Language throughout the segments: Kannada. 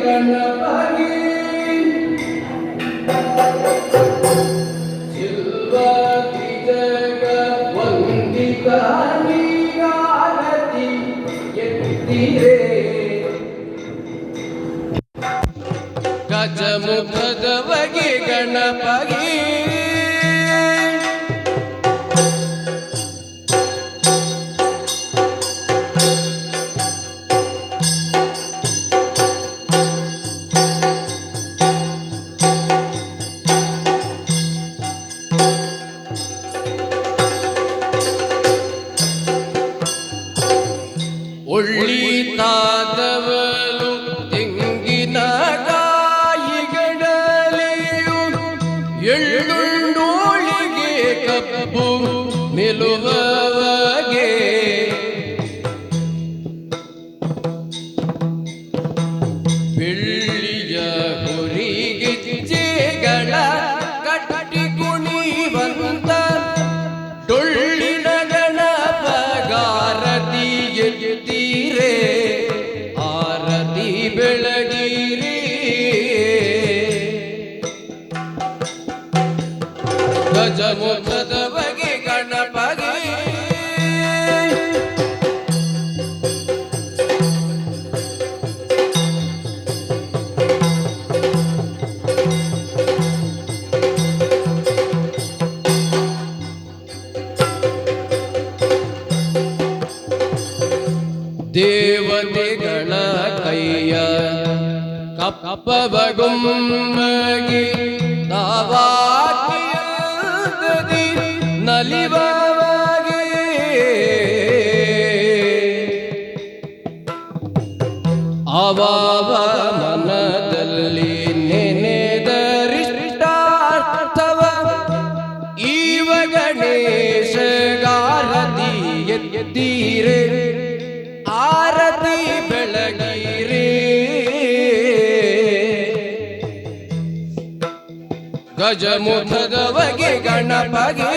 ಗಣಪಗೆ ಜಿಲ್ವಾದಿ ಜಗ ವಂದಿತ ನೀರಾರತಿ ಎತ್ತಿರೆ ಗಜಮುಖದವಗೆ ಗಣಪಗೆ ಒಳ್ಳಿತಾದವನು ತೆಂಗಿನ ಕಾಯಿಗಡಲೆಯು ಎಳ್ಳುಂಡೋಳಿಗೆ ಕಬ್ಬು ನಿಲುವವಗೆ ಬೆಳ್ಳಿಯ ಹುರಿಗೆಜ್ಜೆಗಳ ಕಟ್ಟಿ ಕುಣಿವಂತ ಡೊಳ್ಳಿನ ಗಣಪಗಾರತಿ ಎತ್ತೀರೆ ಆರತಿ ಬೆಳಗಿರಿ ಗಜಮುಖದ ಬಗೆ ಗಣಪಗೆ ದೇವತೆಗಳ ಕೈಯ ಕಪ್ಪವಗುಮ್ಮಗಿ ತಾವಾಕಿಯದಿ ನಲಿವಗೆ ಅವಾವ ಮನದಲ್ಲಿ ನೆನೆದರಿಷ್ಟಾರ್ಥವ ಈವ ಗಣೇಶಗಾರತಿ ಎತ್ತೀರೆ ಆರತಿ ಬೆಳಗಿರಿ ಗಜಮುಖದವಗೆ ಗಣಪಗೆ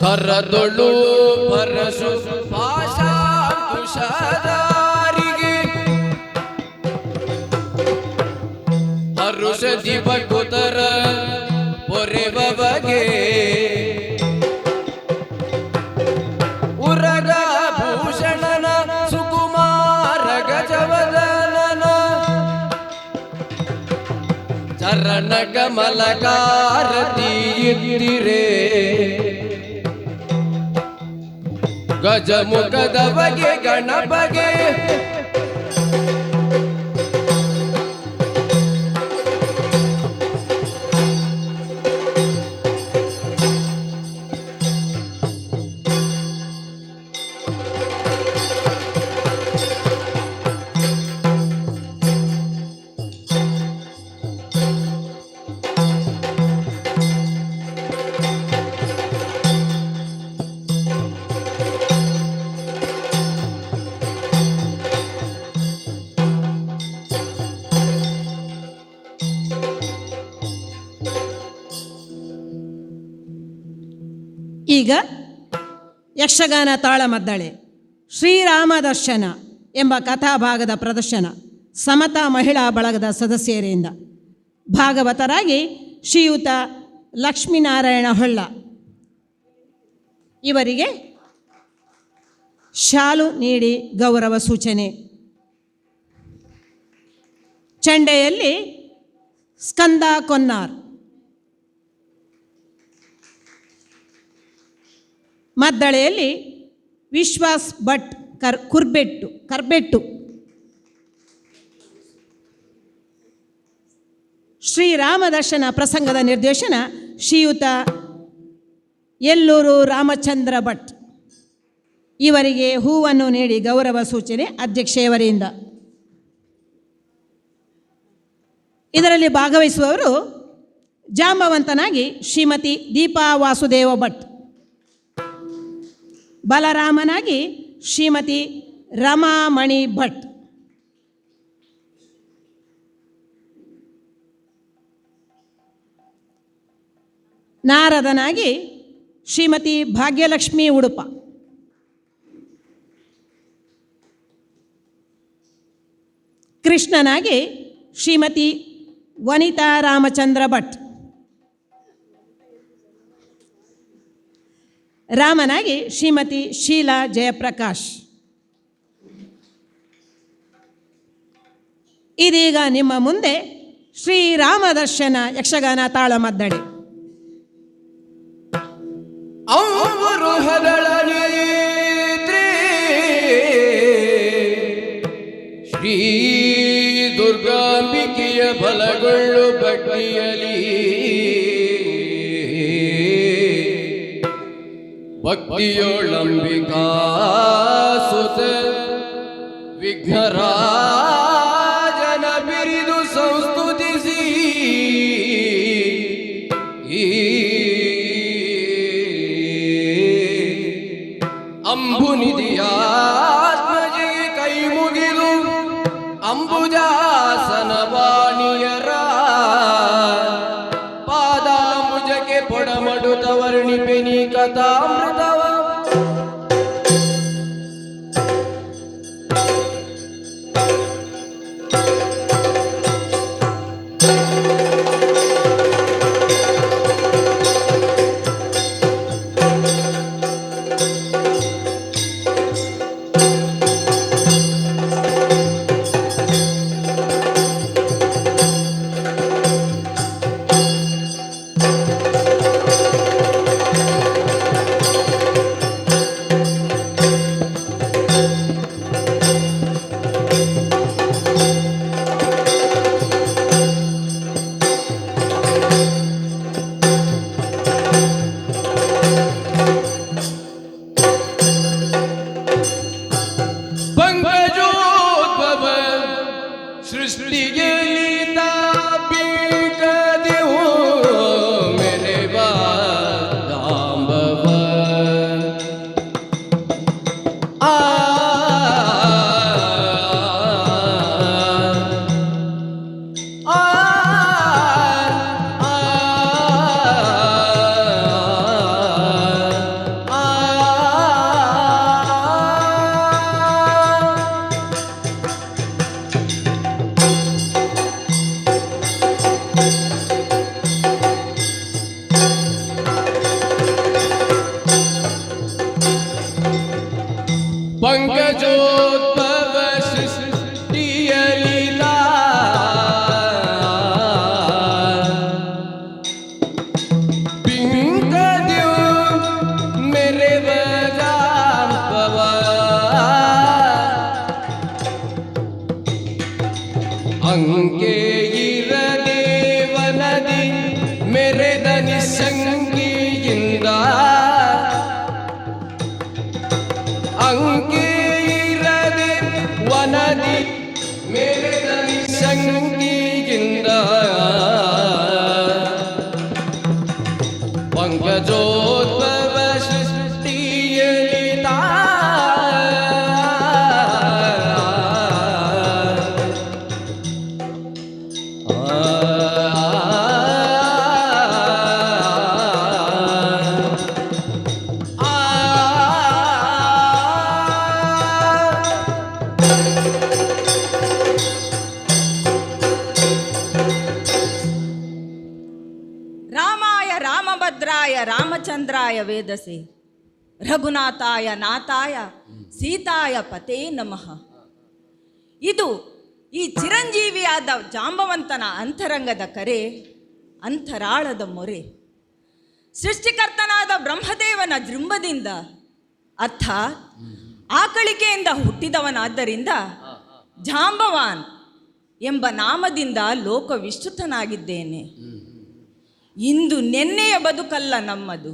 ಕರದೊಳು ಪರಶು ಪಾಶಾಂಕುಶಧಾರಿಗೆ ಹರುಷದಿ ಬಕುತರ ಪೊರೆಬಗೆ ಉರಗ ಭೂಷಣನ ಸುಕುಮಾರ ಗಜವದನನ ಚರಣ ಕಮಲಕಾರತಿ ಇದ್ದಿರೆ ಗಜಮುಖದ ಬಗೆ ಗಣಪಗೆ ಈಗ ಯಕ್ಷಗಾನ ತಾಳಮದ್ದಳೆ ಶ್ರೀರಾಮ ದರ್ಶನ ಎಂಬ ಕಥಾಭಾಗದ ಪ್ರದರ್ಶನ ಸಮತಾ ಮಹಿಳಾ ಬಳಗದ ಸದಸ್ಯರಿಂದ ಭಾಗವತರಾಗಿ ಶ್ರೀಯುತ ಲಕ್ಷ್ಮೀನಾರಾಯಣ ಹೊಳ್ಳ ಇವರಿಗೆ ಶಾಲು ನೀಡಿ ಗೌರವ ಸೂಚನೆ. ಚಂಡೆಯಲ್ಲಿ ಸ್ಕಂದ ಕೊನ್ನಾರ್, ಮದ್ದಳೆಯಲ್ಲಿ ವಿಶ್ವಾಸ್ ಭಟ್ ಕರ್ಬೆಟ್ಟು, ಶ್ರೀರಾಮ ದರ್ಶನ ಪ್ರಸಂಗದ ನಿರ್ದೇಶನ ಶ್ರೀಯುತ ಎಲ್ಲೂರು ರಾಮಚಂದ್ರ ಭಟ್ ಇವರಿಗೆ ಹೂವನ್ನು ನೀಡಿ ಗೌರವ ಸೂಚನೆ ಅಧ್ಯಕ್ಷೆಯವರಿಂದ. ಇದರಲ್ಲಿ ಭಾಗವಹಿಸುವವರು ಜಾಂಬವಂತನಾಗಿ ಶ್ರೀಮತಿ ದೀಪಾ ವಾಸುದೇವ ಭಟ್, ಬಲರಾಮನಾಗಿ ಶ್ರೀಮತಿ ರಮಾಮಣಿ ಭಟ್, ನಾರದನಾಗಿ ಶ್ರೀಮತಿ ಭಾಗ್ಯಲಕ್ಷ್ಮಿ ಉಡುಪ, ಕೃಷ್ಣನಾಗಿ ಶ್ರೀಮತಿ ವನಿತಾ ರಾಮಚಂದ್ರ ಭಟ್, ರಾಮನಾಗಿ ಶ್ರೀಮತಿ ಶೀಲಾ ಜಯಪ್ರಕಾಶ್. ಇದೀಗ ನಿಮ್ಮ ಮುಂದೆ ಶ್ರೀರಾಮ ದರ್ಶನ ಯಕ್ಷಗಾನ ತಾಳಮದ್ದಳೆ. ಶ್ರೀ ದುರ್ಗಾಂಬಿಕೆಯ ಬಲಗೊಳ್ಳು ಭಕ್ತಿಯಲಿ ಭಕ್ತಿಯೋಳಂಬಿಕಾ ಸುತ ವಿಘ್ನರಾಜನ ಬಿರಿದು ಸಂಸ್ತುತಿಸಿ ಅಂಬುನಿಧಿಯಾತ್ಮಜಿ ಕೈ ಮುಗಿದು ಅಂಬುಜಾಸನ ವಾಣಿಯರ ಪಾದಾಂಬುಜಕ್ಕೆ ಪೊಡಮಡುತ ವರ್ಣಿಪೆನಿ ಕಥಾಮೃತವ ಪಂಕಜೋದ್ಭವ ಸೃಷ್ಟಿಯಲಿದ ಪಿಂಕದ್ಯು ಮೆರೆವ ಜಾಂಬವ ಅಂಕೆ ಇರದೇವನದಿ ಮೆರೆದ ನಿಸ್ಸಂಗಿಯಿಂದ ಅಂಕೆ ಇರದೆ ವನದಿ ಮೇರೆದ ನಿಸ್ಸಂಗಿಯಿಂದ ಪಂಕಜೋದ್ಭವ ಸೃಷ್ಟಿಯಲಿದ ರಾಮಚಂದ್ರಾಯ ವೇದಸೆ ರಘುನಾಥಾಯ ನಾಥಾಯ ಸೀತಾಯ ಪತೇ ನಮಃ. ಇದು ಈ ಚಿರಂಜೀವಿಯಾದ ಜಾಂಬವಂತನ ಅಂತರಂಗದ ಕರೆ, ಅಂತರಾಳದ ಮೊರೆ. ಸೃಷ್ಟಿಕರ್ತನಾದ ಬ್ರಹ್ಮದೇವನ ಜೃಂಭದಿಂದ ಅರ್ಥಾತ್ ಆಕಳಿಕೆಯಿಂದ ಹುಟ್ಟಿದವನಾದ್ದರಿಂದ ಜಾಂಬವಾನ್ ಎಂಬ ನಾಮದಿಂದ ಲೋಕವಿಶ್ರುತನಾಗಿದ್ದೇನೆ. ಇಂದು ನೆನ್ನೆಯ ಬದುಕಲ್ಲ ನಮ್ಮದು,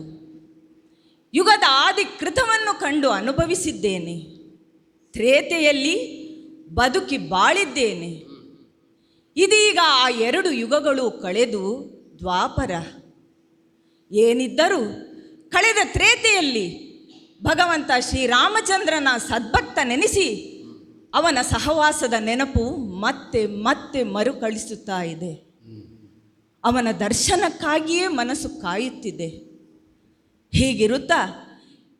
ಯುಗದ ಆದಿ ಕೃತವನ್ನು ಕಂಡು ಅನುಭವಿಸಿದ್ದೇನೆ. ತ್ರೇತೆಯಲ್ಲಿ ಬದುಕಿ ಬಾಳಿದ್ದೇನೆ. ಇದೀಗ ಆ 2 ಯುಗಗಳು ಕಳೆದು ದ್ವಾಪರ. ಏನಿದ್ದರೂ ಕಳೆದ ತ್ರೇತೆಯಲ್ಲಿ ಭಗವಂತ ಶ್ರೀರಾಮಚಂದ್ರನ ಸದ್ಭಕ್ತ ನೆನೆಸಿ ಅವನ ಸಹವಾಸದ ನೆನಪು ಮತ್ತೆ ಮತ್ತೆ ಮರುಕಳಿಸುತ್ತಾ ಇದೆ. ಅವನ ದರ್ಶನಕ್ಕಾಗಿಯೇ ಮನಸ್ಸು ಕಾಯುತ್ತಿದೆ. ಹೀಗಿರುತ್ತಾ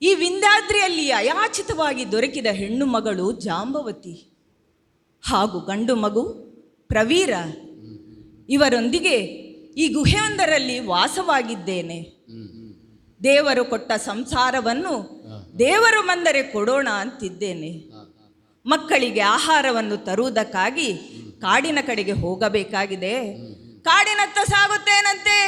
ಈ ವಿಂಧ್ಯಾದ್ರಿಯಲ್ಲಿ ಅಯಾಚಿತವಾಗಿ ದೊರಕಿದ ಹೆಣ್ಣು ಮಗಳು ಜಾಂಬವತಿ ಹಾಗೂ ಗಂಡು ಮಗು ಪ್ರವೀರ, ಇವರೊಂದಿಗೆ ಈ ಗುಹೆಯೊಂದರಲ್ಲಿ ವಾಸವಾಗಿದ್ದೇನೆ. ದೇವರು ಕೊಟ್ಟ ಸಂಸಾರವನ್ನು ದೇವರು ಬಂದರೆ ಕೊಡೋಣ ಅಂತಿದ್ದೇನೆ. ಮಕ್ಕಳಿಗೆ ಆಹಾರವನ್ನು ತರುವುದಕ್ಕಾಗಿ ಕಾಡಿನ ಕಡೆಗೆ ಹೋಗಬೇಕಾಗಿದೆ. ಕಾಡಿನತ್ತ ಸಾಗುತ್ತೇನಂತೆ.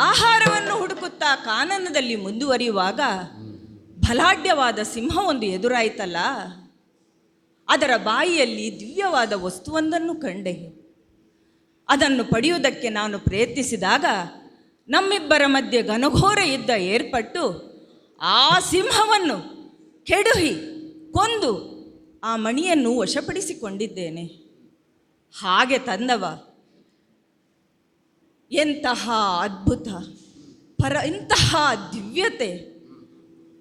ಆಹಾರವನ್ನು ಹುಡುಕುತ್ತಾ ಕಾನನದಲ್ಲಿ ಮುಂದುವರಿಯುವಾಗ ಬಲಾಢ್ಯವಾದ ಸಿಂಹವೊಂದು ಎದುರಾಯಿತಲ್ಲ. ಅದರ ಬಾಯಿಯಲ್ಲಿ ದಿವ್ಯವಾದ ವಸ್ತುವೊಂದನ್ನು ಕಂಡೆ. ಅದನ್ನು ಪಡೆಯುವುದಕ್ಕೆ ನಾನು ಪ್ರಯತ್ನಿಸಿದಾಗ ನಮ್ಮಿಬ್ಬರ ಮಧ್ಯೆ ಘನಘೋರ ಯುದ್ಧ ಏರ್ಪಟ್ಟು ಆ ಸಿಂಹವನ್ನು ಕೆಡುಹಿ ಕೊಂದು ಆ ಮಣಿಯನ್ನು ವಶಪಡಿಸಿಕೊಂಡಿದ್ದೇನೆ. ಹಾಗೆ ತಂದವ ಎಂತಹ ಅದ್ಭುತ, ಇಂತಹ ದಿವ್ಯತೆ,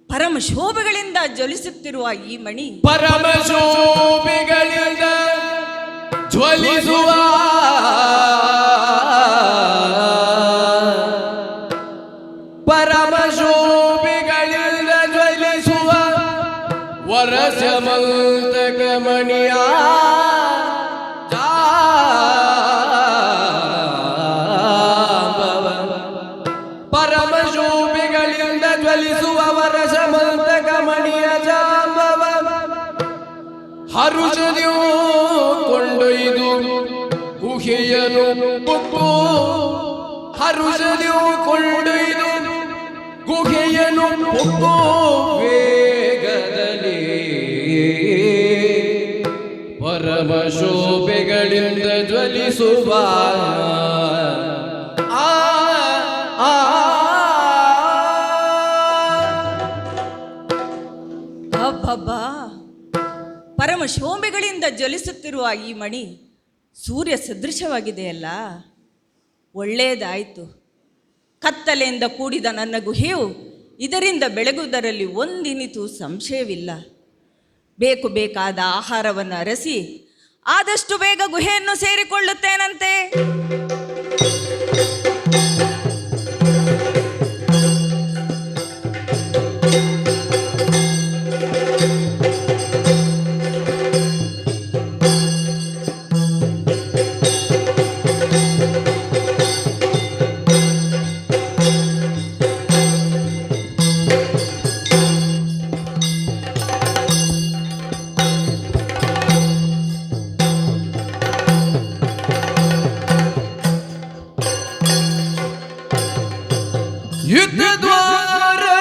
ಪರಮ ಶೋಭೆಗಳಿಂದ ಜ್ವಲಿಸುತ್ತಿರುವ ಈ ಮಣಿ ಪರಮ ಶೋಭೆಗಳಿಂದ ಜ್ವಲಿಸುವ ಪರಮ ಶೋಭೆಗಳಿಂದ ಜ್ವಲಿಸುವ ವರಸ ಮಂತಕ ಮಣಿಯ ಪರಮ ಶೋಭೆಗಳಿಂದ ಜ್ವಲಿಸುವ ವರಸ ಮಂತಕ ಮಣಿಯ ಜಾಂಬವ ಹರುಷದಿಯು ಕೊಂಡೊಯ್ದು ಗುಹೆಯನು ಬುಕ್ಕು ಹರುಷದಿಯು ಕೊಂಡೊಯ್ದು ಗುಹೆಯನು ಬುಕ್ಕು ವೇಗದಲ್ಲಿ ಪರಮ ಶೋಭೆಗಳಿಂದ ಜ್ವಲಿಸುವ ಅಬ್ಬಬ್ಬಾ, ಪರಮ ಶೋಭೆಗಳಿಂದ ಜ್ವಲಿಸುತ್ತಿರುವ ಈ ಮಣಿ ಸೂರ್ಯ ಸದೃಶವಾಗಿದೆಯಲ್ಲ. ಒಳ್ಳೆಯದಾಯಿತು. ಕತ್ತಲೆಯಿಂದ ಕೂಡಿದ ನನ್ನ ಗುಹೆಯು ಇದರಿಂದ ಬೆಳಗುವುದರಲ್ಲಿ ಒಂದಿನಿತೂ ಸಂಶಯವಿಲ್ಲ. ಬೇಕಾದ ಆಹಾರವನ್ನು ಅರಸಿ ಆದಷ್ಟು ಬೇಗ ಗುಹೆಯನ್ನು ಸೇರಿಕೊಳ್ಳುತ್ತೇನಂತೆ.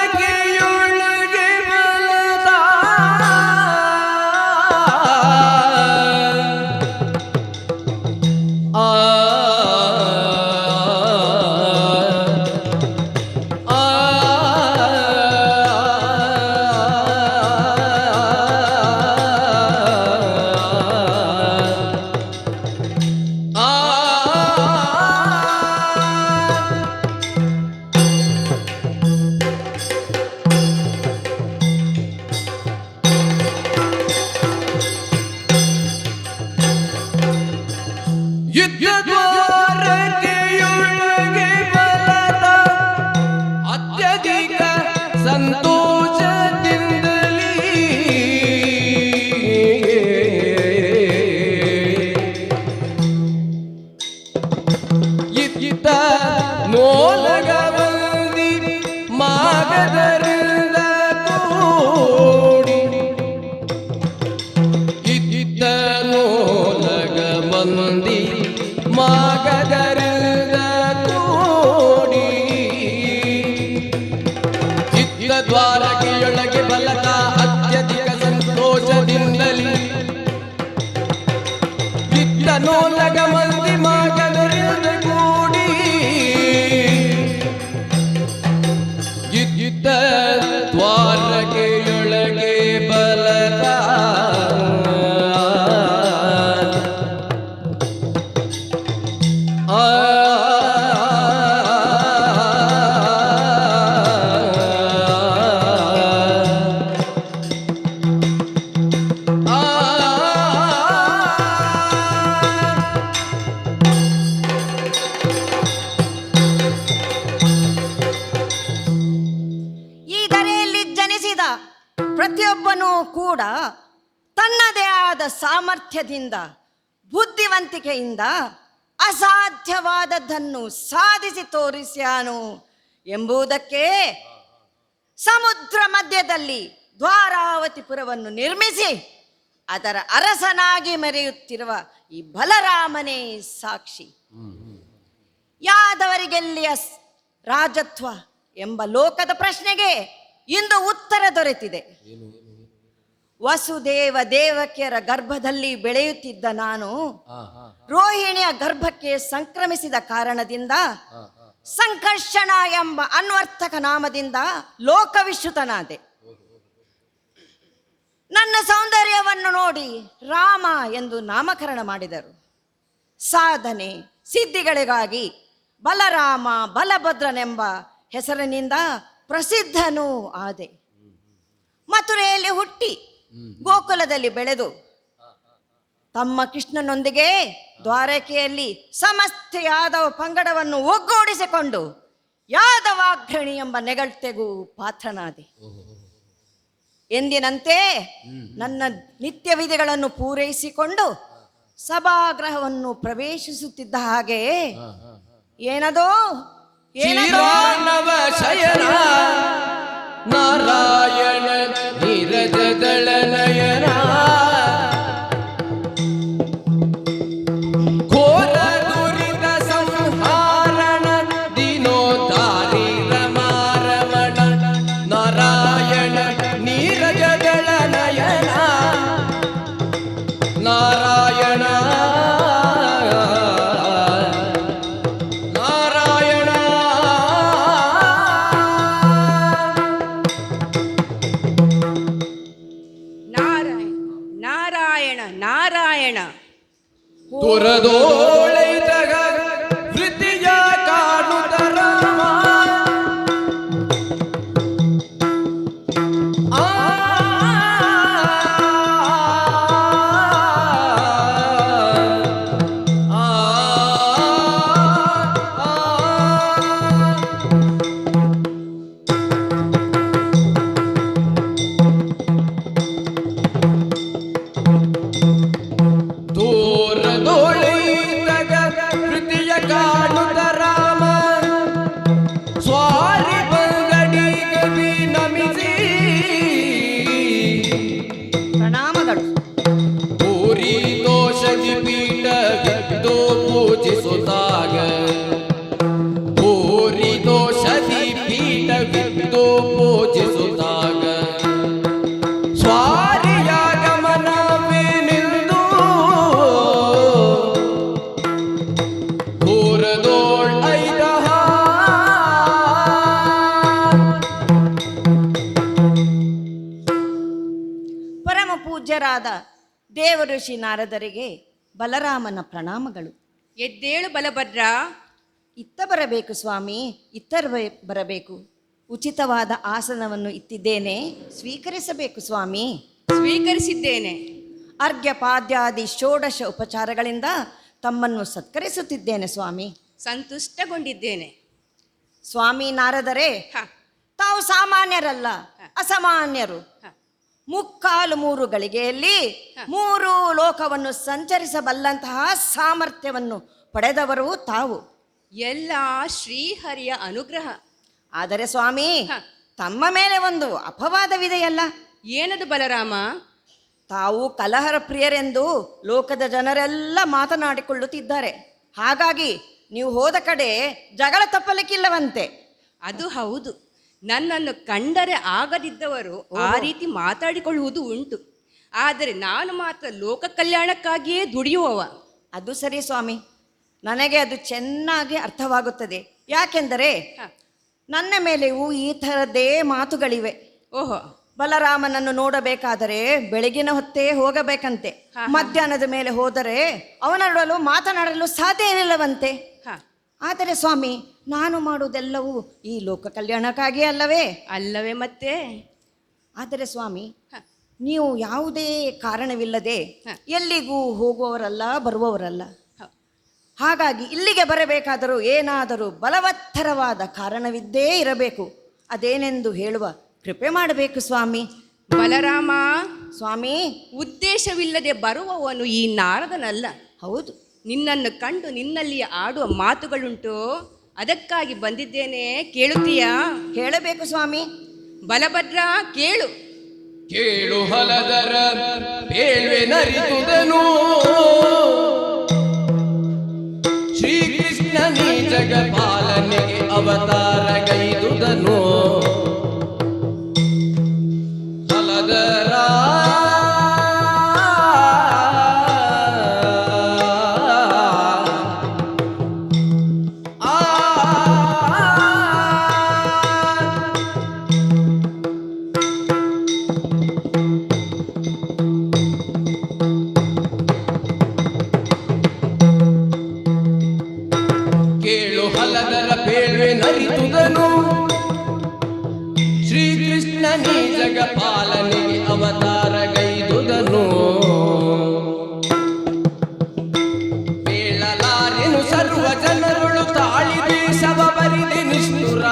ಯುದ್ಧದ್ವಾರಕೆಯೊಳಗೆ ಬಲದ ಮಾಗದರಿಂದ ಕೂಡಿ ಇದ್ದನೋಲಗ ಮಂದಿ ಮಾಗದರಿಂದ ಕೂಡಿ ಚಿತ್ತ ದ್ವಾರಕೆಯೊಳಗೆ ಬಲಕ ಅತ್ಯಧಿಕ ಸಂತೋಷದಿಂದಲೇ ಇದ್ದನೋಲಗ ಮಂದಿ ಮಾಗದರಿಂದ ಕೂಡಿ ಇದ್ದ ದ್ವಾರಕೆಯೊಳಗೆ ಬಲಕ ಈ ಧರೆಯಲ್ಲಿ ಜನಿಸಿದ ಪ್ರತಿಯೊಬ್ಬನೂ ಕೂಡ ತನ್ನದೇ ಆದ ಸಾಮರ್ಥ್ಯದಿಂದ ಬುದ್ಧಿವಂತಿಕೆಯಿಂದ ಅಸಾಧ್ಯವಾದದ್ದನ್ನು ಸಾಧಿಸಿ ತೋರಿಸ್ಯಾನು ಎಂಬುದಕ್ಕೆ ಸಮುದ್ರ ಮಧ್ಯದಲ್ಲಿ ದ್ವಾರಾವತಿಪುರವನ್ನು ನಿರ್ಮಿಸಿ ಅದರ ಅರಸನಾಗಿ ಮೆರೆಯುತ್ತಿರುವ ಈ ಬಲರಾಮನೇ ಸಾಕ್ಷಿ. ಯಾದವರಿಗೆಲ್ಲಿಯ ರಾಜತ್ವ ಎಂಬ ಲೋಕದ ಪ್ರಶ್ನೆಗೆ ಇಂದು ಉತ್ತರ ದೊರೆತಿದೆ. ವಸುದೇವ ದೇವಕಿಯರ ಗರ್ಭದಲ್ಲಿ ಬೆಳೆಯುತ್ತಿದ್ದ ನಾನು ರೋಹಿಣಿಯ ಗರ್ಭಕ್ಕೆ ಸಂಕ್ರಮಿಸಿದ ಕಾರಣದಿಂದ ಸಂಕರ್ಷಣ ಎಂಬ ಅನ್ವರ್ಥಕ ನಾಮದಿಂದ ಲೋಕವಿಶ್ರುತನಾದೆ. ನನ್ನ ಸೌಂದರ್ಯವನ್ನು ನೋಡಿ ರಾಮ ಎಂದು ನಾಮಕರಣ ಮಾಡಿದರು. ಸಾಧನೆ ಸಿದ್ಧಿಗಳಿಗಾಗಿ ಬಲರಾಮ ಬಲಭದ್ರನೆಂಬ ಹೆಸರಿನಿಂದ ಪ್ರಸಿದ್ಧನೂ ಆದೆ. ಮಥುರೆಯಲ್ಲಿ ಹುಟ್ಟಿ ಗೋಕುಲದಲ್ಲಿ ಬೆಳೆದು ತಮ್ಮ ಕೃಷ್ಣನೊಂದಿಗೆ ದ್ವಾರಕೆಯಲ್ಲಿ ಸಮಸ್ತ ಯಾದವ ಪಂಗಡವನ್ನು ಒಗ್ಗೂಡಿಸಿಕೊಂಡು ಯಾದವಾಗ್ರಣಿ ಎಂಬ ನೆಗಳ್ತೆಗೂ ಪಾತ್ರನಾದೆ. ಎಂದಿನಂತೆ ನನ್ನ ನಿತ್ಯ ವಿಧಿಗಳನ್ನು ಪೂರೈಸಿಕೊಂಡು ಸಭಾಗೃಹವನ್ನು ಪ್ರವೇಶಿಸುತ್ತಿದ್ದ ಹಾಗೆ ಏನದೋ ಶ್ರೀರಾಮವ ಶಯನ ನಾರಾಯಣ ನೀರಜದಳ ನಯನ ಘೋರ ದುರಿತ ಸಂಹಾರಣ ದಿನೋದಾರಿ ರಮಾರಮಣ ನಾರಾಯಣ ನೀರಜದಳ ನಯನ ನಾರಾಯಣ ತುರದೋಳೈತಗ ವೃತ್ತಿಯ ಕಾಣುತ್ತ ರಾಮ ಕಾಣುತ್ತ ರಾಮ ಸ್ವಾರಿ ಬಂಗಡಿಗೆ ನಮಿಸಿ ಪ್ರಣಾಮಗಳು. ಪೂರಿ ದೋಷದಿ ಪೀಠ ಬಿದ್ದು ಪೂಜಿಸುತ್ತಾಗ ಪೂರಿ ದೋಷದಿ ಪೀಠ ಬಿದ್ದು ಪೂಜಿಸುತ್ತಾಗ ಸ್ವಾರಿಯಾಗಮನವೇನೆಂದು ಪರಮ ಪೂಜ್ಯರಾದ ದೇವಋಷಿ ನಾರದರಿಗೆ ಬಲರಾಮನ ಪ್ರಣಾಮಗಳು. ಎದ್ದೇಳು ಬಲಭದ್ರ. ಇತ್ತ ಬರಬೇಕು ಸ್ವಾಮಿ, ಬರಬೇಕು. ಉಚಿತವಾದ ಆಸನವನ್ನು ಇತ್ತಿದ್ದೇನೆ, ಸ್ವೀಕರಿಸಬೇಕು ಸ್ವಾಮಿ. ಸ್ವೀಕರಿಸಿದ್ದೇನೆ. ಅರ್ಘ್ಯಪಾದ್ಯಾದಿ ಷೋಡಶ ಉಪಚಾರಗಳಿಂದ ತಮ್ಮನ್ನು ಸತ್ಕರಿಸುತ್ತಿದ್ದೇನೆ ಸ್ವಾಮಿ. ಸಂತುಷ್ಟಗೊಂಡಿದ್ದೇನೆ ಸ್ವಾಮಿ ನಾರದರೆ. ತಾವು ಸಾಮಾನ್ಯರಲ್ಲ, ಅಸಾಮಾನ್ಯರು. ಮುಕ್ಕಾಲು 3 ಗಳಿಗೆಯಲ್ಲಿ 3 ಲೋಕವನ್ನು ಸಂಚರಿಸಬಲ್ಲಂತಹ ಸಾಮರ್ಥ್ಯವನ್ನು ಪಡೆದವರು ತಾವು. ಎಲ್ಲ ಶ್ರೀಹರಿಯ ಅನುಗ್ರಹ. ಆದರೆ ಸ್ವಾಮಿ, ತಮ್ಮ ಮೇಲೆ ಒಂದು ಅಪವಾದವಿದೆಯಲ್ಲ. ಏನದು ಬಲರಾಮ? ತಾವು ಕಲಹರ ಪ್ರಿಯರೆಂದು ಲೋಕದ ಜನರೆಲ್ಲ ಮಾತನಾಡಿಕೊಳ್ಳುತ್ತಿದ್ದಾರೆ. ಹಾಗಾಗಿ ನೀವು ಹೋದ ಕಡೆ ಜಗಳ ತಪ್ಪಲಿಕ್ಕಿಲ್ಲವಂತೆ. ಅದು ಹೌದು. ನನ್ನನ್ನು ಕಂಡರೆ ಆಗದಿದ್ದವರು ಆ ರೀತಿ ಮಾತಾಡಿಕೊಳ್ಳುವುದು ಉಂಟು. ಆದರೆ ನಾನು ಮಾತ್ರ ಲೋಕ ಕಲ್ಯಾಣಕ್ಕಾಗಿಯೇ ದುಡಿಯುವವ. ಅದು ಸರಿ ಸ್ವಾಮಿ, ನನಗೆ ಅದು ಚೆನ್ನಾಗಿ ಅರ್ಥವಾಗುತ್ತದೆ. ಯಾಕೆಂದರೆ ನನ್ನ ಮೇಲೆಯೂ ಈ ಥರದ್ದೇ ಮಾತುಗಳಿವೆ. ಓಹೋ, ಬಲರಾಮನನ್ನು ನೋಡಬೇಕಾದರೆ ಬೆಳಗಿನ ಹೊತ್ತೇ ಹೋಗಬೇಕಂತೆ. ಮಧ್ಯಾಹ್ನದ ಮೇಲೆ ಹೋದರೆ ಅವನೊಡಲು ಮಾತನಾಡಲು ಸಾಧ್ಯವಿಲ್ಲವಂತೆ. ಆದರೆ ಸ್ವಾಮಿ, ನಾನು ಮಾಡುವುದೆಲ್ಲವೂ ಈ ಲೋಕ ಕಲ್ಯಾಣಕ್ಕಾಗಿ ಅಲ್ಲವೇ? ಅಲ್ಲವೇ ಮತ್ತೆ. ಆದರೆ ಸ್ವಾಮಿ, ನೀವು ಯಾವುದೇ ಕಾರಣವಿಲ್ಲದೆ ಎಲ್ಲಿಗೂ ಹೋಗುವವರಲ್ಲ, ಬರುವವರಲ್ಲ. ಹಾಗಾಗಿ ಇಲ್ಲಿಗೆ ಬರಬೇಕಾದರೂ ಏನಾದರೂ ಬಲವತ್ತರವಾದ ಕಾರಣವಿದ್ದೇ ಇರಬೇಕು. ಅದೇನೆಂದು ಹೇಳುವ ಕೃಪೆ ಮಾಡಬೇಕು ಸ್ವಾಮಿ. ಬಲರಾಮ, ಸ್ವಾಮಿ, ಉದ್ದೇಶವಿಲ್ಲದೆ ಬರುವವನು ಈ ನಾರದನಲ್ಲ. ಹೌದು. ನಿನ್ನನ್ನು ಕಂಡು ನಿನ್ನಲ್ಲಿ ಆಡುವ ಮಾತುಗಳುಂಟು, ಅದಕ್ಕಾಗಿ ಬಂದಿದ್ದೇನೆ. ಕೇಳುತ್ತೀಯಾ? ಹೇಳಬೇಕು ಸ್ವಾಮಿ. ಬಲಭದ್ರ, ಕೇಳು. ಕೇಳು ಹಲದರ ಬೇಳ್ವೆ ನರಿದುದನು ಶ್ರೀಕೃಷ್ಣ ನೀ ಜಗಪಾಲನೆಗೆ ಅವತಾರಗೈದುದನು. ಹಲದರ ಹಲದರ ಬೇಳ್ವೆ ನರಿದುದನು ಶ್ರೀಕೃಷ್ಣ ನೀ ಜಗಪಾಲನೆಗೆ ಅವತಾರಗೈದುದನು. ಬೇಳಲಾರೆನು ಸರ್ವ ಜನರುಳು ತಾಳಿ ದೇಶವ ಬರಿದೆ ನಿಷ್ಠುರ.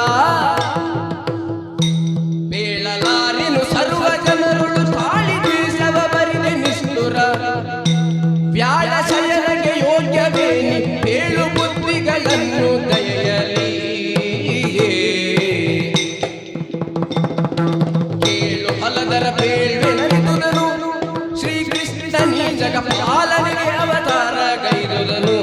ಬೇಳಲಾರೆನು ಸರ್ವ ಜನರುಳು ತಾಳಿ ದೇಶವ ಬರಿದೆ ನಿಷ್ಠುರ. ವ್ಯಾಳ ಶಯನಗೆ ಯೋಗ್ಯವೇನಿ ಬೇಳು ಬುದ್ಧಿಗಳನ್ನು ದಯೆಯಲಿ. ಕೇಳು ಹಲದರ ಬೇಳ್ವೆ ನರಿದುದನು ಶ್ರೀಕೃಷ್ಣ ನೀ ಜಗಪಾಲನೆಗೆ ಅವತಾರಗೈದುದನು.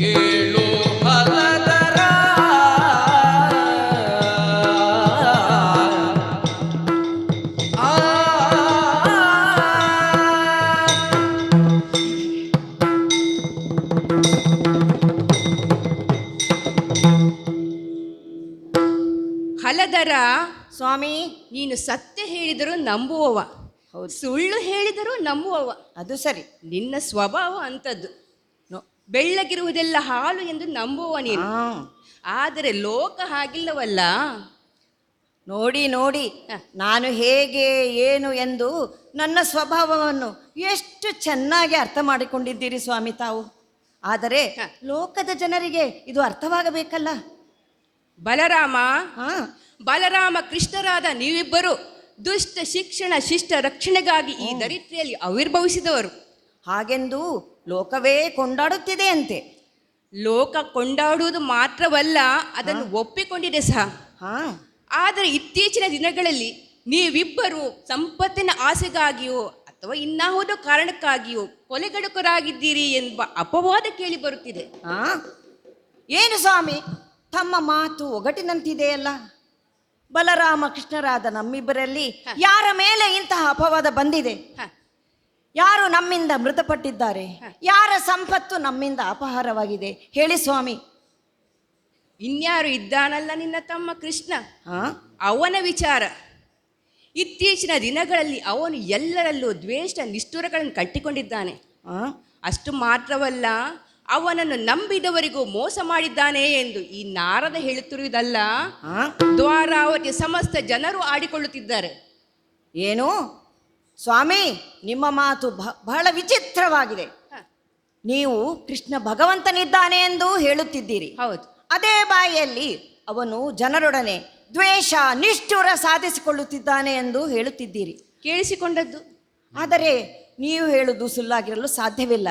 ಕೇಳು ಹಲದರ ಹಲದರ, ಸ್ವಾಮಿ, ನೀನು ಸತ್ಯ ಹೇಳಿದರೂ ನಂಬುವವ, ಹೌದು. ಸುಳ್ಳು ಹೇಳಿದರೂ ನಂಬುವವ. ಅದು ಸರಿ. ನಿನ್ನ ಸ್ವಭಾವ ಅಂಥದ್ದು. ಬೆಳ್ಳಗಿರುವುದೆಲ್ಲ ಹಾಲು ಎಂದು ನಂಬುವ ನೀನು. ಆದರೆ ಲೋಕ ಹಾಗಿಲ್ಲವಲ್ಲ. ನೋಡಿ ನೋಡಿ, ನಾನು ಹೇಗೆ ಏನು ಎಂದು ನನ್ನ ಸ್ವಭಾವವನ್ನು ಎಷ್ಟು ಚೆನ್ನಾಗಿ ಅರ್ಥ ಮಾಡಿಕೊಂಡಿದ್ದೀರಿ ಸ್ವಾಮಿ ತಾವು. ಆದರೆ ಲೋಕದ ಜನರಿಗೆ ಇದು ಅರ್ಥವಾಗಬೇಕಲ್ಲ. ಬಲರಾಮ, ಹಾ, ಬಲರಾಮ ಕೃಷ್ಣರಾದ ನೀವಿಬ್ಬರು ದುಷ್ಟ ಶಿಕ್ಷಣ ಶಿಷ್ಟ ರಕ್ಷಣೆಗಾಗಿ ಈ ದರಿದ್ರಿಯಲ್ಲಿ ಆವಿರ್ಭವಿಸಿದವರು. ಹಾಗೆಂದು ಲೋಕವೇ ಕೊಂಡಾಡುತ್ತಿದೆ ಅಂತೆ. ಲೋಕ ಕೊಂಡಾಡುವುದು ಮಾತ್ರವಲ್ಲ, ಅದನ್ನು ಒಪ್ಪಿಕೊಂಡಿದೆ ಸಹ. ಹಾ, ಆದರೆ ಇತ್ತೀಚಿನ ದಿನಗಳಲ್ಲಿ ನೀವಿಬ್ಬರು ಸಂಪತ್ತಿನ ಆಸೆಗಾಗಿಯೋ ಅಥವಾ ಇನ್ನಾವುದೋ ಕಾರಣಕ್ಕಾಗಿಯೋ ಕೊಲೆಗಡುಕರಾಗಿದ್ದೀರಿ ಎಂಬ ಅಪವಾದ ಕೇಳಿ ಬರುತ್ತಿದೆ. ಹಾ, ಏನು ಸ್ವಾಮಿ, ತಮ್ಮ ಮಾತು ಒಗಟಿನಂತಿದೆಯಲ್ಲ. ಬಲರಾಮ ಕೃಷ್ಣರಾದ ನಮ್ಮಿಬ್ಬರಲ್ಲಿ ಯಾರ ಮೇಲೆ ಇಂತಹ ಅಪವಾದ ಬಂದಿದೆ? ಯಾರು ನಮ್ಮಿಂದ ಮೃತಪಟ್ಟಿದ್ದಾರೆ? ಯಾರ ಸಂಪತ್ತು ನಮ್ಮಿಂದ ಅಪಹಾರವಾಗಿದೆ? ಹೇಳಿ ಸ್ವಾಮಿ. ಇನ್ಯಾರು ಇದ್ದಾನಲ್ಲ ನಿನ್ನ ತಮ್ಮ ಕೃಷ್ಣ, ಹಾ, ಅವನ ವಿಚಾರ. ಇತ್ತೀಚಿನ ದಿನಗಳಲ್ಲಿ ಅವನು ಎಲ್ಲರಲ್ಲೂ ದ್ವೇಷ ನಿಷ್ಠುರಗಳನ್ನು ಕಟ್ಟಿಕೊಂಡಿದ್ದಾನೆ. ಅಷ್ಟು ಮಾತ್ರವಲ್ಲ, ಅವನನ್ನು ನಂಬಿದವರಿಗೂ ಮೋಸ ಮಾಡಿದ್ದಾನೆ ಎಂದು ಈ ನಾರದ ಹೇಳುತ್ತಿರುವುದಲ್ಲ, ದ್ವಾರಾವತಿ ಸಮಸ್ತ ಜನರು ಆಡಿಕೊಳ್ಳುತ್ತಿದ್ದಾರೆ. ಏನು ಸ್ವಾಮಿ, ನಿಮ್ಮ ಮಾತು ಬಹಳ ವಿಚಿತ್ರವಾಗಿದೆ. ನೀವು ಕೃಷ್ಣ ಭಗವಂತನಿದ್ದಾನೆ ಎಂದು ಹೇಳುತ್ತಿದ್ದೀರಿ. ಹೌದು. ಅದೇ ಬಾಯಿಯಲ್ಲಿ ಅವನು ಜನರೊಡನೆ ದ್ವೇಷ ನಿಷ್ಠುರ ಸಾಧಿಸಿಕೊಳ್ಳುತ್ತಿದ್ದಾನೆ ಎಂದು ಹೇಳುತ್ತಿದ್ದೀರಿ. ಕೇಳಿಸಿಕೊಂಡದ್ದು. ಆದರೆ ನೀವು ಹೇಳುವುದು ಸುಳ್ಳಾಗಿರಲು ಸಾಧ್ಯವಿಲ್ಲ.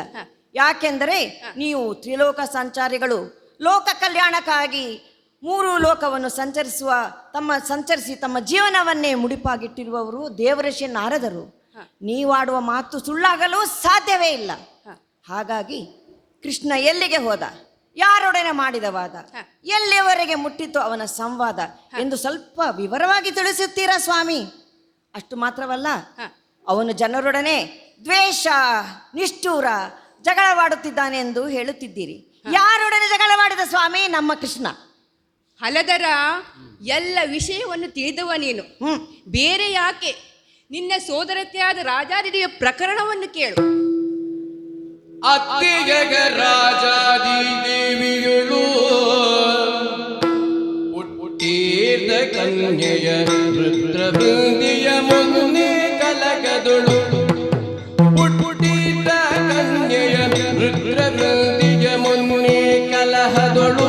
ಯಾಕೆಂದರೆ ನೀವು ತ್ರಿಲೋಕ ಸಂಚಾರಿಗಳು, ಲೋಕ ಕಲ್ಯಾಣಕ್ಕಾಗಿ 3 ಲೋಕವನ್ನು ಸಂಚರಿಸಿ ತಮ್ಮ ಜೀವನವನ್ನೇ ಮುಡಿಪಾಗಿಟ್ಟಿರುವವರು ದೇವಋಷಿ ನಾರದರು. ನೀವಾಡುವ ಮಾತು ಸುಳ್ಳಾಗಲು ಸಾಧ್ಯವೇ ಇಲ್ಲ. ಹಾಗಾಗಿ ಕೃಷ್ಣ ಎಲ್ಲಿಗೆ ಹೋದ, ಯಾರೊಡನೆ ಮಾಡಿದ ವಾದ, ಎಲ್ಲಿಯವರೆಗೆ ಮುಟ್ಟಿತು ಅವನ ಸಂವಾದ ಎಂದು ಸ್ವಲ್ಪ ವಿವರವಾಗಿ ತಿಳಿಸುತ್ತೀರಾ ಸ್ವಾಮಿ? ಅಷ್ಟು ಮಾತ್ರವಲ್ಲ, ಅವನು ಜನರೊಡನೆ ದ್ವೇಷ, ನಿಷ್ಠೂರ, ಜಗಳವಾಡುತ್ತಿದ್ದಾನೆ ಎಂದು ಹೇಳುತ್ತಿದ್ದೀರಿ. ಯಾರೊಡನೆ ಜಗಳವಾಡಿದ ಸ್ವಾಮಿ ನಮ್ಮ ಕೃಷ್ಣ? ಹಲದರ ಎಲ್ಲ ವಿಷಯವನ್ನು ತಿಳಿದವ ನೀನು. ಬೇರೆ ಯಾಕೆ, ನಿನ್ನ ಸೋದರತೆಯಾದ ರಾಜಾದಿಯ ಪ್ರಕರಣವನ್ನು ಕೇಳು. ಅತ್ತಿಗೆಗ ರಾಜಾದಿ ದೇವಿಗಳು ಹುಟ್ಟಿದ ಕನ್ಯೆಯ ರುದ್ರವೃಂದಿಯ ಮುನ್ನೆ ಕಲಗದೊಳು. ಹುಟ್ಟಿದ ಕನ್ಯೆಯ ರುದ್ರವೃಂದಿಯ ಮುನ್ನೆ ಕಲಹದೊಳು.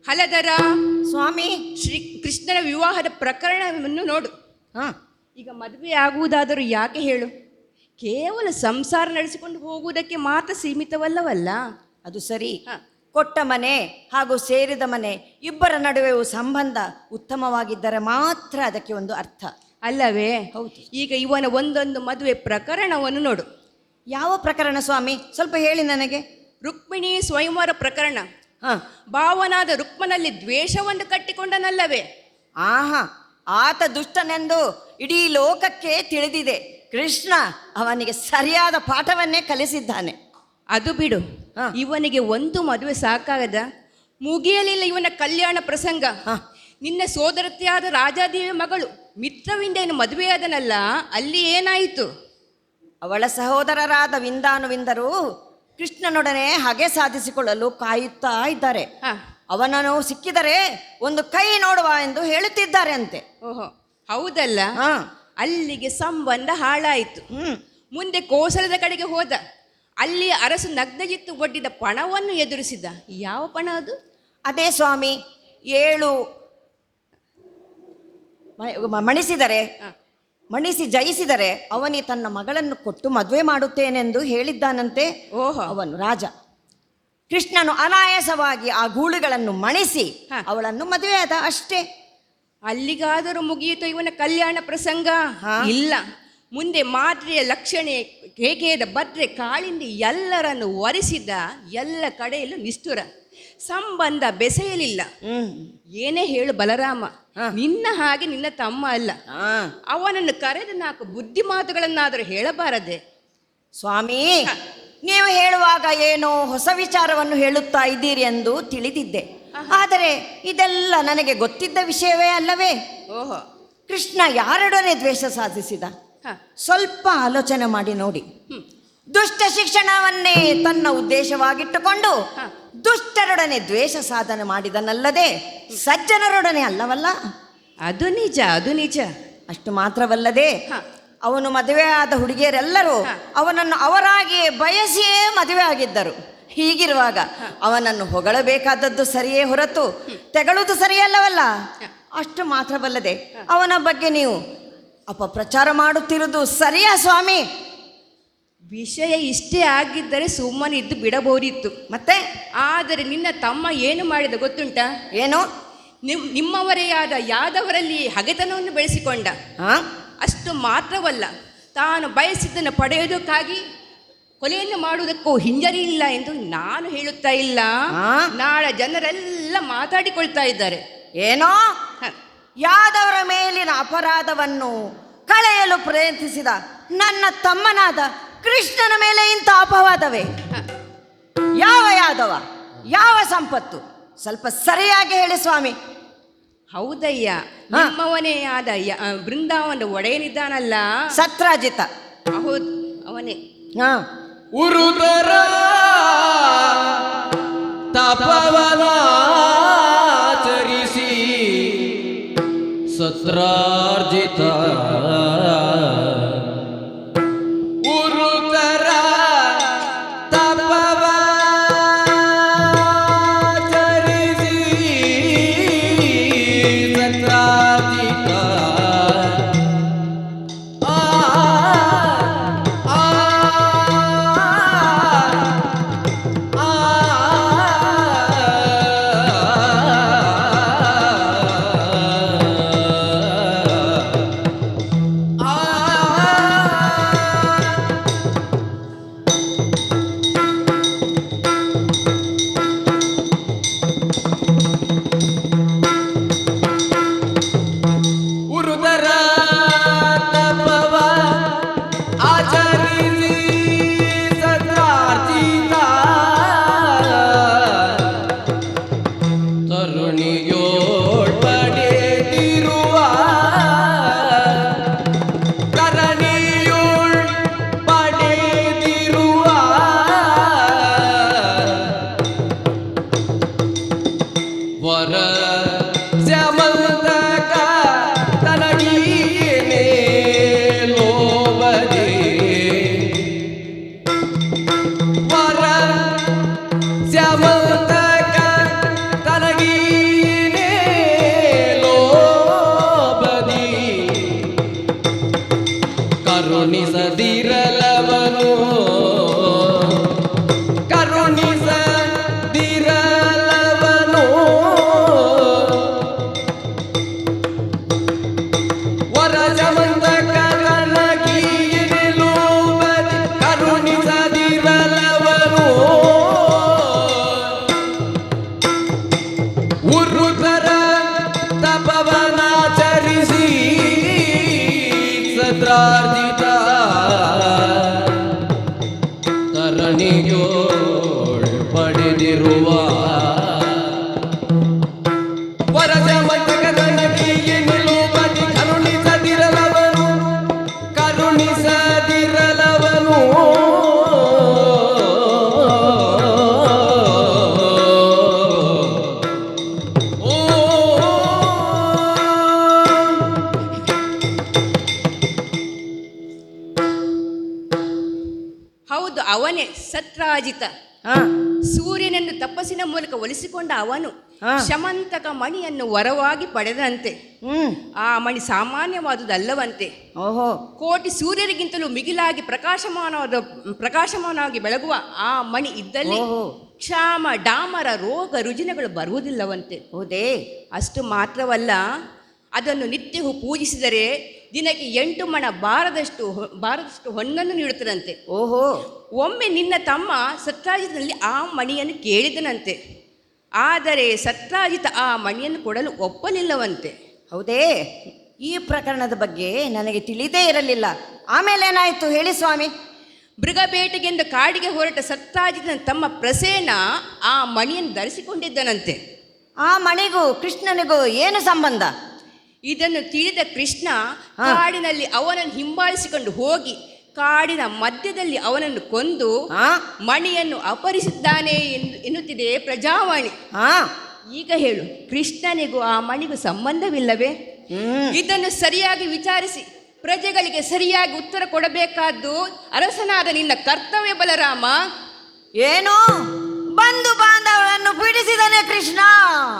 ಹಲದರ ಸ್ವಾಮಿ, ಶ್ರೀ ಕೃಷ್ಣನ ವಿವಾಹದ ಪ್ರಕರಣವನ್ನು ನೋಡು. ಈಗ ಮದುವೆ ಆಗುವುದಾದರೂ ಯಾಕೆ ಹೇಳು? ಕೇವಲ ಸಂಸಾರ ನಡೆಸಿಕೊಂಡು ಹೋಗುವುದಕ್ಕೆ ಮಾತ್ರ ಸೀಮಿತವಲ್ಲವಲ್ಲ. ಅದು ಸರಿ. ಕೊಟ್ಟ ಮನೆ ಹಾಗೂ ಸೇರಿದ ಮನೆ ಇಬ್ಬರ ನಡುವೆಯೂ ಸಂಬಂಧ ಉತ್ತಮವಾಗಿದ್ದರೆ ಮಾತ್ರ ಅದಕ್ಕೆ ಒಂದು ಅರ್ಥ ಅಲ್ಲವೇ? ಹೌದು. ಈಗ ಇವನ ಒಂದೊಂದು ಮದುವೆ ಪ್ರಕರಣವನ್ನು ನೋಡು. ಯಾವ ಪ್ರಕರಣ ಸ್ವಾಮಿ? ಸ್ವಲ್ಪ ಹೇಳಿ ನನಗೆ. ರುಕ್ಮಿಣಿ ಸ್ವಯಂವರ ಪ್ರಕರಣ. ಭಾವನಾದ ರುಕ್ಮನಲ್ಲಿ ದ್ವೇಷವನ್ನು ಕಟ್ಟಿಕೊಂಡನಲ್ಲವೇ? ಆಹಾ, ಆತ ದುಷ್ಟನೆಂದು ಇಡೀ ಲೋಕಕ್ಕೆ ತಿಳಿದಿದೆ. ಕೃಷ್ಣ ಅವನಿಗೆ ಸರಿಯಾದ ಪಾಠವನ್ನೇ ಕಲಿಸಿದ್ದಾನೆ. ಅದು ಬಿಡು, ಇವನಿಗೆ ಒಂದು ಮದುವೆ ಸಾಕಾಗದ? ಮುಗಿಯಲಿಲ್ಲ ಇವನ ಕಲ್ಯಾಣ ಪ್ರಸಂಗ. ನಿನ್ನ ಸೋದರತೆಯಾದ ರಾಜಾದೇವಿ ಮಗಳು ಮಿತ್ರವಿಂದೇನು ಮದುವೆಯಾದನಲ್ಲ, ಅಲ್ಲಿ ಏನಾಯಿತು? ಅವಳ ಸಹೋದರರಾದ ವಿಂದಾನುವಿಂದರು ಕೃಷ್ಣನೊಡನೆ ಹಗೆ ಸಾಧಿಸಿಕೊಳ್ಳಲು ಕಾಯುತ್ತಾ ಇದ್ದಾರೆ. ಅವನನ್ನು ಸಿಕ್ಕಿದರೆ ಒಂದು ಕೈ ನೋಡುವ ಎಂದು ಹೇಳುತ್ತಿದ್ದಾರೆ ಅಂತೆ. ಓಹೋ, ಹೌದಲ್ಲ? ಅಲ್ಲಿಗೆ ಸಂಬಂಧ ಹಾಳಾಯಿತು. ಮುಂದೆ ಕೋಸಲದ ಕಡೆಗೆ ಹೋದ. ಅಲ್ಲಿ ಅರಸು ನಗ್ನಜಿತ್ತು ಒಡ್ಡಿದ ಪಣವನ್ನು ಎದುರಿಸಿದ. ಯಾವ ಪಣ ಅದು? ಅದೇ ಸ್ವಾಮಿ, 7 ಮಣಿಸಿ ಜಯಿಸಿದರೆ ಅವನಿಗೆ ತನ್ನ ಮಗಳನ್ನು ಕೊಟ್ಟು ಮದುವೆ ಮಾಡುತ್ತೇನೆಂದು ಹೇಳಿದ್ದಾನಂತೆ. ಓಹೋ, ಅವನು ರಾಜ. ಕೃಷ್ಣನು ಅನಾಯಾಸವಾಗಿ ಆ ಗೂಳುಗಳನ್ನು ಮಣಿಸಿ ಹ. ಅವಳನ್ನು ಮದುವೆಯಾದ ಅಷ್ಟೇ. ಅಲ್ಲಿಗಾದರೂ ಮುಗಿಯಿತು ಇವನ ಕಲ್ಯಾಣ ಪ್ರಸಂಗ? ಹಾ. ಇಲ್ಲ, ಮುಂದೆ ಮಾತ್ರೆಯ ಲಕ್ಷಣೆ, ಕೇಕೆಯದ ಭದ್ರೆ, ಕಾಳಿಂದಿ ಎಲ್ಲರನ್ನು ವರಿಸಿದ. ಎಲ್ಲ ಕಡೆಯಲ್ಲೂ ನಿಷ್ಠುರ, ಸಂಬಂಧ ಬೆಸೆಯಲಿಲ್ಲ. ಏನೇ ಹೇಳು ಬಲರಾಮ, ನಿನ್ನ ಹಾಗೆ ನಿನ್ನ ತಮ್ಮ ಅಲ್ಲ. ಅವನನ್ನು ಕರೆದು 4 ಬುದ್ಧಿ ಮಾತುಗಳನ್ನಾದರೂ ಹೇಳಬಾರದೆ? ಸ್ವಾಮಿ, ನೀವು ಹೇಳುವಾಗ ಏನೋ ಹೊಸ ವಿಚಾರವನ್ನು ಹೇಳುತ್ತಾ ಇದ್ದೀರಿ ಎಂದು ತಿಳಿದಿದ್ದೆ. ಆದರೆ ಇದೆಲ್ಲ ನನಗೆ ಗೊತ್ತಿದ್ದ ವಿಷಯವೇ ಅಲ್ಲವೇ? ಓಹೋ. ಕೃಷ್ಣ ಯಾರೊಡನೆ ದ್ವೇಷ ಸಾಧಿಸಿದ? ಹ. ಸ್ವಲ್ಪ ಆಲೋಚನೆ ಮಾಡಿ ನೋಡಿ. ದುಷ್ಟ ಶಿಕ್ಷಣವನ್ನೇ ತನ್ನ ಉದ್ದೇಶವಾಗಿಟ್ಟುಕೊಂಡು ದುಷ್ಟರೊಡನೆ ದ್ವೇಷ ಸಾಧನೆ ಮಾಡಿದನಲ್ಲದೆ ಸಜ್ಜನರೊಡನೆ ಅಲ್ಲವಲ್ಲ. ಅದು ನಿಜ, ಅದು ನಿಜ. ಅಷ್ಟು ಮಾತ್ರವಲ್ಲದೆ ಹ. ಅವನು ಮದುವೆಯಾದ ಹುಡುಗಿಯರೆಲ್ಲರೂ ಅವನನ್ನು ಅವರಾಗಿಯೇ ಬಯಸಿಯೇ ಮದುವೆ ಆಗಿದ್ದರು. ಹೀಗಿರುವಾಗ ಅವನನ್ನು ಹೊಗಳಬೇಕಾದದ್ದು ಸರಿಯೇ ಹೊರತು ತೆಗಳುವುದು ಸರಿಯಲ್ಲವಲ್ಲ. ಅಷ್ಟು ಮಾತ್ರವಲ್ಲದೆ ಅವನ ಬಗ್ಗೆ ನೀವು ಅಪಪ್ರಚಾರ ಮಾಡುತ್ತಿರುವುದು ಸರಿಯಾ ಸ್ವಾಮಿ? ವಿಷಯ ಇಷ್ಟೇ ಆಗಿದ್ದರೆ ಸುಮ್ಮನೆ ಇದ್ದು ಬಿಡಬಹುದಿತ್ತು. ಮತ್ತೆ ಆದರೆ ನಿನ್ನ ತಮ್ಮ ಏನು ಮಾಡಿದ ಗೊತ್ತುಂಟಾ? ಏನು? ನಿಮ್ಮವರೇ ಆದ ಯಾದವರಲ್ಲಿ ಹಗೆತನವನ್ನು ಬೆಳೆಸಿಕೊಂಡ. ಅಷ್ಟು ಮಾತ್ರವಲ್ಲ, ತಾನು ಬಯಸಿದ್ದನ್ನು ಪಡೆಯೋದಕ್ಕಾಗಿ ಕೊಲೆಯನ್ನು ಮಾಡುವುದಕ್ಕೂ ಹಿಂಜರಿಯಿಲ್ಲ ಎಂದು ನಾನು ಹೇಳುತ್ತಾ ಇಲ್ಲ, ನಾಳೆ ಜನರೆಲ್ಲ ಮಾತಾಡಿಕೊಳ್ತಾ ಇದ್ದಾರೆ. ಏನೋ ಯಾದವರ ಮೇಲಿನ ಅಪರಾಧವನ್ನು ಕಳೆಯಲು ಪ್ರಯತ್ನಿಸಿದ ನನ್ನ ತಮ್ಮನಾದ ಕೃಷ್ಣನ ಮೇಲೆ ಇಂಥ ಅಪವಾದವೇ? ಯಾವ ಯಾದವ, ಯಾವ ಸಂಪತ್ತು? ಸ್ವಲ್ಪ ಸರಿಯಾಗಿ ಹೇಳಿ ಸ್ವಾಮಿ. ಹೌದಯ್ಯ, ನಿಮ್ಮವನೇ ಆದ ಬೃಂದಾವನ ಒಡೆಯನಿದ್ದಾನಲ್ಲ, ಸತ್ರಾಜಿತ. ಹೌದು, ಅವನೇ. ಉರುದರ ತಪವನಾಚರಿಸಿ ಸತ್ರಾರ್ಜಿತ ಉರುದರ ತಪವನಾಚರಿಸಿ ಸತ್ರಾರ್ಜಿತ ಉರುದರ ತಪವ ಆಚರಿಸಿ ಸತ್ರಾರ್ಜಿತ ತರುಣಿಯೋಳ್ ಪಡೆದಿರುವ ತರಣಿಯೋಳ್ ಪಡೆದಿರುವ ವರ ಶ್ಯಾಮಂತಕ ತನಗೀನೇ ಲೋಬದೆ ವರ ಶ್ಯಾಮಂತಕ ತನಗೀನೇ ಲೋಬದಿ ಕರುಣಿಸದಿರಲವನು ಕರುಣಿಸದಿರಲವನು ವರಜಮಂತಕ ತನಗೀನೇ ಲೋಬದಿ ಕರುಣಿಸದಿರಲವನು ಉರುತರ ತಪವನಾಚರಿಸಿ ಸತ್ರಾರ್ಜಿತ ತರಣಿಯೋಳ್ ಪಡೆದಿರುವ ವರಜಮಂತಕ ತನಗೀನೇ ಲೋಬದಿ ಕರುಣಿಸದಿರಲವನು ಕರುಣಿಸದಿರಲವನು ಹೌದು, ಅವನೇ ಸತ್ರಾಜಿತ. ಸೂರ್ಯನನ್ನು ತಪಸ್ಸಿನ ಮೂಲಕ ಒಲಿಸಿಕೊಂಡ ಅವನು ಶಮಂತಕ ಮಣಿಯನ್ನು ವರವಾಗಿ ಪಡೆದಂತೆ. ಆ ಮಣಿ ಸಾಮಾನ್ಯವಾದುದಲ್ಲವಂತೆ. ಓಹೋ. ಕೋಟಿ ಸೂರ್ಯರಿಗಿಂತಲೂ ಮಿಗಿಲಾಗಿ ಪ್ರಕಾಶಮಾನವಾಗಿ ಬೆಳಗುವ ಆ ಮಣಿ ಇದ್ದಲ್ಲಿ ಕ್ಷಾಮ ಡಾಮರ ರೋಗ ರುಜಿನಗಳು ಬರುವುದಿಲ್ಲವಂತೆ. ಹೌದೇ? ಅಷ್ಟು ಮಾತ್ರವಲ್ಲ, ಅದನ್ನು ನಿತ್ಯವೂ ಪೂಜಿಸಿದರೆ ದಿನಕ್ಕೆ 8 ಮಣ ಬಾರದಷ್ಟು ಹೊನ್ನನ್ನು ನೀಡುತ್ತದಂತೆ. ಓಹೋ. ಒಮ್ಮೆ ನಿನ್ನ ತಮ್ಮ ಸತ್ರಾಜಿತನಲ್ಲಿ ಆ ಮಣಿಯನ್ನು ಕೇಳಿದನಂತೆ. ಆದರೆ ಸತ್ರಾಜಿತ ಆ ಮಣಿಯನ್ನು ಕೊಡಲು ಒಪ್ಪಲಿಲ್ಲವಂತೆ. ಹೌದೇ? ಈ ಪ್ರಕರಣದ ಬಗ್ಗೆ ನನಗೆ ತಿಳಿದೇ ಇರಲಿಲ್ಲ. ಆಮೇಲೆ ಏನಾಯಿತು ಹೇಳಿ ಸ್ವಾಮಿ. ಮೃಗಬೇಟೆಗೆಂದು ಕಾಡಿಗೆ ಹೊರಟ ಸತ್ರಾಜಿತನ ತಮ್ಮ ಪ್ರಸೇನ ಆ ಮಣಿಯನ್ನು ಧರಿಸಿಕೊಂಡಿದ್ದನಂತೆ. ಆ ಮಣಿಗೂ ಕೃಷ್ಣನಿಗೂ ಏನು ಸಂಬಂಧ? ಇದನ್ನು ತಿಳಿದ ಕೃಷ್ಣ ಕಾಡಿನಲ್ಲಿ ಅವನನ್ನು ಹಿಂಬಾಲಿಸಿಕೊಂಡು ಹೋಗಿ ಕಾಡಿನ ಮಧ್ಯದಲ್ಲಿ ಅವನನ್ನು ಕೊಂದು ಮಣಿಯನ್ನು ಅಪಹರಿಸಿದ್ದಾನೆ ಎನ್ನುತ್ತಿದೆ ಪ್ರಜಾವಾಣಿ. ಈಗ ಹೇಳು, ಕೃಷ್ಣನಿಗೂ ಆ ಮಣಿಗೂ ಸಂಬಂಧವಿಲ್ಲವೇ? ಇದನ್ನು ಸರಿಯಾಗಿ ವಿಚಾರಿಸಿ ಪ್ರಜೆಗಳಿಗೆ ಸರಿಯಾಗಿ ಉತ್ತರ ಕೊಡಬೇಕಾದ್ದು ಅರಸನಾದ ನಿನ್ನ ಕರ್ತವ್ಯ ಬಲರಾಮ. ಏನು ಬಂಧು ಬಾಂಧವರನ್ನು ಪೀಡಿಸಿದನೆ ಕೃಷ್ಣ?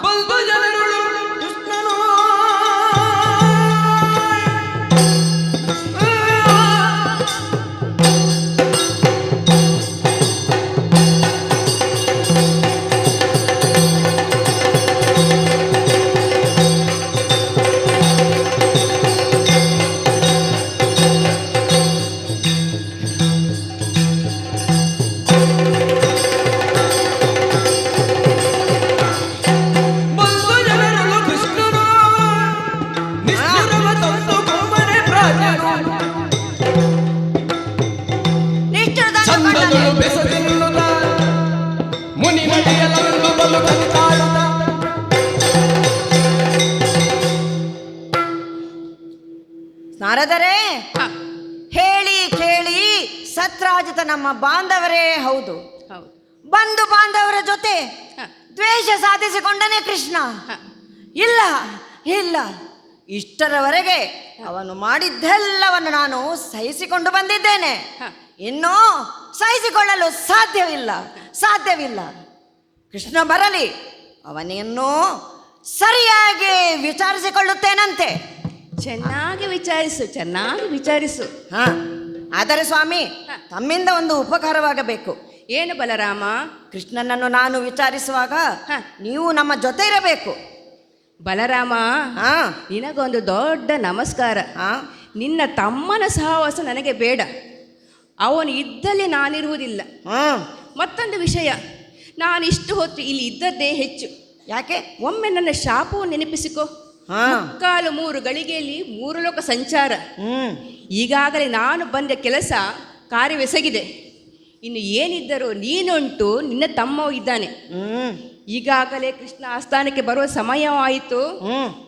ಬಂಧು ಜನಗಳು ಕೃಷ್ಣನು ನಾರದರೆ, ಹೇಳಿ ಕೇಳಿ, ಸತ್ರಾಜಿತ ನಮ್ಮ ಬಾಂಧವರೇ ಹೌದು. ಬಂಧು ಬಾಂಧವರ ಜೊತೆ ದ್ವೇಷ ಸಾಧಿಸಿಕೊಂಡನೇ ಕೃಷ್ಣ. ಇಲ್ಲ ಇಲ್ಲ, ಇಷ್ಟರವರೆಗೆ ಅವನು ಮಾಡಿದ್ದೆಲ್ಲವನ್ನು ನಾನು ಸಹಿಸಿಕೊಂಡು ಬಂದಿದ್ದೇನೆ. ಇನ್ನೂ ಸಹಿಸಿಕೊಳ್ಳಲು ಸಾಧ್ಯವಿಲ್ಲ. ಕೃಷ್ಣ ಬರಲಿ, ಅವನನ್ನು ಸರಿಯಾಗಿ ವಿಚಾರಿಸಿಕೊಳ್ಳುತ್ತೇನಂತೆ. ಚೆನ್ನಾಗಿ ವಿಚಾರಿಸು. ಆದರೆ ಸ್ವಾಮಿ, ತಮ್ಮಿಂದ ಒಂದು ಉಪಕಾರವಾಗಬೇಕು. ಏನು ಬಲರಾಮ? ಕೃಷ್ಣನನ್ನು ನಾನು ವಿಚಾರಿಸುವಾಗ ನೀವು ನಮ್ಮ ಜೊತೆ ಇರಬೇಕು. ಬಲರಾಮ, ನಿನಗೊಂದು ದೊಡ್ಡ ನಮಸ್ಕಾರ. ನಿನ್ನ ತಮ್ಮನ ಸಹವಾಸ ನನಗೆ ಬೇಡ. ಅವನು ಇದ್ದಲ್ಲಿ ನಾನಿರುವುದಿಲ್ಲ. ಮತ್ತೊಂದು ವಿಷಯ, ನಾನು ಇಷ್ಟು ಹೊತ್ತು ಇಲ್ಲಿ ಇದ್ದದ್ದೇ ಹೆಚ್ಚು. ಯಾಕೆ? ಒಮ್ಮೆ ನನ್ನ ಶಾಪವನ್ನು ನೆನಪಿಸಿಕೊ. 3 ಗಳಿಗೆಯಲ್ಲಿ 3 ಲೋಕ ಸಂಚಾರ. ಈಗಾಗಲೇ ನಾನು ಬಂದ ಕೆಲಸ ಕಾರ್ಯವೆಸಗಿದೆ. ಇನ್ನು ಏನಿದ್ದರೂ ನೀನುಂಟು, ನಿನ್ನ ತಮ್ಮ ಇದ್ದಾನೆ. ಈಗಾಗಲೇ ಕೃಷ್ಣ ಆಸ್ಥಾನಕ್ಕೆ ಬರುವ ಸಮಯವಾಯಿತು.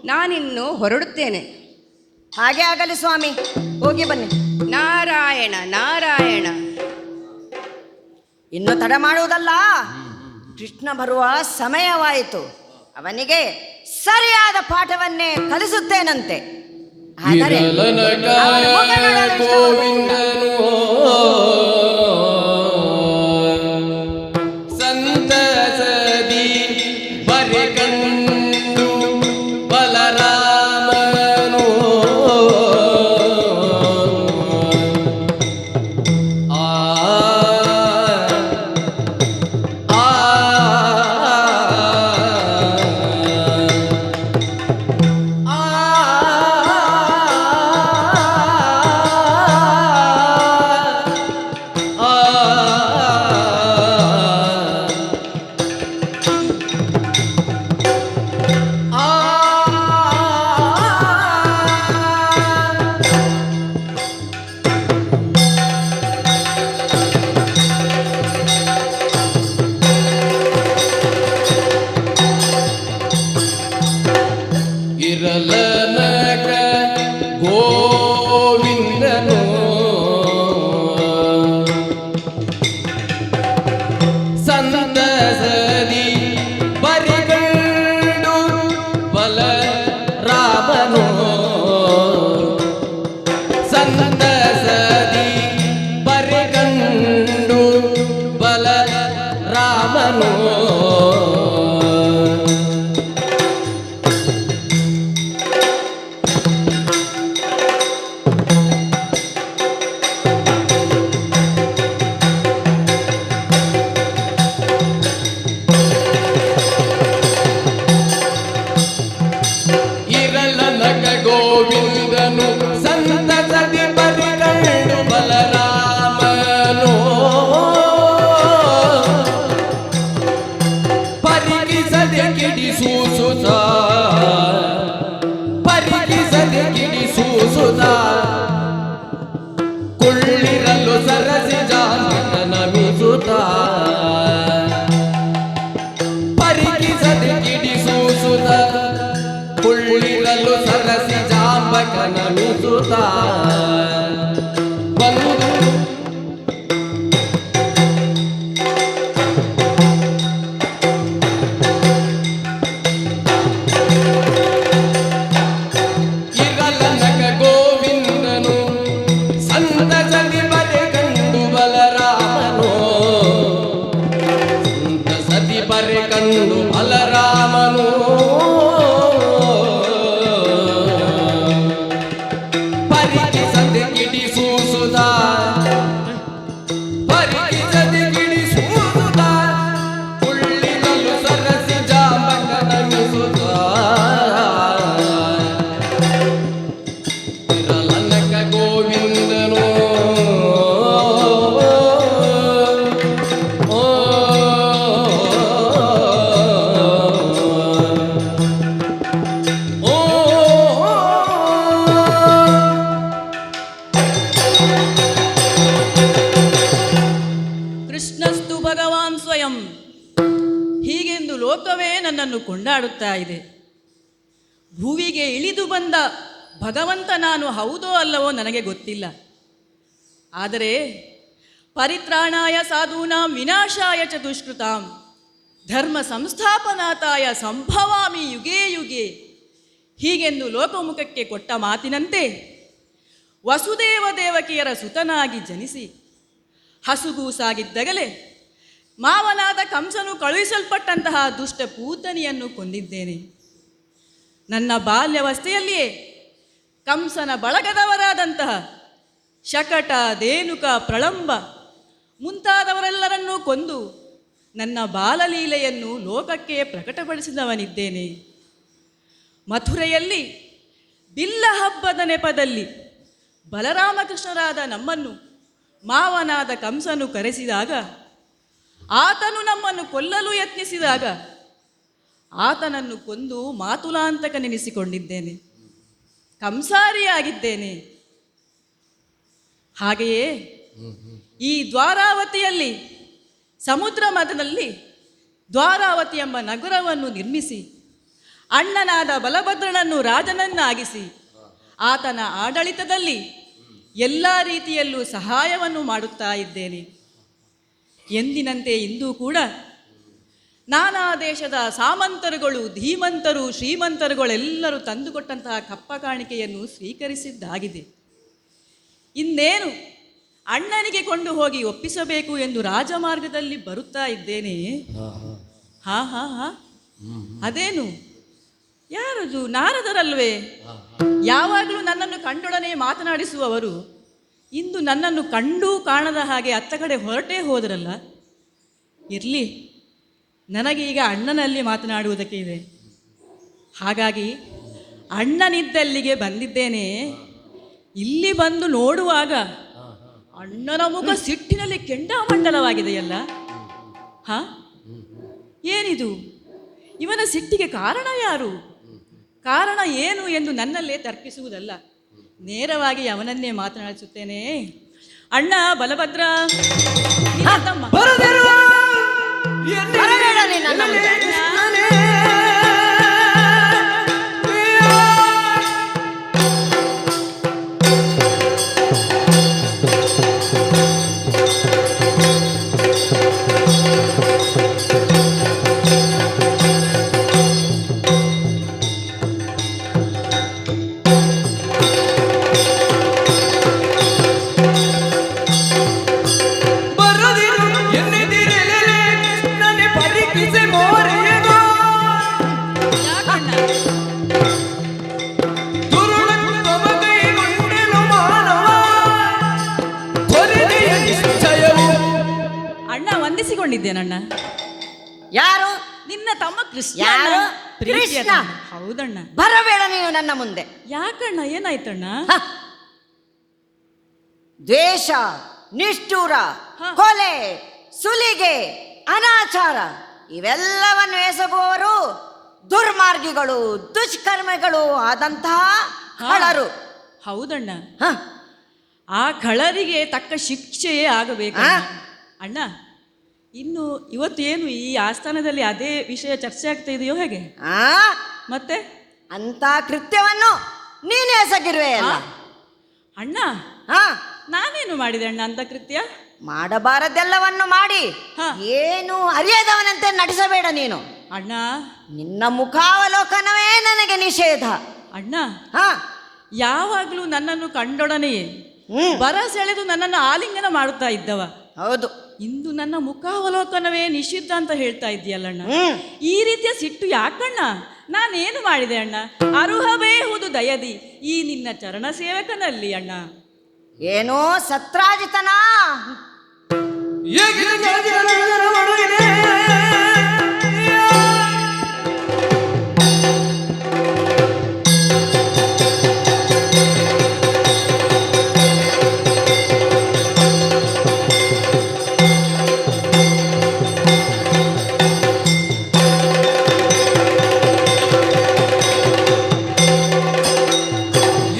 ನಾನಿನ್ನು ಹೊರಡುತ್ತೇನೆ. ಹಾಗೆ ಆಗಲಿ ಸ್ವಾಮಿ, ಹೋಗಿ ಬನ್ನಿ. ನಾರಾಯಣ ನಾರಾಯಣ. ಇನ್ನು ತಡ ಮಾಡುವುದಲ್ಲ, ಕೃಷ್ಣ ಬರುವ ಸಮಯವಾಯಿತು. ಅವನಿಗೆ ಸರಿಯಾದ ಪಾಠವನ್ನೇ ಕಲಿಸುತ್ತೇನಂತೆ. ಆದರೆ ಗೋವಿಂದನು ಸಂತಸದಿ ಬರೆಕಂಡು ಬಲರಾಮನು ಪರಿಕಿಸದೆ ಕಿಡಿಸೂಸುತ್ತ ಪರಿಕಿಸದೆ ಕಿಡಿಸೂಸುತ್ತ ಕುಳ್ಳಿರಲು ಸರಸಿ ಜಾಂಬಕ ನಮಿಸುತ್ತ ಪರಿಕಿಸದೆ ಕಿಡಿಸೂಸುತ್ತ ಕುಳ್ಳಿರಲು ಸರಸಿ ಜಾಂಬಕ ನಮಿಸುತ್ತ ಕಂಡು ಬಲರಾಮನು ಪರಿಕಿಸದೆ ಕಿಡಿಸೂಸುತ್ತ ಪರಿಕಿಸದೆ ಕಿಡಿಸೂಸುತ್ತ ಕುಳ್ಳಿರಲು ಸರಸಿ ಜಾಂಬಕ ನಮಿಸುತ್ತ ಇರಲನಕ ಗೋವಿಂದನು ಕೃಷ್ಣಸ್ತು ಭಗವಾನ್ ಸ್ವಯಂ ಹೀಗೆಂದು ಲೋಕವೇ ನನ್ನನ್ನು ಕೊಂಡಾಡುತ್ತಾ ಇದೆ. ಭುವಿಗೆ ಇಳಿದು ಬಂದ ಭಗವಂತ ನಾನು ಹೌದೋ ಅಲ್ಲವೋ ನನಗೆ ಗೊತ್ತಿಲ್ಲ. ಆದರೆ ಪರಿತ್ರಾಣಾಯ ಸಾಧೂನಾಂ ವಿನಾಶಾಯ ಚ ದುಷ್ಕೃತಾಂ ಧರ್ಮ ಸಂಸ್ಥಾಪನಾತಾಯ ಸಂಭವಾಮಿ ಯುಗೇ ಯುಗೇ ಹೀಗೆಂದು ಲೋಕಮುಖಕ್ಕೆ ಕೊಟ್ಟ ಮಾತಿನಂತೆ ವಸುದೇವ ದೇವಕಿಯರ ಸುತನಾಗಿ ಜನಿಸಿ ಹಸುಗೂಸಾಗಿದ್ದಗಲೇ ಮಾವನಾದ ಕಂಸನು ಕಳುಹಿಸಲ್ಪಟ್ಟಂತಹ ದುಷ್ಟ ಪೂತನಿಯನ್ನು ಕೊಂದಿದ್ದೇನೆ. ನನ್ನ ಬಾಲ್ಯವಸ್ಥೆಯಲ್ಲಿಯೇ ಕಂಸನ ಬಳಗದವರಾದಂತಹ ಶಕಟ, ಧೇನುಕ, ಪ್ರಳಂಬ ಮುಂತಾದವರೆಲ್ಲರನ್ನೂ ಕೊಂದು ನನ್ನ ಬಾಲಲೀಲೆಯನ್ನು ಲೋಕಕ್ಕೆ ಪ್ರಕಟಪಡಿಸಿದವನಿದ್ದೇನೆ. ಮಥುರೆಯಲ್ಲಿ ಬಿಲ್ಲ ಹಬ್ಬದ ನೆಪದಲ್ಲಿ ಬಲರಾಮಕೃಷ್ಣರಾದ ನಮ್ಮನ್ನು ಮಾವನಾದ ಕಂಸನು ಕರೆಸಿದಾಗ ಆತನು ನಮ್ಮನ್ನು ಕೊಲ್ಲಲು ಯತ್ನಿಸಿದಾಗ ಆತನನ್ನು ಕೊಂದು ಮಾತುಲಾಂತಕನೆನಿಸಿಕೊಂಡಿದ್ದೇನೆ, ಕಂಸಾರಿಯಾಗಿದ್ದೇನೆ. ಹಾಗೆಯೇ ಈ ದ್ವಾರಾವತಿಯಲ್ಲಿ ಸಮುದ್ರ ಮಧ್ಯದಲ್ಲಿ ದ್ವಾರಾವತಿ ಎಂಬ ನಗರವನ್ನು ನಿರ್ಮಿಸಿ ಅಣ್ಣನಾದ ಬಲಭದ್ರನನ್ನು ರಾಜನನ್ನಾಗಿಸಿ ಆತನ ಆಡಳಿತದಲ್ಲಿ ಎಲ್ಲ ರೀತಿಯಲ್ಲೂ ಸಹಾಯವನ್ನು ಮಾಡುತ್ತಾ ಇದ್ದೇನೆ. ಎಂದಿನಂತೆ ಇಂದೂ ಕೂಡ ನಾನಾ ದೇಶದ ಸಾಮಂತರುಗಳು, ಧೀಮಂತರು, ಶ್ರೀಮಂತರುಗಳೆಲ್ಲರೂ ತಂದುಕೊಟ್ಟಂತಹ ಕಪ್ಪ ಕಾಣಿಕೆಯನ್ನು ಸ್ವೀಕರಿಸಿದ್ದಾಗಿದೆ. ಇನ್ನೇನು ಅಣ್ಣನಿಗೆ ಕೊಂಡು ಹೋಗಿ ಒಪ್ಪಿಸಬೇಕು ಎಂದು ರಾಜಮಾರ್ಗದಲ್ಲಿ ಬರುತ್ತಾ ಇದ್ದೇನೆ. ಹಾ ಹಾ ಹಾ ಅದೇನು ಯಾರದು? ನಾರದರಲ್ವೇ? ಯಾವಾಗಲೂ ನನ್ನನ್ನು ಕಂಡೊಡನೆ ಮಾತನಾಡಿಸುವವರು ಇಂದು ನನ್ನನ್ನು ಕಂಡೂ ಕಾಣದ ಹಾಗೆ ಅತ್ತ ಕಡೆ ಹೊರಟೇ ಹೋದರಲ್ಲ. ಇರಲಿ, ನನಗೀಗ ಅಣ್ಣನಲ್ಲಿ ಮಾತನಾಡುವುದಕ್ಕೆ ಇದೆ. ಹಾಗಾಗಿ ಅಣ್ಣನಿದ್ದಲ್ಲಿಗೆ ಬಂದಿದ್ದೇನೆ. ಇಲ್ಲಿ ಬಂದು ನೋಡುವಾಗ ಅಣ್ಣನ ಮುಖ ಸಿಟ್ಟಿನಲ್ಲಿ ಕೆಂಡಾಮಂಡಲವಾಗಿದೆಯಲ್ಲ. ಹಾ, ಏನಿದು? ಇವನ ಸಿಟ್ಟಿಗೆ ಕಾರಣ ಯಾರು? ಕಾರಣ ಏನು ಎಂದು ನನ್ನಲ್ಲೇ ತರ್ಕಿಸುವುದಲ್ಲ, ನೇರವಾಗಿ ಅವನನ್ನೇ ಮಾತನಾಡಿಸುತ್ತೇನೆ. ಅಣ್ಣ ಬಲಭದ್ರ, ನಿನ್ನ ತಮ್ಮ ಕೊಂಡಿದ್ದೇನಣ್ಣ. ಯಾರು? ನಿನ್ನ ತಮ್ಮ ಕೃಷ್ಣ. ಯಾರು? ಕೃಷ್ಣ. ಹೌದಣ್ಣ. ಬರಬೇಡ ನೀನು ನನ್ನ ಮುಂದೆ. ಯಾಕಣ್ಣ, ಏನಾಯ್ತಣ್ಣ? ದ್ವೇಷ, ನಿಷ್ಠೂರ, ಕೊಲೆ, ಸುಲಿಗೆ, ಅನಾಚಾರ ಇವೆಲ್ಲವನ್ನು ಎಸಗುವವರು ದುರ್ಮಾರ್ಗಿಗಳು, ದುಷ್ಕರ್ಮಿಗಳು ಆದಂತಹ ಕಳ್ಳರು. ಹೌದಣ್ಣ, ಹ, ಆ ಕಳ್ಳರಿಗೆ ತಕ್ಕ ಶಿಕ್ಷೆಯೇ ಆಗಬೇಕು ಅಣ್ಣ. ಇನ್ನು ಇವತ್ತೇನು ಈ ಆಸ್ಥಾನದಲ್ಲಿ ಅದೇ ವಿಷಯ ಚರ್ಚೆ ಆಗ್ತಾ ಇದೆಯೋ ಹೇಗೆ? ಆ, ಮತ್ತೆ ಅಂತ ಕೃತ್ಯವನ್ನು ನೀನೇ ಎಸಗಿರುವೆ ಅಲ್ಲ? ಅಣ್ಣ, ಹ, ನಾನೇನು ಮಾಡಿದೆ ಅಣ್ಣ ಅಂತ ಕೃತ್ಯ? ಮಾಡಬಾರದೆಲ್ಲವನ್ನು ಮಾಡಿ ಹ. ಏನು ಅರಿಯದವನಂತೆ ನಟಿಸಬೇಡ ನೀನು. ಅಣ್ಣ, ನಿನ್ನ ಮುಖಾವಲೋಕನವೇ ನನಗೆ ನಿಷೇಧ. ಅಣ್ಣ, ಹ, ಯಾವಾಗಲೂ ನನ್ನನ್ನು ಕಂಡೊಡನೆಯೇ ಹ್ಮ್, ಬರ ಸೆಳೆದು ನನ್ನನ್ನು ಆಲಿಂಗನ ಮಾಡುತ್ತಾ ಇದ್ದವ. ಹೌದು. ಇಂದು ನನ್ನ ಮುಖಾವಲೋಕನವೇ ನಿಷಿದ್ಧ ಅಂತ ಹೇಳ್ತಾ ಇದೆಯಲ್ಲಣ್ಣ. ಹ್ಮ್, ಈ ರೀತಿಯ ಸಿಟ್ಟು ಯಾಕಣ್ಣ? ನಾನೇನು ಮಾಡಿದೆ ಅಣ್ಣ? ಅರುಹಬೇಹುದು ದಯದಿ ಈ ನಿನ್ನ ಚರಣ ಸೇವಕನಲ್ಲಿ ಅಣ್ಣ. ಏನೋ ಸತ್ರಾಜಿತನ ಏಗಿನ ಜಲಜಿನ ನಡುವಿನ ನಡುವಿನೆ.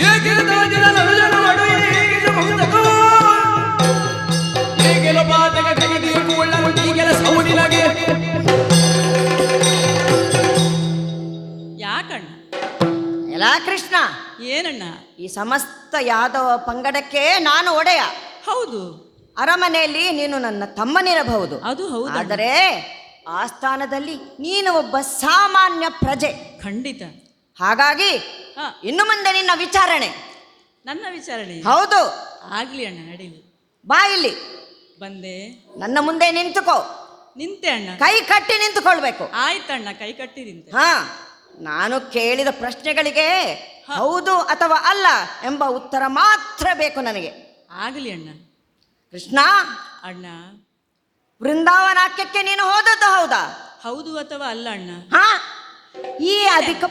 ಏಗಿನ ಜಲಜಿನ ನಡುವಿನ ನಡುವಿನೆ. ಏಗಿನ ಮುಗ್ಧಕೋ. ಏಗಿನ ಬಾಧಕ ತೆಗೆದಿಯ ಕೂಳ್ಳ ಮುಟ್ಟಿಗೆಲ ಸೌಡಿನಗೆ. ಯಾಕಣ್ಣ? ಎಲ್ಲ ಕೃಷ್ಣ, ಏನಣ್ಣ? ಈ ಸಮಸ್ತ ಯಾದವ ಪಂಗಡಕ್ಕೆ ನಾನು ಒಡೆಯ. ಹೌದು, ಅರಮನೆಯಲ್ಲಿ ನೀನು ನನ್ನ ತಮ್ಮನಿರಬಹುದು, ಅದು ಹೌದು. ಆದರೆ ಆಸ್ಥಾನದಲ್ಲಿ ನೀನು ಒಬ್ಬ ಸಾಮಾನ್ಯ ಪ್ರಜೆ. ಖಂಡಿತ. ಹಾಗಾಗಿ ಹ, ಇನ್ನು ಮುಂದೆ ನಿನ್ನ ವಿಚಾರಣೆ. ನನ್ನ ವಿಚಾರಣೆ ಹೌದು, ಆಗ್ಲಿ ಅಣ್ಣ, ಅಡಿಲಿ ಬಾ ಇಲ್ಲಿ. ಬಂದೆ, ನನ್ನ ಮುಂದೆ ನಿಂತುಕೋ. ನಿಂತೆ ಅಣ್ಣ. ಕೈ ಕಟ್ಟಿ ನಿಂತುಕೊಳ್ಬೇಕು. ಆಯ್ತಣ್ಣ, ಕೈ ಕಟ್ಟಿ ನಿಂತೆ. ಹಾ, ನಾನು ಕೇಳಿದ ಪ್ರಶ್ನೆಗಳಿಗೆ ಹೌದು ಅಥವಾ ಅಲ್ಲ ಎಂಬ ಉತ್ತರ ಮಾತ್ರ ಬೇಕು ನನಗೆ. ಆಗಲಿ ಅಣ್ಣ. ಕೃಷ್ಣ, ಅಣ್ಣ, ವೃಂದಾವನಾಕ್ಯಕ್ಕೆ ನೀನು ಹೋದದ್ದು ಹೌದಾ? ಹೌದು ಅಥವಾ ಅಲ್ಲ ಅಣ್ಣ? ಹಾ, ಈ ಅಧಿಕ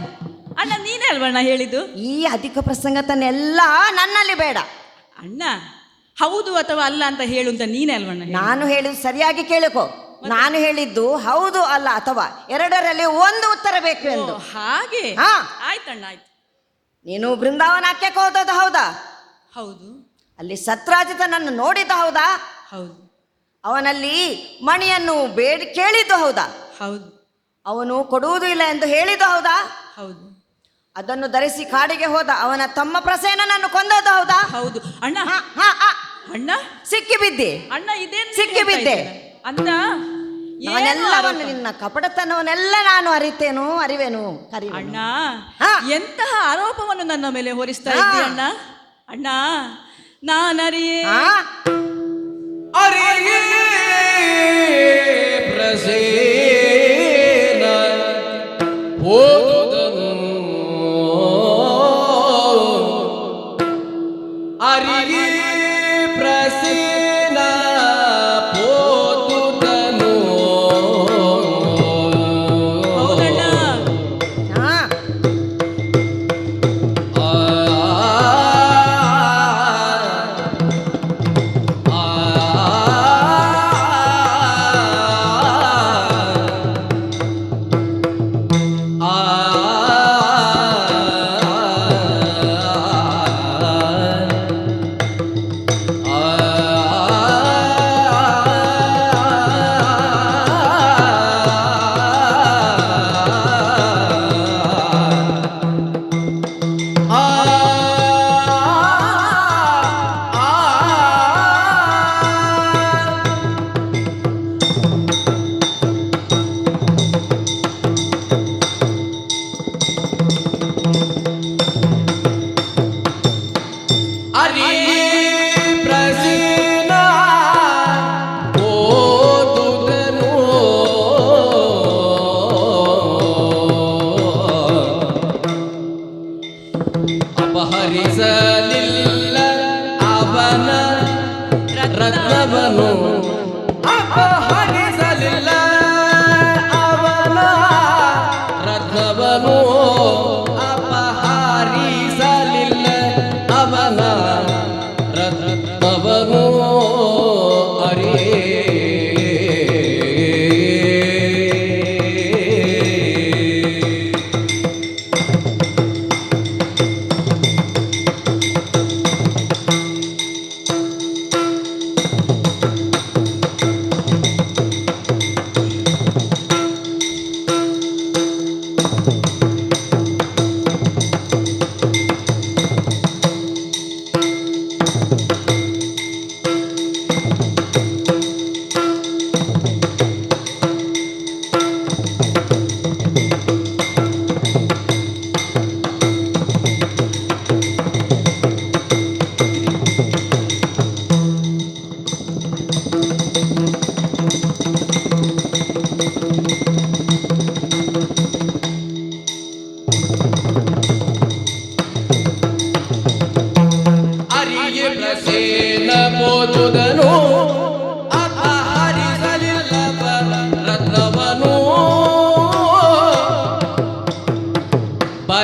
ಅಣ್ಣ, ನೀನೇ ಅಲ್ವಣ್ಣ ಹೇಳಿದ್ದು? ಈ ಅಧಿಕ ಪ್ರಸಂಗತನ್ನೆಲ್ಲ ನನ್ನಲ್ಲಿ ಬೇಡ. ಅಣ್ಣ, ಹೌದು ಅಥವಾ ಅಲ್ಲ ಅಂತ ಹೇಳು ಅಂತ ನೀನೇ ಅಲ್ವಣ್ಣ ಹೇಳಿದ್ದು? ನಾನು ಹೇಳಿದ್ದು ಸರಿಯಾಗಿ ಕೇಳಿಕೋ. ನಾನು ಹೇಳಿದ್ದು ಹೌದು ಅಲ್ಲ ಅಥವಾ ಎರಡರಲ್ಲಿ ಒಂದು ಉತ್ತರ ಬೇಕು ಎಂದು. ಓ, ಹಾಗೆ. ಹಾ. ಆಯ್ತಣ್ಣ, ಆಯ್ತು. ನೀನು ಬೃಂದಾವನಾಕ್ಯಕ್ಕೆ ಹೋದದ್ದು ಹೌದಾ? ಹೌದು, ಅಲ್ಲಿ ಸತ್ರಾಜಿತನನ್ನು ನೋಡಿದ್ದು ಹೌದಾ? ಹೌದು, ಅವನಲ್ಲಿ ಮಣಿಯನ್ನು ಕೇಳಿದ್ದು ಹೌದಾ? ಹೌದು, ಅವನು ಕೊಡುವುದೂ ಇಲ್ಲ ಎಂದು ಹೇಳಿದ್ದು ಹೌದಾ? ಹೌದು, ಅದನ್ನು ಧರಿಸಿ ಕಾಡಿಗೆ ಹೋದ ಅವನ ತಮ್ಮ ಪ್ರಸೇನನನ್ನು ಕೊಂದದ್ದು ಹೌದಾ? ಹೌದು. ಅಣ್ಣ, ಹ, ಹ, ಹ. ಅಣ್ಣ, ಸಿಕ್ಕಿ ಬಿದ್ದೆ. ಅಣ್ಣ, ಇದೇನು ಸಿಕ್ಕಿ ಬಿದ್ದೆ. ಅಂತ ನಾನೆಲ್ಲವನ್ನು ನಿನ್ನ ಕಪಟತನವನ್ನೆಲ್ಲ ನಾನು ಅರಿವೆನು ಕರಿವೆನು. ಅಣ್ಣ, ಹಾ. ಎಂತಹ ಆರೋಪವನ್ನು ನನ್ನ ಮೇಲೆ ಹೊರಿಸ್ತಾ ಹಾ. ಇದ್ದೀಯ ಅಣ್ಣ? ಅಣ್ಣ, ನಾನರಿಯೇ ಆ? ಅರಿಯೇ ಪ್ರಸೇನ ಹೋದುದನು. ಅರಿಯೇ ಪ್ರಸೇನ ಹೋದುದನು. ಹೌದಣ್ಣ. ಆ? ಆ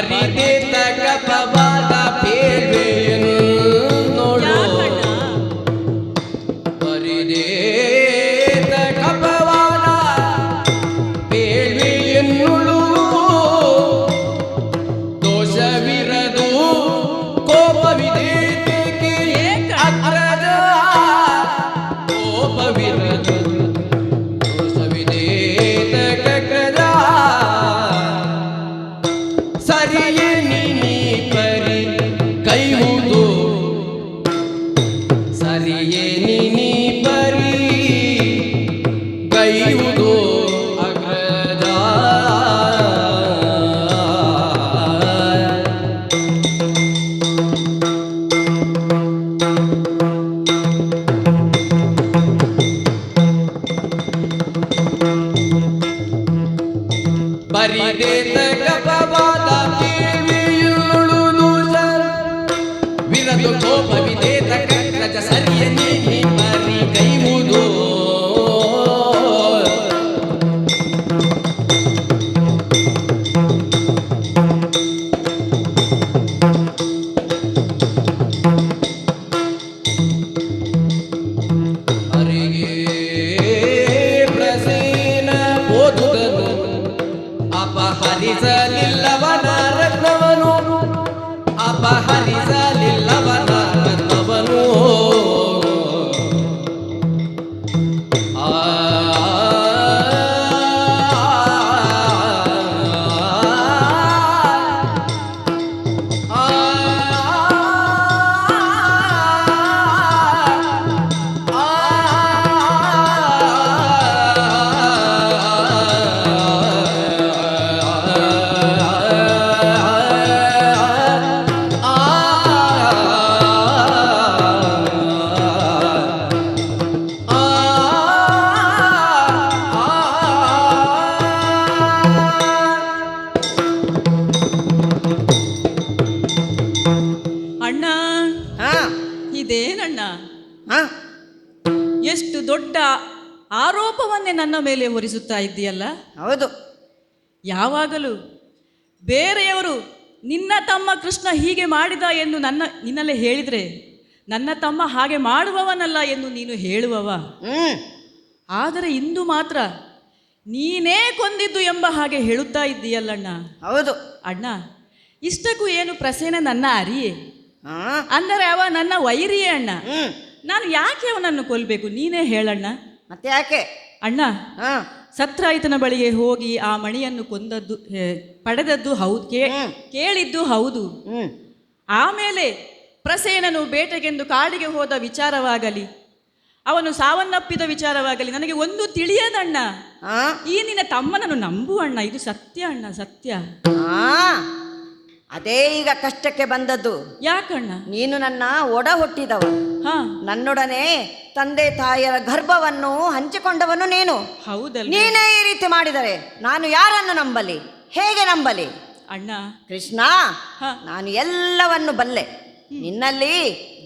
ಬರಿದೇತ ಕಪವಾದ ಬೇರ್ವೆಯನ್ನು ನೋಡು ಯಾಕಣ್ಣ? ಬರಿದೇತ ಕಪವಾದ ಬೇರ್ವೆಯನ್ನುಳು ದೋಷವಿರದು ಕೋಪವಿದೇತಕ್ಕೆ ಅಗ್ರದ ಕೋಪವಿರದು ದೋಷವಿದೇತ ಕಗ್ರದ ಸರಿಯೇ ನೀ ಪರಿ ಕೈಯುವುದು ಸರಿಯೇ ನೀ ಪರಿ ಕೈಯುವುದು ಅಗ್ರದ ಬರಿದೇತ ಕಪವಾದ ವಿರದು ಕೋಪವಿದೇತ ಕಗ್ರಜ ಸರಿಯ ನೀ ಪರಿ ಕೈಯುವುದು ಅರಿಗೆ ಪ್ರಸೇನ ಓದುದನು ಅಪಹರಿಸಲಿಲ್ಲವನ ರತ್ನವನು ಅಪಹರಿಸಲಿಲ್ಲವನ ರತ್ನವನು ಆ ಅಣ್ಣ, ಹಾ ಇದೇನಣ್ಣ? ಹಾ ಎಷ್ಟು ದೊಡ್ಡ ಆರೋಪವನ್ನೇ ನನ್ನ ಮೇಲೆ ಹೊರಿಸುತ್ತಾ ಇದ್ದೀಯಲ್ಲ. ಹೌದು. ಯಾವಾಗಲೂ ಬೇರೆಯವರು ನಿನ್ನ ತಮ್ಮ ಕೃಷ್ಣ ಹೀಗೆ ಮಾಡಿದ ಎಂದು ನಿನ್ನಲ್ಲೇ ಹೇಳಿದರೆ ನನ್ನ ತಮ್ಮ ಹಾಗೆ ಮಾಡುವವನಲ್ಲ ಎಂದು ನೀನು ಹೇಳುವವ. ಆದರೆ ಇಂದು ಮಾತ್ರ ನೀನೇ ಕೊಂದಿದ್ದು ಎಂಬ ಹಾಗೆ ಹೇಳುತ್ತಾ ಇದ್ದೀಯಲ್ಲಣ್ಣ. ಹೌದು. ಅಣ್ಣ, ಇಷ್ಟಕ್ಕೂ ಏನು ಪ್ರಸೇನ ನನ್ನ ಅರಿಯೇ? ಹಾ ಅಂದರೆ ಅವ ನನ್ನ ವೈರಿಯೇ ಅಣ್ಣ. ಹ್ಮ್ ನಾನು ಯಾಕೆ ಅವನನ್ನು ಕೊಲ್ಲಬೇಕು? ನೀನೇ ಹೇಳಣ್ಣ. ಮತ್ತೆ ಯಾಕೆ? ಅಣ್ಣ, ಹಾ ಸತ್ರಾಯಿತನ ಬಳಿಗೆ ಹೋಗಿ ಆ ಮಣಿಯನ್ನು ಪಡೆದದ್ದು ಹೌದು, ಕೇಳಿದ್ದು ಹೌದು. ಆಮೇಲೆ ಪ್ರಸೇನನು ಬೇಟೆಗೆಂದು ಕಾಡಿಗೆ ಹೋದ ವಿಚಾರವಾಗಲಿ, ಅವನು ಸಾವನ್ನಪ್ಪಿದ ವಿಚಾರವಾಗಲಿ ನನಗೆ ಒಂದು ತಿಳಿಯದಣ್ಣ. ಈ ನಿನ್ನ ತಮ್ಮನನ್ನು ನಂಬು ಅಣ್ಣ, ಇದು ಸತ್ಯ ಅಣ್ಣ, ಸತ್ಯ. ಅದೇ ಈಗ ಕಷ್ಟಕ್ಕೆ ಬಂದದ್ದು. ಯಾಕಣ್ಣ? ನೀನು ನನ್ನ ಒಡ ಹುಟ್ಟಿದವ, ಹಾ, ನನ್ನೊಡನೆ ತಂದೆ ತಾಯಿಯರ ಗರ್ಭವನ್ನು ಹಂಚಿಕೊಂಡವನು ನೀನು. ಹೌದಲ್ಲ? ನೀನೇ ಈ ರೀತಿ ಮಾಡಿದರೆ ನಾನು ಯಾರನ್ನು ನಂಬಲಿ? ಹೇಗೆ ನಂಬಲಿ? ಅಣ್ಣ ಕೃಷ್ಣ, ಹಾ. ನಾನು ಎಲ್ಲವನ್ನು ಬಲ್ಲೆ. ನಿನ್ನಲ್ಲಿ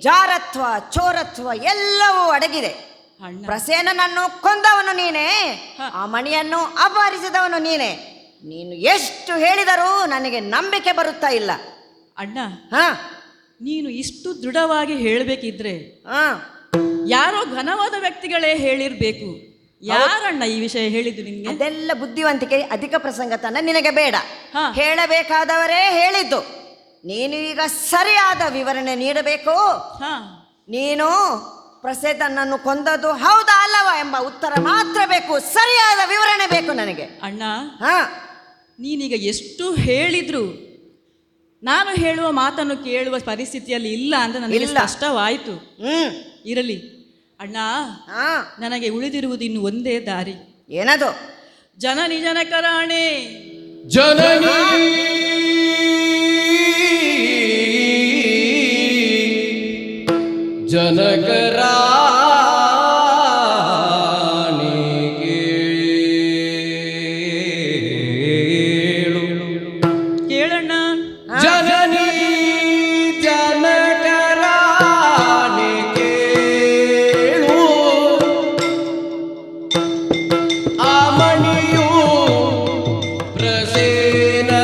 ಜಾರತ್ವ, ಚೋರತ್ವ ಎಲ್ಲವೂ ಅಡಗಿದೆ. ಅಣ್ಣ, ಪ್ರಸೇನನನ್ನು ಕೊಂದವನು ನೀನೇ, ಹಾ. ಆ ಮಣಿಯನ್ನು ಅಪಹರಿಸಿದವನು ನೀನೇ. ನೀನು ಎಷ್ಟು ಹೇಳಿದರೂ ನನಗೆ ನಂಬಿಕೆ ಬರುತ್ತಾ ಇಲ್ಲ. ಅಣ್ಣ, ಹಾ ನೀನು ಇಷ್ಟು ದೃಢವಾಗಿ ಹೇಳಬೇಕಿದ್ರೆ ಹಾ ಯಾರೋ ಘನವಾದ ವ್ಯಕ್ತಿಗಳೇ ಹೇಳಿರ್ಬೇಕು. ಯಾರಣ್ಣ ಈ ವಿಷಯ ಹೇಳಿದ್ದು ನಿನ್ಗೆ? ಅದೆಲ್ಲ ಬುದ್ಧಿವಂತಿಕೆ, ಅಧಿಕ ಪ್ರಸಂಗತನ ನಿನಗೆ ಬೇಡ. ಹಾ. ಹೇಳಬೇಕಾದವರೇ ಹೇಳಿದ್ದು. ನೀನು ಈಗ ಸರಿಯಾದ ವಿವರಣೆ ನೀಡಬೇಕು. ಹಾ, ನೀನು ಪ್ರಸೇನನನ್ನು ಕೊಂದದ್ದು ಹೌದಾ ಅಲ್ಲವಾ ಎಂಬ ಉತ್ತರ ಮಾತ್ರ ಬೇಕು. ಸರಿಯಾದ ವಿವರಣೆ ಬೇಕು ನನಗೆ. ಅಣ್ಣ, ಹಾ ನೀನೀಗ ಎಷ್ಟು ಹೇಳಿದ್ರು ನಾನು ಹೇಳುವ ಮಾತನ್ನು ಕೇಳುವ ಪರಿಸ್ಥಿತಿಯಲ್ಲಿ ಇಲ್ಲ ಅಂತ ನನಗೆ ಇಲ್ಲ. ಸ್ಪಷ್ಟವಾಯಿತು. ಇರಲಿ ಅಣ್ಣ, ಹಾ ನನಗೆ ಉಳಿದಿರುವುದು ಇನ್ನು ಒಂದೇ ದಾರಿ. ಏನದು? ಜನನಿ ಜನಕರಾಣೆ ಜನನಿ ಜನಕರಾಣಿ ಕೇಳಣ್ಣ. ಜನನಿ ಜನಕರಾಣಿ ಕೇಳು, ಆ ಮಣಿಯು ಪ್ರಸೇನವಾದ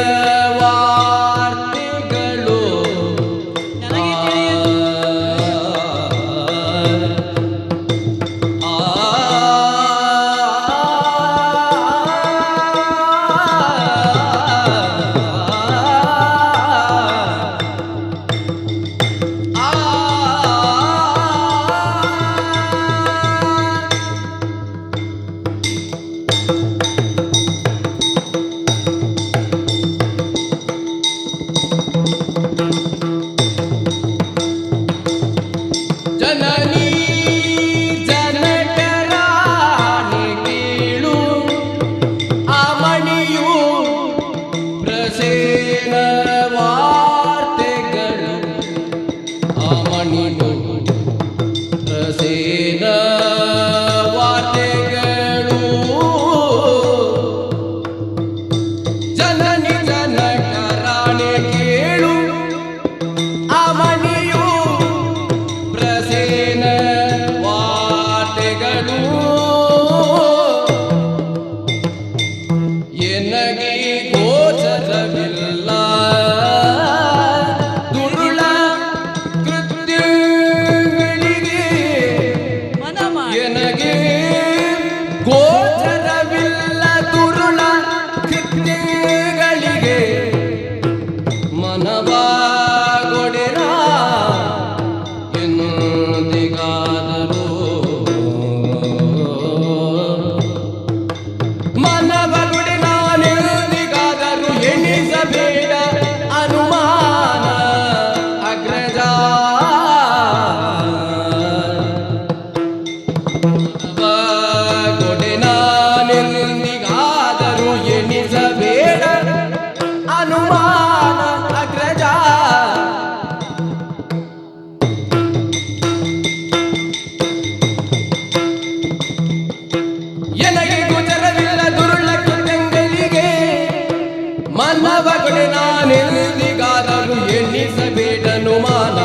ಮನ್ನವಗಳು ನಾನೆಂದಿಗಾದರೂ ಎಣ್ಣಿಸಬೇಡನು ಮಾನ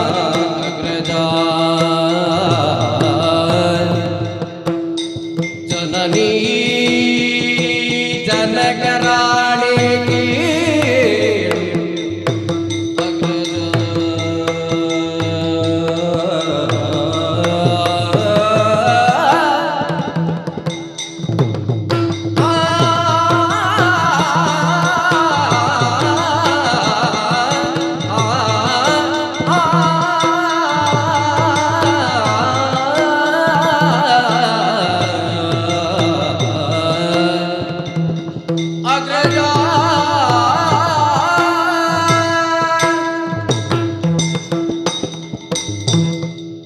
ಅಗ್ರಜ. ಜನನೀ ಜನಕರಾಣಿ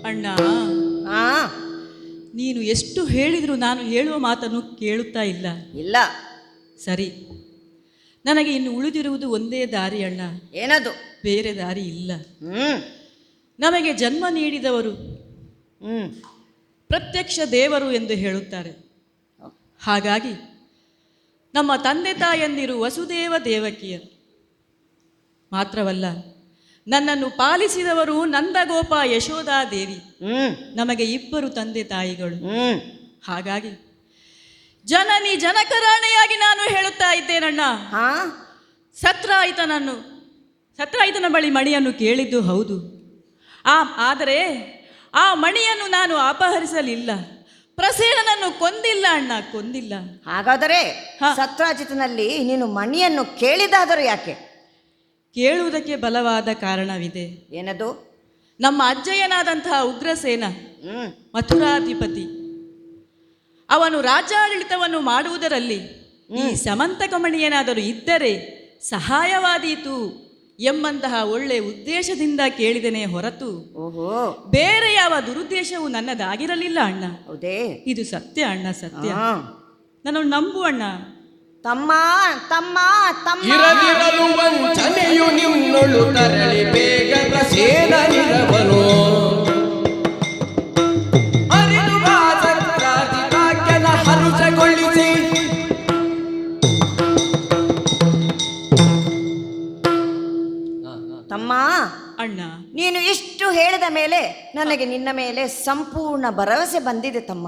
ಅಣ್ಣ, ಆ ನೀನು ಎಷ್ಟು ಹೇಳಿದರೂ ನಾನು ಹೇಳುವ ಮಾತನ್ನು ಕೇಳುತ್ತಾ ಇಲ್ಲ. ಇಲ್ಲ. ಸರಿ, ನನಗೆ ಇನ್ನು ಉಳಿದಿರುವುದು ಒಂದೇ ದಾರಿ ಅಣ್ಣ. ಏನದು? ಬೇರೆ ದಾರಿ ಇಲ್ಲ. ಹ್ಮ್ ನಮಗೆ ಜನ್ಮ ನೀಡಿದವರು ಹ್ಮ್ ಪ್ರತ್ಯಕ್ಷ ದೇವರು ಎಂದು ಹೇಳುತ್ತಾರೆ. ಹಾಗಾಗಿ ನಮ್ಮ ತಂದೆ ತಾಯಂದಿರು ವಸುದೇವ ದೇವಕಿಯರು ಮಾತ್ರವಲ್ಲ, ನನ್ನನ್ನು ಪಾಲಿಸಿದವರು ನಂದಗೋಪ ಯಶೋಧಾದೇವಿ. ನಮಗೆ ಇಬ್ಬರು ತಂದೆ ತಾಯಿಗಳು. ಹಾಗಾಗಿ ಜನನಿ ಜನಕರಾಣೆಯಾಗಿ ನಾನು ಹೇಳುತ್ತಾ ಇದ್ದೇನಣ್ಣ. ಸತ್ರಾಯಿತನ ಬಳಿ ಮಣಿಯನ್ನು ಕೇಳಿದ್ದು ಹೌದು. ಆದರೆ ಆ ಮಣಿಯನ್ನು ನಾನು ಅಪಹರಿಸಲಿಲ್ಲ, ಪ್ರಸೇನನನ್ನು ಕೊಂದಿಲ್ಲ ಅಣ್ಣ, ಕೊಂದಿಲ್ಲ. ಹಾಗಾದರೆ ಸತ್ರಾಜಿತನಲ್ಲಿ ನೀನು ಮಣಿಯನ್ನು ಕೇಳಿದಾದರೂ ಯಾಕೆ? ಕೇಳುವುದಕ್ಕೆ ಬಲವಾದ ಕಾರಣವಿದೆ. ಏನದು? ನಮ್ಮ ಅಜ್ಜಯ್ಯನಾದಂತಹ ಉಗ್ರಸೇನ ಮಥುರಾಧಿಪತಿ, ಅವನು ರಾಜ್ಯಾಡಳಿತವನ್ನು ಮಾಡುವುದರಲ್ಲಿ ಈ ಸಮಂತಕಮಣಿಯೇನಾದರೂ ಇದ್ದರೆ ಸಹಾಯವಾದೀತು ಎಂಬಂತಹ ಒಳ್ಳೆ ಉದ್ದೇಶದಿಂದ ಕೇಳಿದನೇ ಹೊರತು ಬೇರೆ ಯಾವ ದುರುದ್ದೇಶವು ನನ್ನದಾಗಿರಲಿಲ್ಲ ಅಣ್ಣ. ಹೌದೇ? ಇದು ಸತ್ಯ ಅಣ್ಣ, ಸತ್ಯ. ನಾನು ನಂಬು ಅಣ್ಣ. ತಮ್ಮ ತಮ್ಮ ತಮ್ಮ ಇರದಿರಲು ವಂಚನೆಯು ನಿನ್ನೊಳು ತರಳಿ ಬೇಗ ಪ್ರಸೇನನಿರವನು ಅರಿದು ಸತ್ರಾಜಿತಾಜ್ಞನ ಹರುಷಗೊಳಿಸಿ ತಮ್ಮ ಅಣ್ಣ, ನೀನು ಇಷ್ಟು ಹೇಳಿದ ಮೇಲೆ ನನಗೆ ನಿನ್ನ ಮೇಲೆ ಸಂಪೂರ್ಣ ಭರವಸೆ ಬಂದಿದೆ ತಮ್ಮ.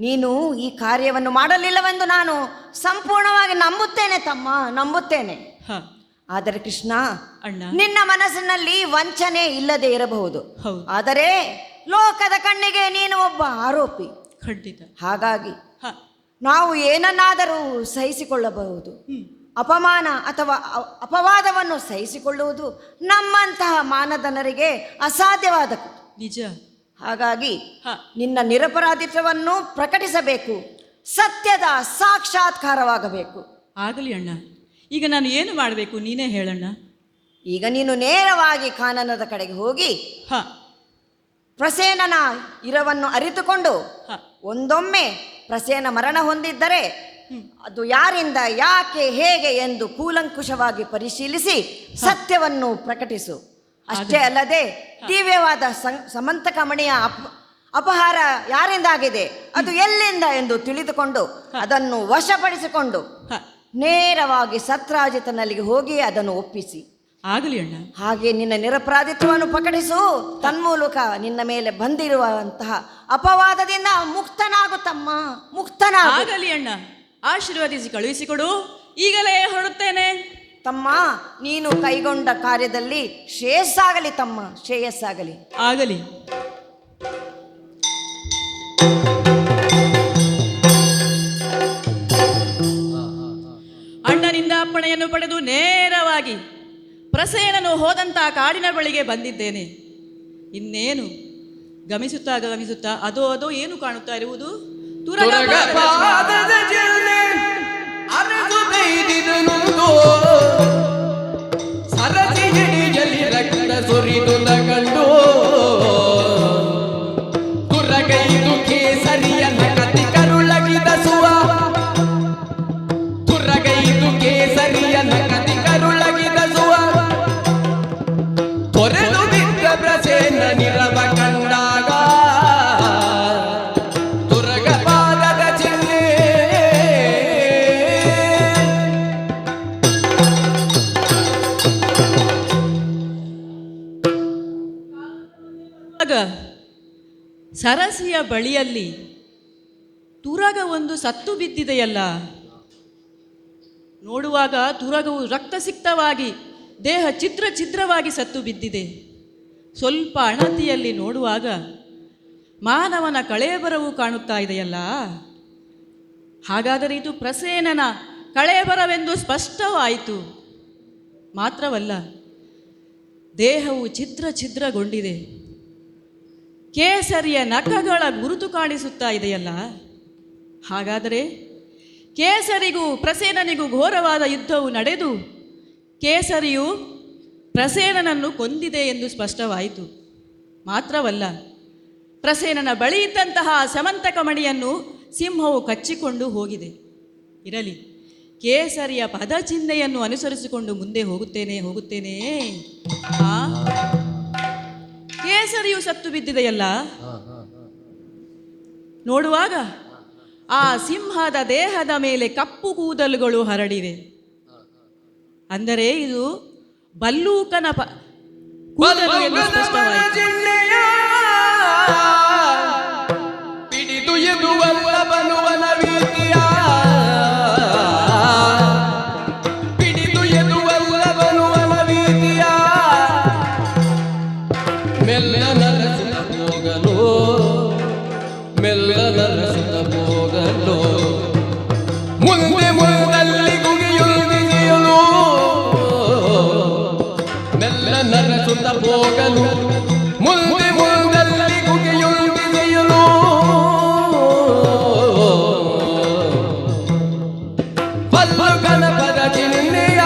ನೀನು ಈ ಕಾರ್ಯವನ್ನು ಮಾಡಲಿಲ್ಲವೆಂದು ನಾನು ಸಂಪೂರ್ಣವಾಗಿ ನಂಬುತ್ತೇನೆ ತಮ್ಮ, ನಂಬುತ್ತೇನೆ. ಆದರೆ ಕೃಷ್ಣ, ನಿನ್ನ ಮನಸ್ಸಿನಲ್ಲಿ ವಂಚನೆ ಇಲ್ಲದೆ ಇರಬಹುದು, ಆದರೆ ಲೋಕದ ಕಣ್ಣಿಗೆ ನೀನು ಒಬ್ಬ ಆರೋಪಿ. ಖಂಡಿತ. ಹಾಗಾಗಿ ನಾವು ಏನನ್ನಾದರೂ ಸಹಿಸಿಕೊಳ್ಳಬಹುದು, ಅಪಮಾನ ಅಥವಾ ಅಪವಾದವನ್ನು ಸಹಿಸಿಕೊಳ್ಳುವುದು ನಮ್ಮಂತಹ ಮಾನದನರಿಗೆ ಅಸಾಧ್ಯವಾದ ನಿಜ. ಹಾಗಾಗಿ ನಿನ್ನ ನಿರಪರಾಧಿತ್ವವನ್ನು ಪ್ರಕಟಿಸಬೇಕು, ಸತ್ಯದ ಸಾಕ್ಷಾತ್ಕಾರವಾಗಬೇಕು. ಆಗಲಿ ಅಣ್ಣ. ಈಗ ನಾನು ಏನು ಮಾಡಬೇಕು ನೀನೇ ಹೇಳಣ್ಣ. ಈಗ ನೀನು ನೇರವಾಗಿ ಕಾನನದ ಕಡೆಗೆ ಹೋಗಿ ಪ್ರಸೇನನ ಇರವನ್ನು ಅರಿತುಕೊಂಡು, ಒಂದೊಮ್ಮೆ ಪ್ರಸೇನ ಮರಣ ಹೊಂದಿದ್ದರೆ ಅದು ಯಾರಿಂದ, ಯಾಕೆ, ಹೇಗೆ ಎಂದು ಕೂಲಂಕುಷವಾಗಿ ಪರಿಶೀಲಿಸಿ ಸತ್ಯವನ್ನು ಪ್ರಕಟಿಸು. ಅಷ್ಟೇ ಅಲ್ಲದೆ ದಿವ್ಯವಾದ ಸಮಂತಕಮಣಿಯ ಅಪಹಾರ ಯಾರಿಂದಾಗಿದೆ, ಅದು ಎಲ್ಲಿಂದ ಎಂದು ತಿಳಿದುಕೊಂಡು ಅದನ್ನು ವಶಪಡಿಸಿಕೊಂಡು ನೇರವಾಗಿ ಸತ್ರಾಜಿತನಲ್ಲಿಗೆ ಹೋಗಿ ಅದನ್ನು ಒಪ್ಪಿಸಿ. ಆಗಲಿ ಅಣ್ಣ. ಹಾಗೆ ನಿನ್ನ ನಿರಪರಾಧಿತ್ವವನ್ನು ಪ್ರಕಟಿಸು. ತನ್ಮೂಲಕ ನಿನ್ನ ಮೇಲೆ ಬಂದಿರುವಂತಹ ಅಪವಾದದಿಂದ ಮುಕ್ತನಾಗುತ್ತಮ್ಮ, ಮುಕ್ತನಾಗು. ಆಗಲಿ ಅಣ್ಣ, ಆಶೀರ್ವದಿಸಿ ಕಳುಹಿಸಿಕೊಡು. ಈಗಲೇ ಹೊರಡುತ್ತೇನೆ ತಮ್ಮ. ನೀನು ಕೈಗೊಂಡ ಕಾರ್ಯದಲ್ಲಿ ಶ್ರೇಯಸ್ಸಾಗಲಿ ತಮ್ಮ, ಶ್ರೇಯಸ್ಸಾಗಲಿ. ಆಗಲಿ. ಅಣ್ಣನಿಂದ ಅಪ್ಪಣೆಯನ್ನು ಪಡೆದು ನೇರವಾಗಿ ಪ್ರಸೇನನು ಹೋದಂತಹ ಕಾಡಿನ ಬಳಿಗೆ ಬಂದಿದ್ದೇನೆ. ಇನ್ನೇನು ಗಮಿಸುತ್ತಾ ಅದೋ ಏನು ಕಾಣುತ್ತಾ ಇರುವುದು? ತುರಗಪಾದದ ಜಿಲ್ಲೆ ಅರಸು ತೈದಿದನುಂದು ಸರಸಿ ಹಿಡಿಯಲಿ ರಕ್ತ ಸುರಿದುದ ಕಂಡು ತುರಗೈದು ಕೇಸರಿಯನ್ನ ಕತಿ ಕರುಳಗಿದ ಸುವ ತುರಗೈದು ಕೇಸರಿಯನ್ನ ಕತಿ ಕರುಳಗಿದ ಸುವ ತೊರೆದು ಬಿದ್ದ ಪ್ರಸೇನ ನಿರವ ಕಂಡಾಗ ತುರಗಪಾದದ ಚಿಹ್ನೆ ಸರಸಿಯ ಬಳಿಯಲ್ಲಿ ತುರಗ ಒಂದು ಸತ್ತು ಬಿದ್ದಿದೆಯಲ್ಲ. ನೋಡುವಾಗ ತುರಗವು ರಕ್ತಸಿಕ್ತವಾಗಿ ದೇಹ ಛಿದ್ರವಾಗಿ ಸತ್ತು ಬಿದ್ದಿದೆ. ಸ್ವಲ್ಪ ಅಣತಿಯಲ್ಲಿ ನೋಡುವಾಗ ಮಾನವನ ಕಳೇಬರವೂ ಕಾಣುತ್ತಾ ಇದೆಯಲ್ಲ. ಹಾಗಾದರೆ ಇದು ಪ್ರಸೇನನ ಕಳೇಬರವೆಂದು ಸ್ಪಷ್ಟವಾಯಿತು. ಮಾತ್ರವಲ್ಲ, ದೇಹವು ಛಿದ್ರಗೊಂಡಿದೆ. ಕೇಸರಿಯ ನಖಗಳ ಗುರುತು ಕಾಣಿಸುತ್ತಾ ಇದೆಯಲ್ಲ. ಹಾಗಾದರೆ ಕೇಸರಿಗೂ ಪ್ರಸೇನನಿಗೂ ಘೋರವಾದ ಯುದ್ಧವು ನಡೆದು ಕೇಸರಿಯು ಪ್ರಸೇನನನ್ನು ಕೊಂದಿದೆ ಎಂದು ಸ್ಪಷ್ಟವಾಯಿತು. ಮಾತ್ರವಲ್ಲ, ಪ್ರಸೇನನ ಬಳಿ ಇದ್ದಂತಹ ಸಮಂತಕ ಮಣಿಯನ್ನು ಸಿಂಹವು ಕಚ್ಚಿಕೊಂಡು ಹೋಗಿದೆ. ಇರಲಿ, ಕೇಸರಿಯ ಪದಚಿಹ್ನೆಯನ್ನು ಅನುಸರಿಸಿಕೊಂಡು ಮುಂದೆ ಹೋಗುತ್ತೇನೆ. ಕೇಸರಿಯು ಸತ್ತು ಬಿದ್ದಿದೆಯಲ್ಲ. ನೋಡುವಾಗ ಆ ಸಿಂಹದ ದೇಹದ ಮೇಲೆ ಕಪ್ಪು ಕೂದಲುಗಳು ಹರಡಿವೆ. ಅಂದರೆ ಇದು ಬಲ್ಲೂಕನ ಕೂದಲು ಎಂದು ಸ್ಪಷ್ಟವಾಯಿತು. ಪಿಡಿದು ಎದುವಲ್ಲ ಬನುವನ ವೀತಿಯ, ಪಿಡಿದು ಎದುವಲ್ಲ ಬನುವನ ವೀತಿಯ, ಮೆಲ್ಲನರಸುತ್ತ ಹೋಗಲು, ಮೆಲ್ಲನರಸುತ್ತ ಹೋಗಲು, ಮುಂದೆ ಮುಂದಲ್ಲಿ ಗುಗಿಯುಳು, ಮೆಲ್ಲನರಸುತ್ತ ಹೋಗಲು, ಮುಂದೆ ಮುಂದಲ್ಲಿ ಗುಗಿಯುಳು, ಬಲ್ಲುಕನ ಪದ ಚಿಹ್ನೆಯ.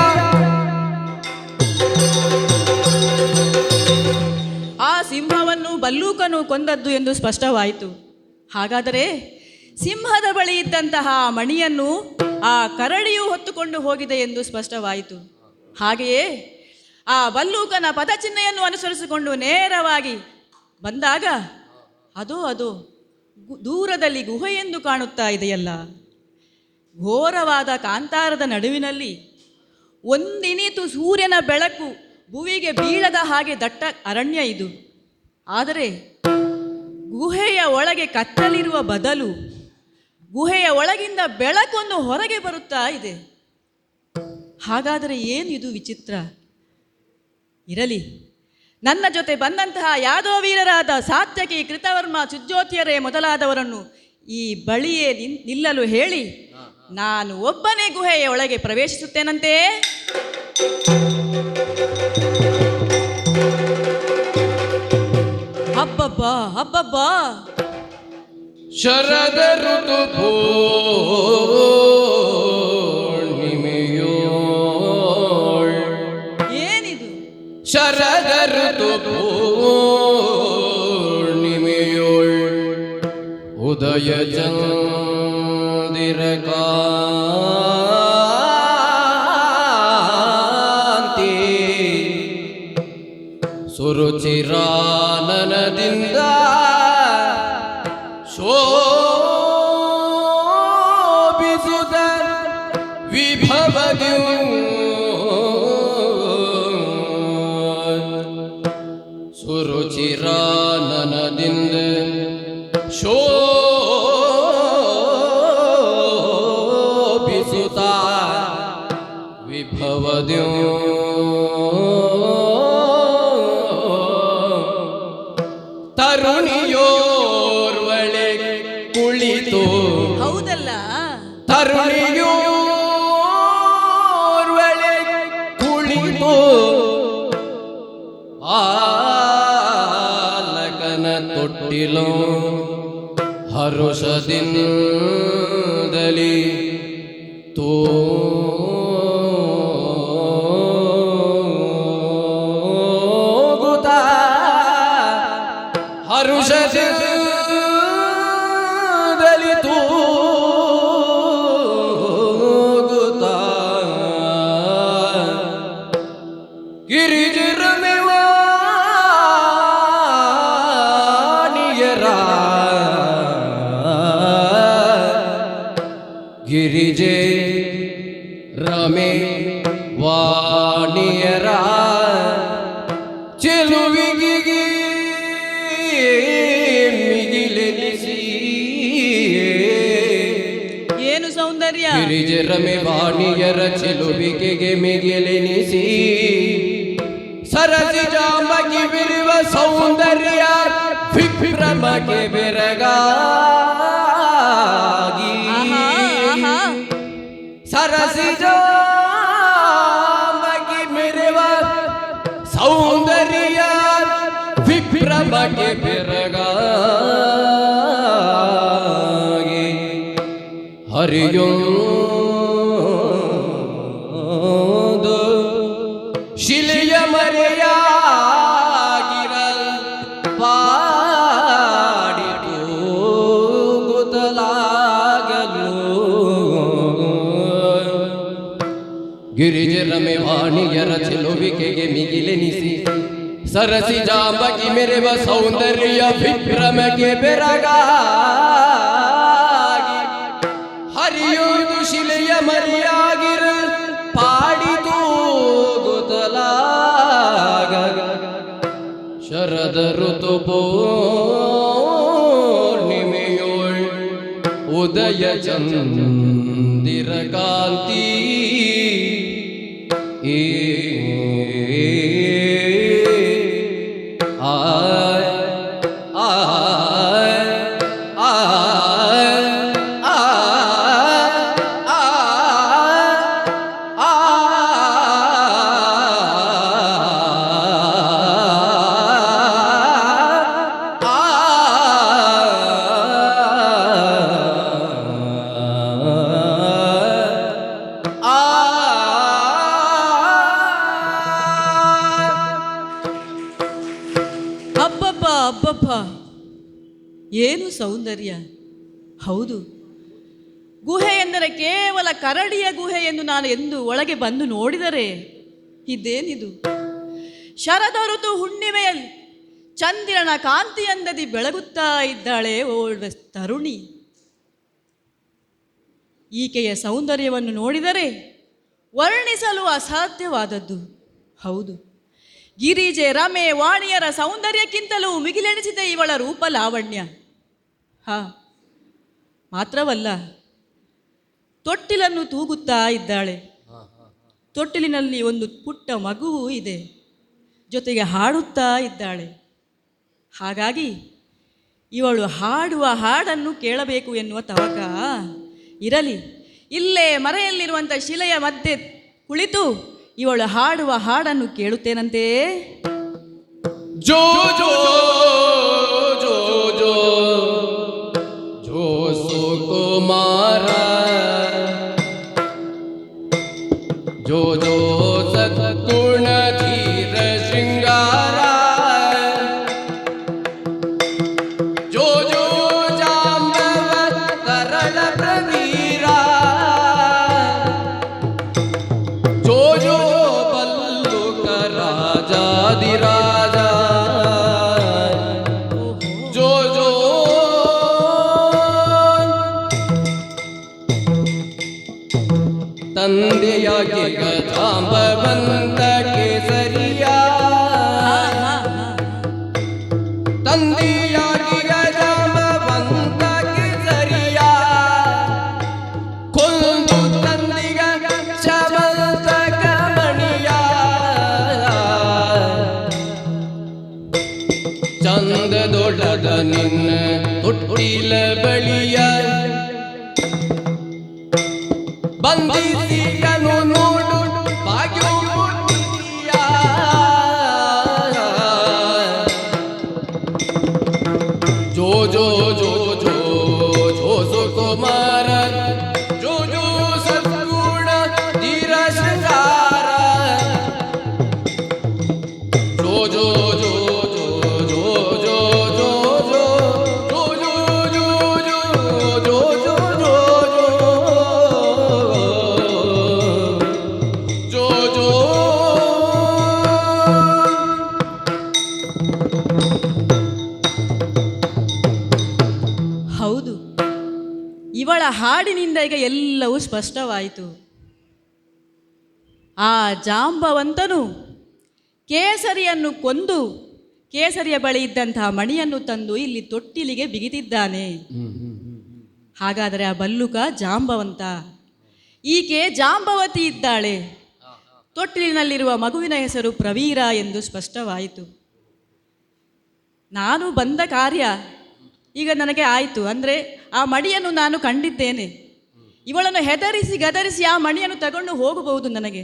ಆ ಸಿಂಹವನ್ನು ಬಲ್ಲೂಕನು ಕೊಂದದ್ದು ಎಂದು ಸ್ಪಷ್ಟವಾಯಿತು. ಹಾಗಾದರೆ ಸಿಂಹದ ಬಳಿ ಇದ್ದಂತಹ ಮಣಿಯನ್ನು ಆ ಕರಡಿಯು ಹೊತ್ತುಕೊಂಡು ಹೋಗಿದೆ ಎಂದು ಸ್ಪಷ್ಟವಾಯಿತು. ಹಾಗೆಯೇ ಆ ಬಲ್ಲೂಕನ ಪದಚಿಹ್ನೆಯನ್ನು ಅನುಸರಿಸಿಕೊಂಡು ನೇರವಾಗಿ ಬಂದಾಗ ಅದು ದೂರದಲ್ಲಿ ಗುಹೆಯೆಂದು ಕಾಣುತ್ತಾ ಇದೆಯಲ್ಲ. ಘೋರವಾದ ಕಾಂತಾರದ ನಡುವಿನಲ್ಲಿ ಒಂದಿನಿತು ಸೂರ್ಯನ ಬೆಳಕು ಭುವಿಗೆ ಬೀಳದ ಹಾಗೆ ದಟ್ಟ ಅರಣ್ಯ ಇದು. ಆದರೆ ಗುಹೆಯ ಒಳಗೆ ಕತ್ತಲಿರುವ ಬದಲು ಗುಹೆಯ ಒಳಗಿಂದ ಬೆಳಕೊಂದು ಹೊರಗೆ ಬರುತ್ತಾ ಇದೆ. ಹಾಗಾದರೆ ಏನಿದು ವಿಚಿತ್ರ? ಇರಲಿ, ನನ್ನ ಜೊತೆ ಬಂದಂತಹ ಯಾದವ ವೀರರಾದ ಸಾತ್ಯಕಿ, ಕೃತವರ್ಮ, ಸುಜ್ಯೋತಿಯರೇ ಮೊದಲಾದವರನ್ನು ಈ ಬಳಿಯೇ ನಿಲ್ಲಲು ಹೇಳಿ ನಾನು ಒಬ್ಬನೇ ಗುಹೆಯ ಒಳಗೆ ಪ್ರವೇಶಿಸುತ್ತೇನಂತೆ. ಹಬ್ಬಬ್ಬಾ ಶರದ ಋತು ಪೂರ್ಣಿಮೆಯೋ, ಏನಿದು? ಶರದ ಋತು ಪೂರ್ಣಿಮೆಯೋ, ಉದಯ ಚಂದಿರ ಕಾಂತಿ, ಸುರುಚಿರಾನನದಿಂದ ಶೋಭಿಸುತ್ತ ವಿಭವದಿಯು, ಸುರುಚಿರಾನನದಿಂದ ಶೋಭಿಸುತ್ತ ವಿಭವದಿಯು, ತರುಣಿಯೋರ್ವಳೆ ಕುಳಿತು, ಹೌದಲ್ಲ, ತರುಣಿಯೋರ್ವಳೆ ಕುಳಿತು ಆಲಕನ ತೊಟ್ಟಿಲು ಹರುಷದಿಂದಲಿ ತೂಗುತ್ತ, ಹರುಷದಿಂದಲಿ ತೂಗುತ್ತ ಗಿರಿಜಿರಮೆವಾಣಿಯರ, ಗಿರಿಜೆ ರಮೆ ವಾಣಿಯರ ಚೆಲುವಿಗಿ ಮಿಗಿಲೆ ಗಿರಿಜೆ ರಮೆ ವಾಣಿಯರ ಚೆಲುವಿಕೆಗೆ ಮಿಗಿಲೆನಿಸಿ ಸರಸಿ ಜಾಂಬಗಿ ಬಿರುವ ಸೌಂದರ್ಯ ವಿಭ್ರಮಕ್ಕೆ ಬೆರಗಾಗಿ ಸರಸಿ ಜಾಂಬಗಿ ಬಿರುವ ಸೌಂದರ್ಯ ವಿಭ್ರಮಕ್ಕೆ ಬೆರಗಾಗಿ ಹರಿಯೊಂದು ಶಿಲೆಯ ಮರೆಯಾಗಿರಲ್ ಪಾಡಿತು ಗುತಲಾಗಲು ಗಿರಿಜೆ ರಮೆ ವಾಣಿಯರ ಚೆಲುವಿಕೆಗೆ ಮಿಗಿಲೆನಿಸಿ ಸರಸಿ ಜಾಂಬಗಿ ಮೆರೆವ ಸೌಂದರ್ಯ ವಿಭ್ರಮಕ್ಕೆ ಬೆರಗಾಗಿ ಹರಿಯುವುದು ಶಿಲೆಯ ಮರೆಯಾಗಿರ ಪಾಡಿತು ಗುತಲಾಗ ಶರದ ಋತು ಪೂರ್ಣಿಮೆಯೋಳ್ ಉದಯ ಚಂದಿರ ಕಾಂತಿ ಅಬ್ಬಬ್ಬ ಅಬ್ಬಬ್ಬ, ಏನು ಸೌಂದರ್ಯ! ಹೌದು, ಗುಹೆ ಎಂದರೆ ಕೇವಲ ಕರಡಿಯ ಗುಹೆ ಎಂದು ನಾನು ಎಂದು ಒಳಗೆ ಬಂದು ನೋಡಿದರೆ ಇದೇನಿದು? ಶರದ ಋತು ಹುಣ್ಣಿಮೆಯಲ್ಲಿ ಚಂದಿರನ ಕಾಂತಿಯಂದದಿ ಬೆಳಗುತ್ತಾ ಇದ್ದಾಳೆ ಓರ್ವ ತರುಣಿ. ಈಕೆಯ ಸೌಂದರ್ಯವನ್ನು ನೋಡಿದರೆ ವರ್ಣಿಸಲು ಅಸಾಧ್ಯವಾದದ್ದು. ಹೌದು, ಗಿರಿಜೆ ರಮೆ ವಾಣಿಯರ ಸೌಂದರ್ಯಕ್ಕಿಂತಲೂ ಮಿಗಿಲೆನಿಸಿದೆ ಇವಳ ರೂಪ ಲಾವಣ್ಯ. ಮಾತ್ರವಲ್ಲ, ತೊಟ್ಟಿಲನ್ನು ತೂಗುತ್ತಾ ಇದ್ದಾಳೆ. ತೊಟ್ಟಿಲಿನಲ್ಲಿ ಒಂದು ಪುಟ್ಟ ಮಗುವೂ ಇದೆ, ಜೊತೆಗೆ ಹಾಡುತ್ತಾ ಇದ್ದಾಳೆ. ಹಾಗಾಗಿ ಇವಳು ಹಾಡುವ ಹಾಡನ್ನು ಕೇಳಬೇಕು ಎನ್ನುವ ತವಕ. ಇರಲಿ, ಇಲ್ಲೇ ಮರೆಯಲ್ಲಿರುವಂಥ ಶಿಲೆಯ ಮಧ್ಯೆ ಕುಳಿತು ಇವಳು ಹಾಡುವ ಹಾಡನ್ನು ಕೇಳುತ್ತೇನಂತೆ. ಜೋ ಜೋ ಜೋ ಜೋ ಜೋ ಸುಕುಮಾರ ಜೋ ಜೋ ಸದ್ಗುಣ ಧೀರ ಶೃಂಗಾರ ಜೋ ಜೋ ಜಾಂಬವ ತರಳ ಪ್ರವೀರ ಜೋ ಜೋ ಬಲ್ಲುಕ ರಾಜಾದಿರಾಜ ಜೋ ಜೋ ತಂದೆಯಾಗಿ ಜಾಂಬವಂತ ಕೇಸರಿಯ ತಂದೆಯಾಗಿ ಜಾಂಬವಂತ ಕೇಸರಿಯ ಕೊಂದು ತಂದಿಗ ಶವಂತ ಕಮಣಿಯ ಚಂದದೊಡದ ನಿನ್ನ ತೊಟ್ಟಿಲ ಬಳಿಯ ಬಂದಿಸಿಗನು ನೋಡು ಭಾಗ್ಯೋಪುಟಿಯ ಜೋ ಜೋ ಜೋ ಜೋ ಜೋ ಸುಕುಮಾರ ಜೋ ಜೋ ಸದ್ಗುಣ ಧೀರ ಶೃಂಗಾರ ಜೋ ಜೋ ಜೋ ಜೋ ಜೋ ಜೋ ಜೋ ಜೋ ಜೋ ಜೋ ಜೋ ಜೋ ಜೋ ಜೋ ಜೋ ಹೌದು, ಇವಳ ಹಾಡಿನಿಂದ ಈಗ ಎಲ್ಲವೂ ಸ್ಪಷ್ಟವಾಯಿತು. ಆ ಜಾಂಬವಂತನು ಕೇಸರಿಯನ್ನು ಕೊಂದು ಕೇಸರಿಯ ಬಳಿ ಇದ್ದಂತಹ ಮಣಿಯನ್ನು ತಂದು ಇಲ್ಲಿ ತೊಟ್ಟಿಲಿಗೆ ಬಿಗಿದಿದ್ದಾನೆ. ಹಾಗಾದರೆ ಆ ಬಲ್ಲುಕ ಜಾಂಬವಂತ. ಈಕೆ ಜಾಂಬವತಿ ಇದ್ದಾಳೆ. ತೊಟ್ಟಿಲಿನಲ್ಲಿರುವ ಮಗುವಿನ ಹೆಸರು ಪ್ರವೀರ ಎಂದು ಸ್ಪಷ್ಟವಾಯಿತು. ನಾನು ಬಂದ ಕಾರ್ಯ ಈಗ ನನಗೆ ಆಯಿತು. ಅಂದರೆ ಆ ಮಡಿಯನ್ನು ನಾನು ಕಂಡಿದ್ದೇನೆ. ಇವಳನ್ನು ಹೆದರಿಸಿ ಗದರಿಸಿ ಆ ಮಣಿಯನ್ನು ತಗೊಂಡು ಹೋಗಬಹುದು ನನಗೆ.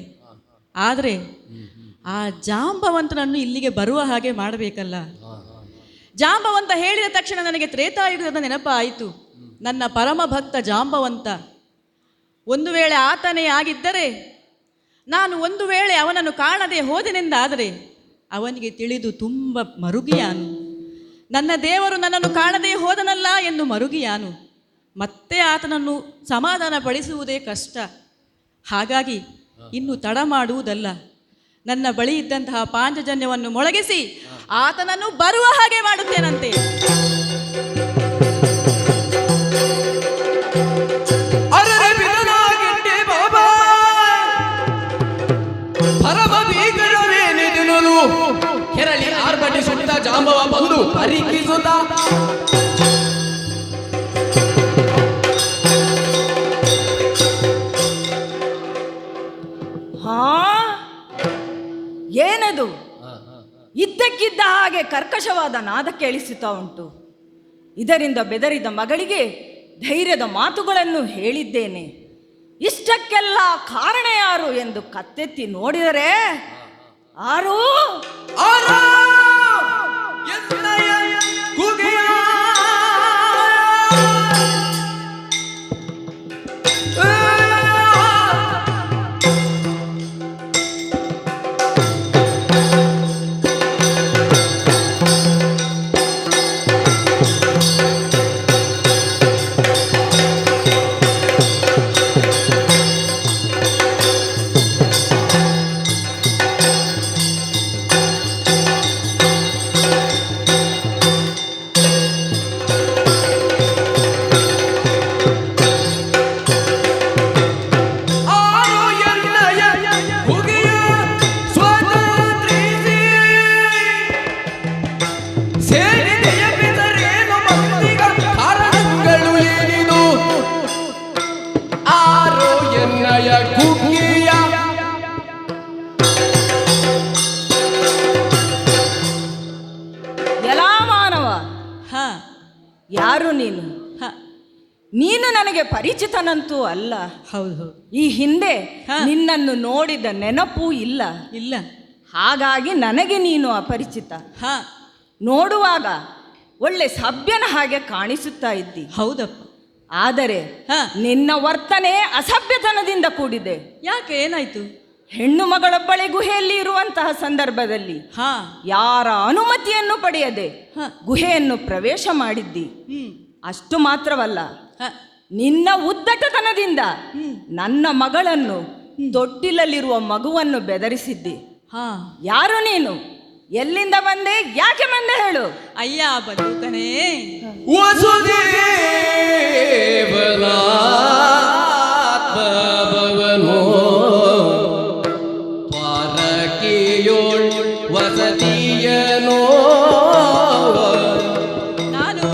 ಆದರೆ ಆ ಜಾಂಬವಂತನನ್ನು ಇಲ್ಲಿಗೆ ಬರುವ ಹಾಗೆ ಮಾಡಬೇಕಲ್ಲ. ಜಾಂಬವಂತ ಹೇಳಿದ ತಕ್ಷಣ ನನಗೆ ತ್ರೇತಾಯುಗದ ನೆನಪ ಆಯಿತು. ನನ್ನ ಪರಮ ಭಕ್ತ ಜಾಂಬವಂತ. ಒಂದು ವೇಳೆ ಆತನೇ ಆಗಿದ್ದರೆ, ನಾನು ಒಂದು ವೇಳೆ ಅವನನ್ನು ಕಾಣದೆ ಹೋದೆನೆಂದಾದರೆ ಅವನಿಗೆ ತಿಳಿದು ತುಂಬ ಮರುಗಿಯಾನು. ನನ್ನ ದೇವರು ನನ್ನನ್ನು ಕಾಣದೇ ಹೋದನಲ್ಲ ಎಂದು ಮರುಗಿಯಾನು. ಮತ್ತೆ ಆತನನ್ನು ಸಮಾಧಾನ ಪಡಿಸುವುದೇ ಕಷ್ಟ. ಹಾಗಾಗಿ ಇನ್ನು ತಡ ಮಾಡುವುದಲ್ಲ, ನನ್ನ ಬಳಿ ಇದ್ದಂತಹ ಪಾಂಚಜನ್ಯವನ್ನು ಮೊಳಗಿಸಿ ಆತನನ್ನು ಬರುವ ಹಾಗೆ ಮಾಡುತ್ತೇನಂತೆ. ಕೆರಳಿ ಆರ್ಭಟಿಸುತ್ತ ಜಾಂಬವ ಬಂದು ಪರಿಕಿಸುತ್ತ ಏನದು? ಇದ್ದಕ್ಕಿದ್ದ ಹಾಗೆ ಕರ್ಕಶವಾದ ನಾದ ಕೇಳಿಸುತ್ತಾ ಉಂಟು. ಇದರಿಂದ ಬೆದರಿದ ಮಗಳಿಗೆ ಧೈರ್ಯದ ಮಾತುಗಳನ್ನು ಹೇಳಿದ್ದೇನೆ. ಇಷ್ಟಕ್ಕೆಲ್ಲ ಕಾರಣ ಯಾರು ಎಂದು ಕತ್ತೆತ್ತಿ ನೋಡಿದರೆ ಆರು ಯಾರು ನೀನು? ನೀನು ನನಗೆ ಪರಿಚಿತನಂತೂ ಅಲ್ಲ. ಹೌದು. ಈ ಹಿಂದೆ ನಿನ್ನನ್ನು ನೋಡಿದ ನೆನಪೂ ಇಲ್ಲ. ಇಲ್ಲ. ಹಾಗಾಗಿ ನನಗೆ ನೀನು ಅಪರಿಚಿತ. ನೋಡುವಾಗ ಒಳ್ಳೆ ಸಭ್ಯನ ಹಾಗೆ ಕಾಣಿಸುತ್ತಾ ಇದ್ದಿ. ಹೌದಪ್ಪ. ಆದರೆ ನಿನ್ನ ವರ್ತನೆ ಅಸಭ್ಯತನದಿಂದ ಕೂಡಿದೆ. ಯಾಕೆ, ಏನಾಯ್ತು? ಹೆಣ್ಣು ಮಗಳೊಬ್ಬಳೆ ಗುಹೆಯಲ್ಲಿ ಇರುವಂತಹ ಸಂದರ್ಭದಲ್ಲಿ ಯಾರ ಅನುಮತಿಯನ್ನು ಪಡೆಯದೆ ಗುಹೆಯನ್ನು ಪ್ರವೇಶ ಮಾಡಿದ್ದಿ. ಅಷ್ಟು ಮಾತ್ರವಲ್ಲ, ನಿನ್ನ ಉದ್ದಟತನದಿಂದ ನನ್ನ ಮಗಳನ್ನು ತೊಟ್ಟಿಲಲ್ಲಿರುವ ಮಗುವನ್ನು ಬೆದರಿಸಿದ್ದಿ. ಯಾರು ನೀನು? ಎಲ್ಲಿಂದ ಬಂದೆ? ಯಾಕೆ ಬಂದೆ ಹೇಳು. ಅಯ್ಯ ಬದುಕನೇ ವಸತಿಯನೋ ನಾನು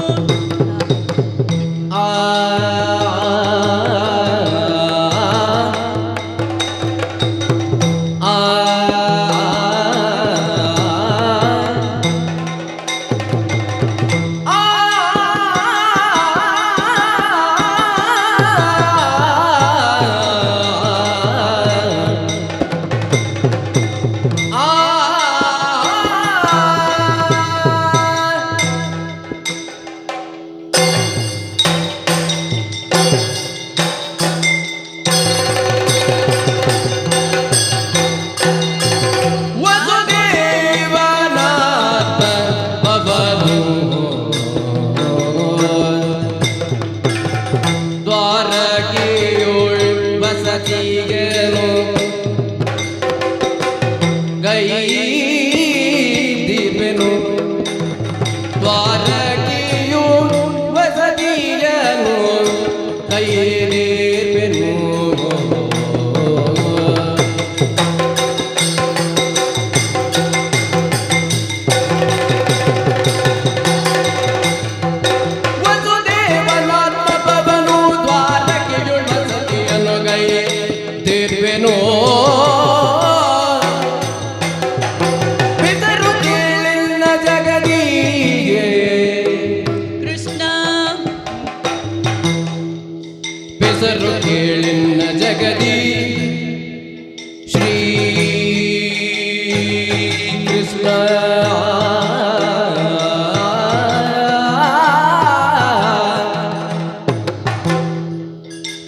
ವಸುದೇವನಾತ್ಮ ಭವನು ದ್ವಾರಕೆಯುಳ್ ವಸತಿಯನ್ನು ಗೈ ಕೃಷ್ಣ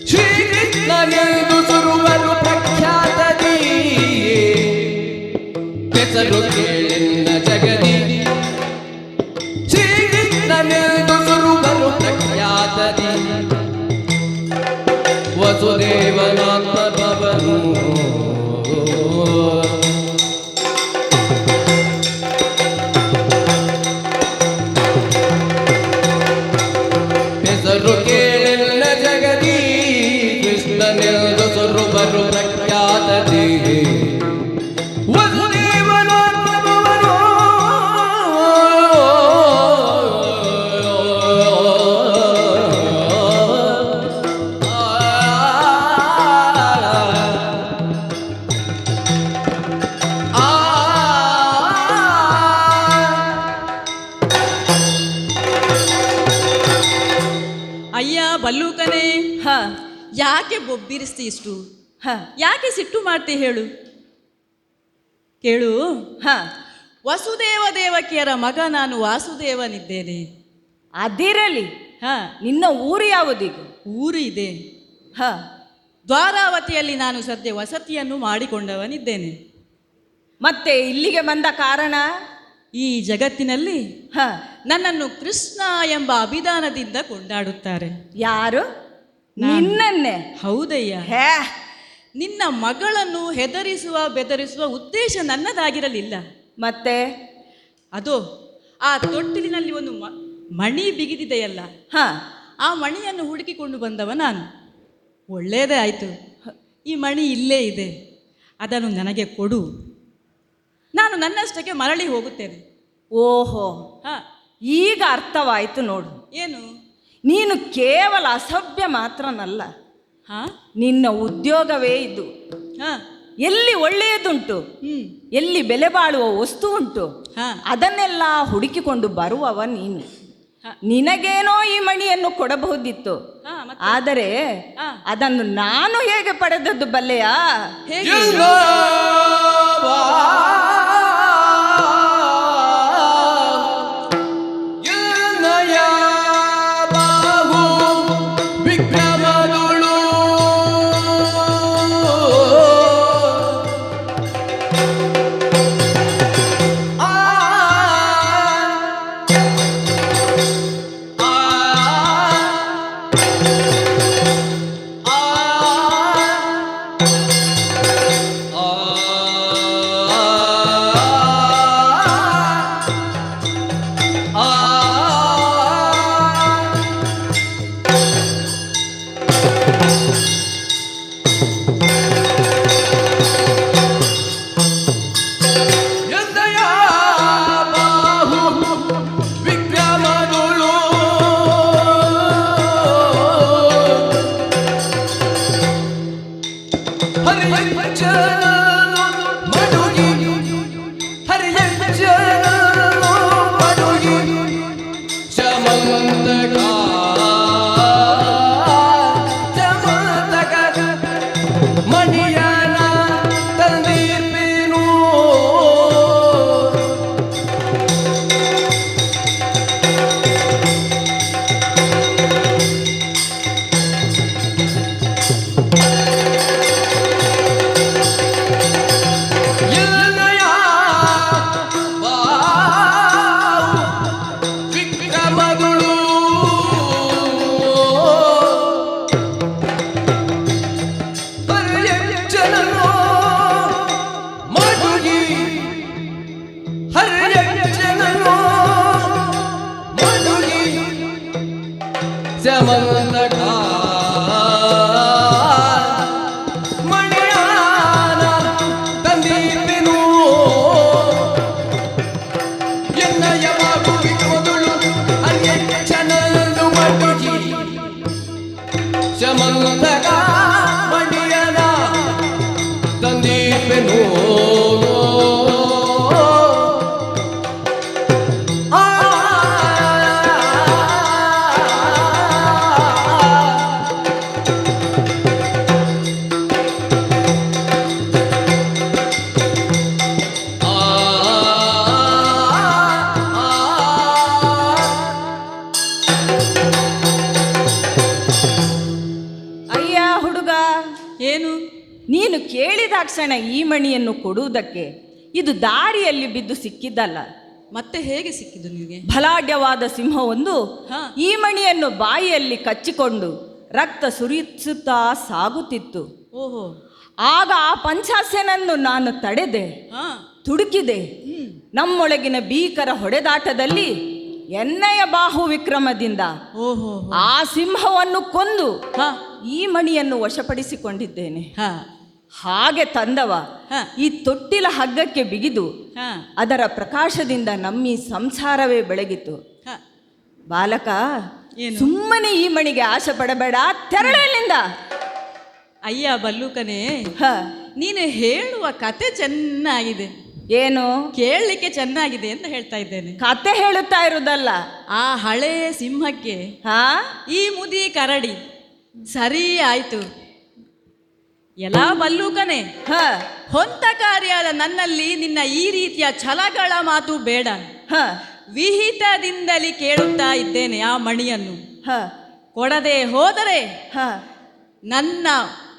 ಶ್ರೀಕೃಷ್ಣನೆಂದು ಸುರುವರು ಪ್ರಖ್ಯಾತದಿ ಹೆಸರು ಕೇಳಿನ ಜಗದಿ ಶ್ರೀಕೃಷ್ಣನೆಂದು ಸುರುವರು ಪ್ರಖ್ಯಾತದಿ ವಸುದೇವನಾತ್ಮಭವನು ಹೆಸರು ಕೇಳಿಲ್ಲ ಜಗದಿ ಕೃಷ್ಣನೆಂದು ಸುರುವರು ಪ್ರಖ್ಯಾತದಿ ವಸುದೇವನಾತ್ಮಭವನು ಅಯ್ಯ ಬಲ್ಲೂಕನೇ, ಹ ಯಾಕೆ ಬೊಬ್ಬಿರಿಸ್ತಿ ಇಷ್ಟು? ಹ ಯಾಕೆ ಸಿಟ್ಟು ಮಾಡ್ತಿ ಹೇಳು? ಕೇಳು, ಹ ವಸುದೇವ ದೇವಕಿಯರ ಮಗ ನಾನು ವಾಸುದೇವನಿದ್ದೇನೆ. ಅದಿರಲಿ. ಹ ನಿನ್ನ ಊರು ಯಾವುದೀಗ? ಊರು ಇದೆ. ಹ ದ್ವಾರಾವತಿಯಲ್ಲಿ ನಾನು ಸದ್ಯ ವಸತಿಯನ್ನು ಮಾಡಿಕೊಂಡವನಿದ್ದೇನೆ. ಮತ್ತೆ ಇಲ್ಲಿಗೆ ಬಂದ ಕಾರಣ? ಈ ಜಗತ್ತಿನಲ್ಲಿ ಹ ನನ್ನನ್ನು ಕೃಷ್ಣ ಎಂಬ ಅಭಿಧಾನದಿಂದ ಕೊಂಡಾಡುತ್ತಾರೆ. ಯಾರು? ನಿನ್ನನ್ನೇ? ಹೌದಯ್ಯ. ಹೇ, ನಿನ್ನ ಮಗಳನ್ನು ಹೆದರಿಸುವ ಬೆದರಿಸುವ ಉದ್ದೇಶ ನನ್ನದಾಗಿರಲಿಲ್ಲ. ಮತ್ತೆ ಅದು ಆ ತೊಟ್ಟಿಲಿನಲ್ಲಿ ಒಂದು ಮಣಿ ಬಿಗಿದಿದೆಯಲ್ಲ, ಹ ಆ ಮಣಿಯನ್ನು ಹುಡುಕಿಕೊಂಡು ಬಂದವ ನಾನು. ಒಳ್ಳೆಯದೇ ಆಯಿತು, ಈ ಮಣಿ ಇಲ್ಲೇ ಇದೆ, ಅದನ್ನು ನನಗೆ ಕೊಡು, ನಾನು ನನ್ನಷ್ಟಕ್ಕೆ ಮರಳಿ ಹೋಗುತ್ತೇನೆ. ಓಹೋ, ಹಾ, ಈಗ ಅರ್ಥವಾಯಿತು ನೋಡು. ಏನು? ನೀನು ಕೇವಲ ಅಸಭ್ಯ ಮಾತ್ರನಲ್ಲ, ಹಾ, ನಿನ್ನ ಉದ್ಯೋಗವೇ ಇದು. ಹಾ, ಎಲ್ಲಿ ಒಳ್ಳೆಯದುಂಟು, ಹ್ಮ್, ಎಲ್ಲಿ ಬೆಲೆ ಬಾಳುವ ವಸ್ತು ಉಂಟು, ಹಾ, ಅದನ್ನೆಲ್ಲ ಹುಡುಕಿಕೊಂಡು ಬರುವವ ನೀನು. ಹ. ನಿನಗೇನೋ ಈ ಮಣಿಯನ್ನು ಕೊಡಬಹುದಿತ್ತು, ಹಾ, ಮತ್ತೆ? ಆದರೆ ಹಾ. ಅದನ್ನು ನಾನು ಹೇಗೆ ಪಡೆದದ್ದು ಬಲ್ಲೆಯಾ? ಹೇಗೆ? ತಕ್ಷಣ ಈ ಮಣಿಯನ್ನು ಕೊಡುವುದಕ್ಕೆ ಇದು ದಾರಿಯಲ್ಲಿ ಬಿದ್ದು ಸಿಕ್ಕಿದ್ದಲ್ಲ. ಮತ್ತೆ ಹೇಗೆ ಸಿಕ್ಕಿದ್ದು ನಿನಗೆ? ಬಲಾಢ್ಯವಾದ ಸಿಂಹವೊಂದು ಹಾ. ಈ ಮಣಿಯನ್ನು ಬಾಯಿಯಲ್ಲಿ ಕಚ್ಚಿಕೊಂಡು ರಕ್ತ ಸುರಿಸುತ್ತಾ ಸಾಗುತ್ತಿತ್ತು. ಓಹೋ. ಆಗ ಆ ಪಂಚಾಸ್ಯನನ್ನು ನಾನು ತಡೆದೆ, ಹಾ. ತುಡುಕಿದೆ. ನಮ್ಮೊಳಗಿನ ಭೀಕರ ಹೊಡೆದಾಟದಲ್ಲಿ ಎನ್ನಯ ಬಾಹು ವಿಕ್ರಮದಿಂದ ಓಹೋ. ಆ ಸಿಂಹವನ್ನು ಕೊಂದು ಹಾ. ಈ ಮಣಿಯನ್ನು ವಶಪಡಿಸಿಕೊಂಡಿದ್ದೇನೆ. ಹಾ. ಹಾಗೆ ತಂದವ ಹಾ. ಈ ತೊಟ್ಟಿಲ ಹಗ್ಗಕ್ಕೆ ಬಿಗಿದು ಹಾ. ಅದರ ಪ್ರಕಾಶದಿಂದ ನಮ್ಮಿ ಸಂಸಾರವೇ ಬೆಳಗಿತು. ಹಾ. ಬಾಲಕ, ಏನು? ಸುಮ್ಮನೆ ಈ ಮಣಿಗೆ ಆಶೆ ಪಡಬೇಡ, ತೆರಳಲಿಂದ. ಅಯ್ಯ ಬಲ್ಲೂಕನೇ, ಹ, ನೀನು ಹೇಳುವ ಕತೆ ಚೆನ್ನಾಗಿದೆ, ಏನು ಕೇಳಲಿಕ್ಕೆ ಚೆನ್ನಾಗಿದೆ ಅಂತ ಹೇಳ್ತಾ ಇದ್ದೇನೆ. ಕತೆ ಹೇಳುತ್ತಾ ಇರುವುದಲ್ಲ, ಆ ಹಳೇ ಸಿಂಹಕ್ಕೆ ಹಾ ಈ ಮುದಿ ಕರಡಿ ಸರಿ ಆಯ್ತು. ಎಲ್ಲ ಬಲ್ಲೂಕನೇ, ಹ, ಹೊಂತಕಾರಿಯಾದ ನನ್ನಲ್ಲಿ ನಿನ್ನ ಈ ರೀತಿಯ ಛಲಗಳ ಮಾತು ಬೇಡ. ಹ, ವಿಹಿತದಿಂದಲೇ ಕೇಳುತ್ತಾ ಇದ್ದೇನೆ. ಆ ಮಣಿಯನ್ನು ಹ, ಕೊಡದೆ ಹೋದರೆ ಹ, ನನ್ನ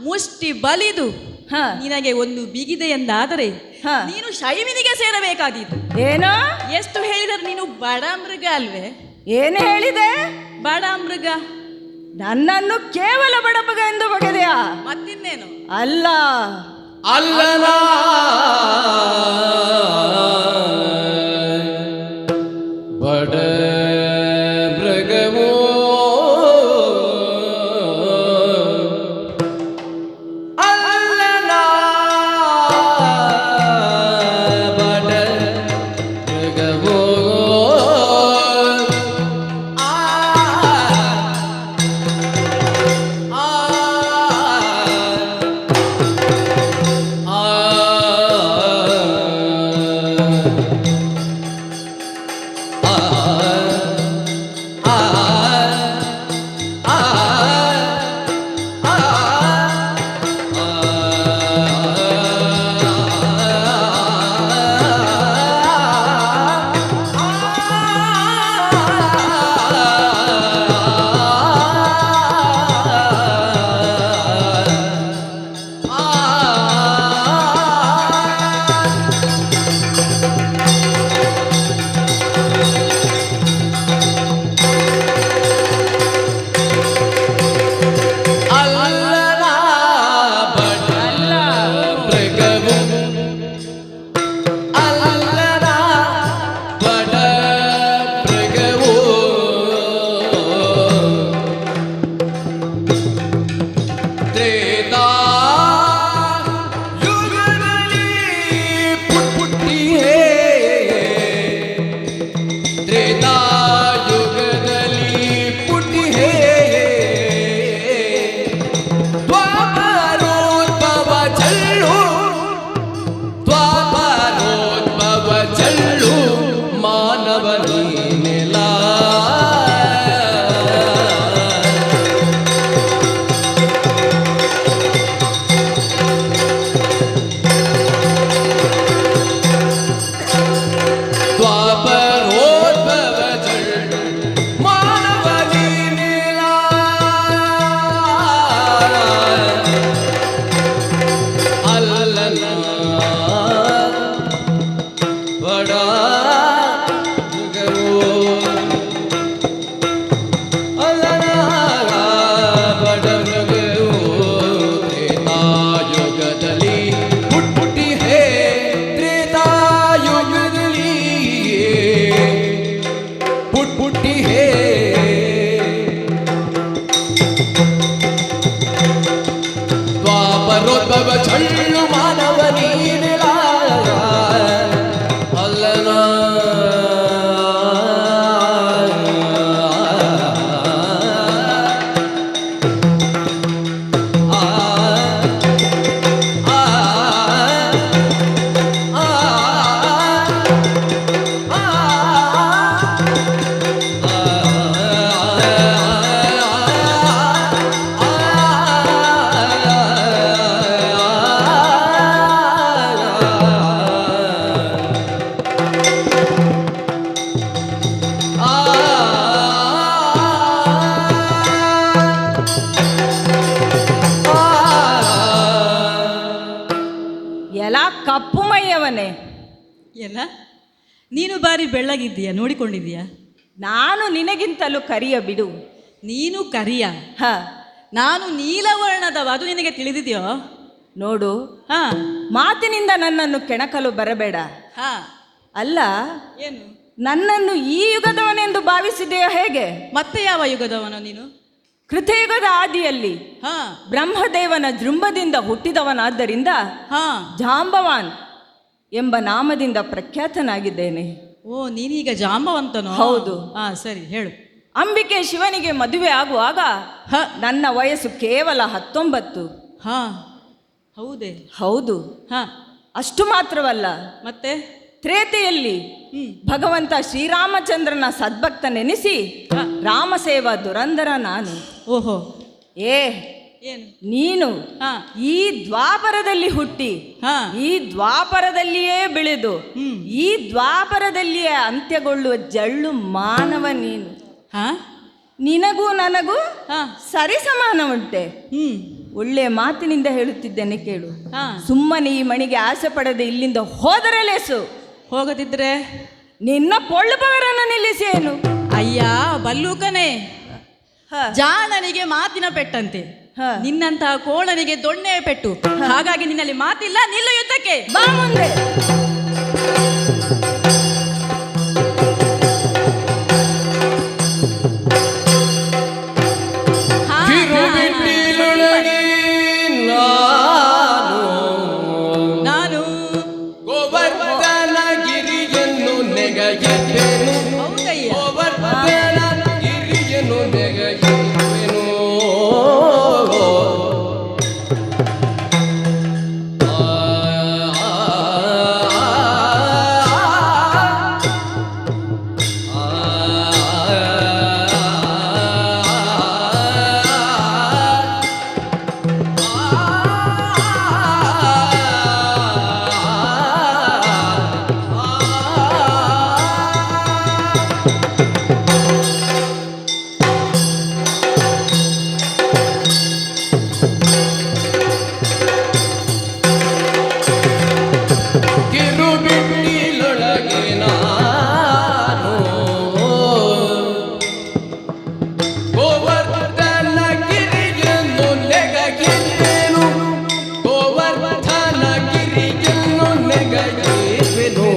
ಮುಷ್ಟಿ ಬಲಿದು ಹ. ನಿನಗೆ ಒಂದು ಬಿಗಿದೆ ಎಂದಾದರೆ ಹ. ನೀನು ಶೈವಿನಿಗೆ ಸೇರಬೇಕಾದೀತು. ಏನು ಎಷ್ಟು ಹೇಳಿದರೆ ನೀನು ಬಡ ಮೃಗ ಅಲ್ವೇ? ಏನು ಹೇಳಿದೆ? ಬಡ ಮೃಗ. ನನ್ನನ್ನು ಕೇವಲ ಬಡಬಗ ಎಂದು ಬಗೆದೆಯಾ? ಮತ್ತಿನ್ನೇನು? ಅಲ್ಲ, ಅಲ್ಲನ ಬಡ ಮೃಗವೋ ಅಲ್ಲನ ಬಡ ಮೃಗವೋ ಆ ಕಪ್ಪು ಮೈಯವನೇ, ಎಲ್ಲ ನೀನು ಬಾರಿ ಬೆಳ್ಳಗಿದ್ದೀಯಾ, ನೋಡಿಕೊಂಡಿದ್ದೀಯಾ? ನಾನು ನಿನಗಿಂತಲೂ ಕರಿಯ ಬಿಡು. ನೀನು ಕರಿಯ, ಹ ನಾನು ನೀಲವರ್ಣದವ, ಅದು ನಿನಗೆ ತಿಳಿದಿದೆಯೋ? ನೋಡು, ಹಾ ಮಾತಿನಿಂದ ನನ್ನನ್ನು ಕೆಣಕಲು ಬರಬೇಡ. ಹಾ ಅಲ್ಲ, ಏನು ನನ್ನನ್ನು ಈ ಯುಗದವನೆಂದು ಭಾವಿಸಿದೆಯೋ ಹೇಗೆ? ಮತ್ತೆ ಯಾವ ಯುಗದವನು ನೀನು? ಕೃತಯುಗದ ಆದಿಯಲ್ಲಿ ಹಾ ಬ್ರಹ್ಮದೇವನ ಜೃಂಭದಿಂದ ಹುಟ್ಟಿದವನಾದ್ದರಿಂದ ಹಾ ಜಾಂಬವಾನ್ ಎಂಬ ನಾಮದಿಂದ ಪ್ರಖ್ಯಾತನಾಗಿದ್ದೇನೆ. ಓ, ನೀನೀಗ ಜಾಂಬವಂತನು? ಹೌದು. ಹಾ ಸರಿ, ಹೇಳು. ಅಂಬಿಕೆ ಶಿವನಿಗೆ ಮದುವೆ ಆಗುವಾಗ ಹ ನನ್ನ ವಯಸ್ಸು ಕೇವಲ 19. ಹಾ ಹೌದೇ? ಹೌದು. ಹಾ ಅಷ್ಟು ಮಾತ್ರವಲ್ಲ, ಮತ್ತೆ ತ್ರೇತೆಯಲ್ಲಿ ಭಗವಂತ ಶ್ರೀರಾಮಚಂದ್ರನ ಸದ್ಭಕ್ತನೆನಿಸಿ ಹ. ರಾಮಸೇವಾ ದುರಂದರ ನಾನು. ಓಹೋ, ಏನು ನೀನು ಹಾ ಈ ದ್ವಾಪರದಲ್ಲಿ ಹುಟ್ಟಿ ಹಾ ಈ ದ್ವಾಪರದಲ್ಲಿಯೇ ಬೆಳೆದು ಈ ದ್ವಾಪರದಲ್ಲಿಯೇ ಅಂತ್ಯಗೊಳ್ಳುವ ಜಳ್ಳು ಮಾನವ ನೀನು. ಹಾ ನಿನಗೂ ನನಗೂ ಹಾ ಸರಿ ಸಮಾನ ಉಂಟೆ. ಹ್ಮ್ ಒಳ್ಳೆ ಮಾತಿನಿಂದ ಹೇಳುತ್ತಿದ್ದೇನೆ ಕೇಳು. ಹಾ ಸುಮ್ಮನೆ ಈ ಮಣಿಗೆ ಆಸೆ ಪಡದೆ ಇಲ್ಲಿಂದ ಹೋದರೆ ಲೇಸು. ಹೋಗದಿದ್ರೆ ನಿನ್ನ ಕೊಳ್ಳುಪವರನ್ನು ನಿಲ್ಲಿಸೇನು? ಅಯ್ಯ ಬಲ್ಲೂಕನೇ, ಜಾಣನಿಗೆ ಮಾತಿನ ಪೆಟ್ಟಂತೆ, ನಿನ್ನಂತಹ ಕೋಣನಿಗೆ ದೊಣ್ಣೆ ಪೆಟ್ಟು. ಹಾಗಾಗಿ ನಿನ್ನಲ್ಲಿ ಮಾತಿಲ್ಲ, ನಿಲ್ಲ ಯುದ್ಧಕ್ಕೆ ಬಾ ಮುಂದೆ. ಕಿರುಬಿಟ್ಟಿಲೊಳಗೆ ನಾನು ಗೋವರ್ಧನಗಿರಿಯನ್ನು ನೆಗೆಯುತ್ತೇನು. ಹೌದಯ್ಯ. ಗೋವರ್ಧನಗಿರಿಯನ್ನು ನೆಗೆಯುತ್ತೇನು. ಕಿರುಬಿಟ್ಟಿಲೊಳಗೆ ನಾನು ಗೋವರ್ಧನಗಿರಿಯನ್ನು ನೆಗೆಯುತ್ತೇನು. ಗೋವರ್ಧನಗಿರಿಯನ್ನು ನೆಗೆಯುವೆನು.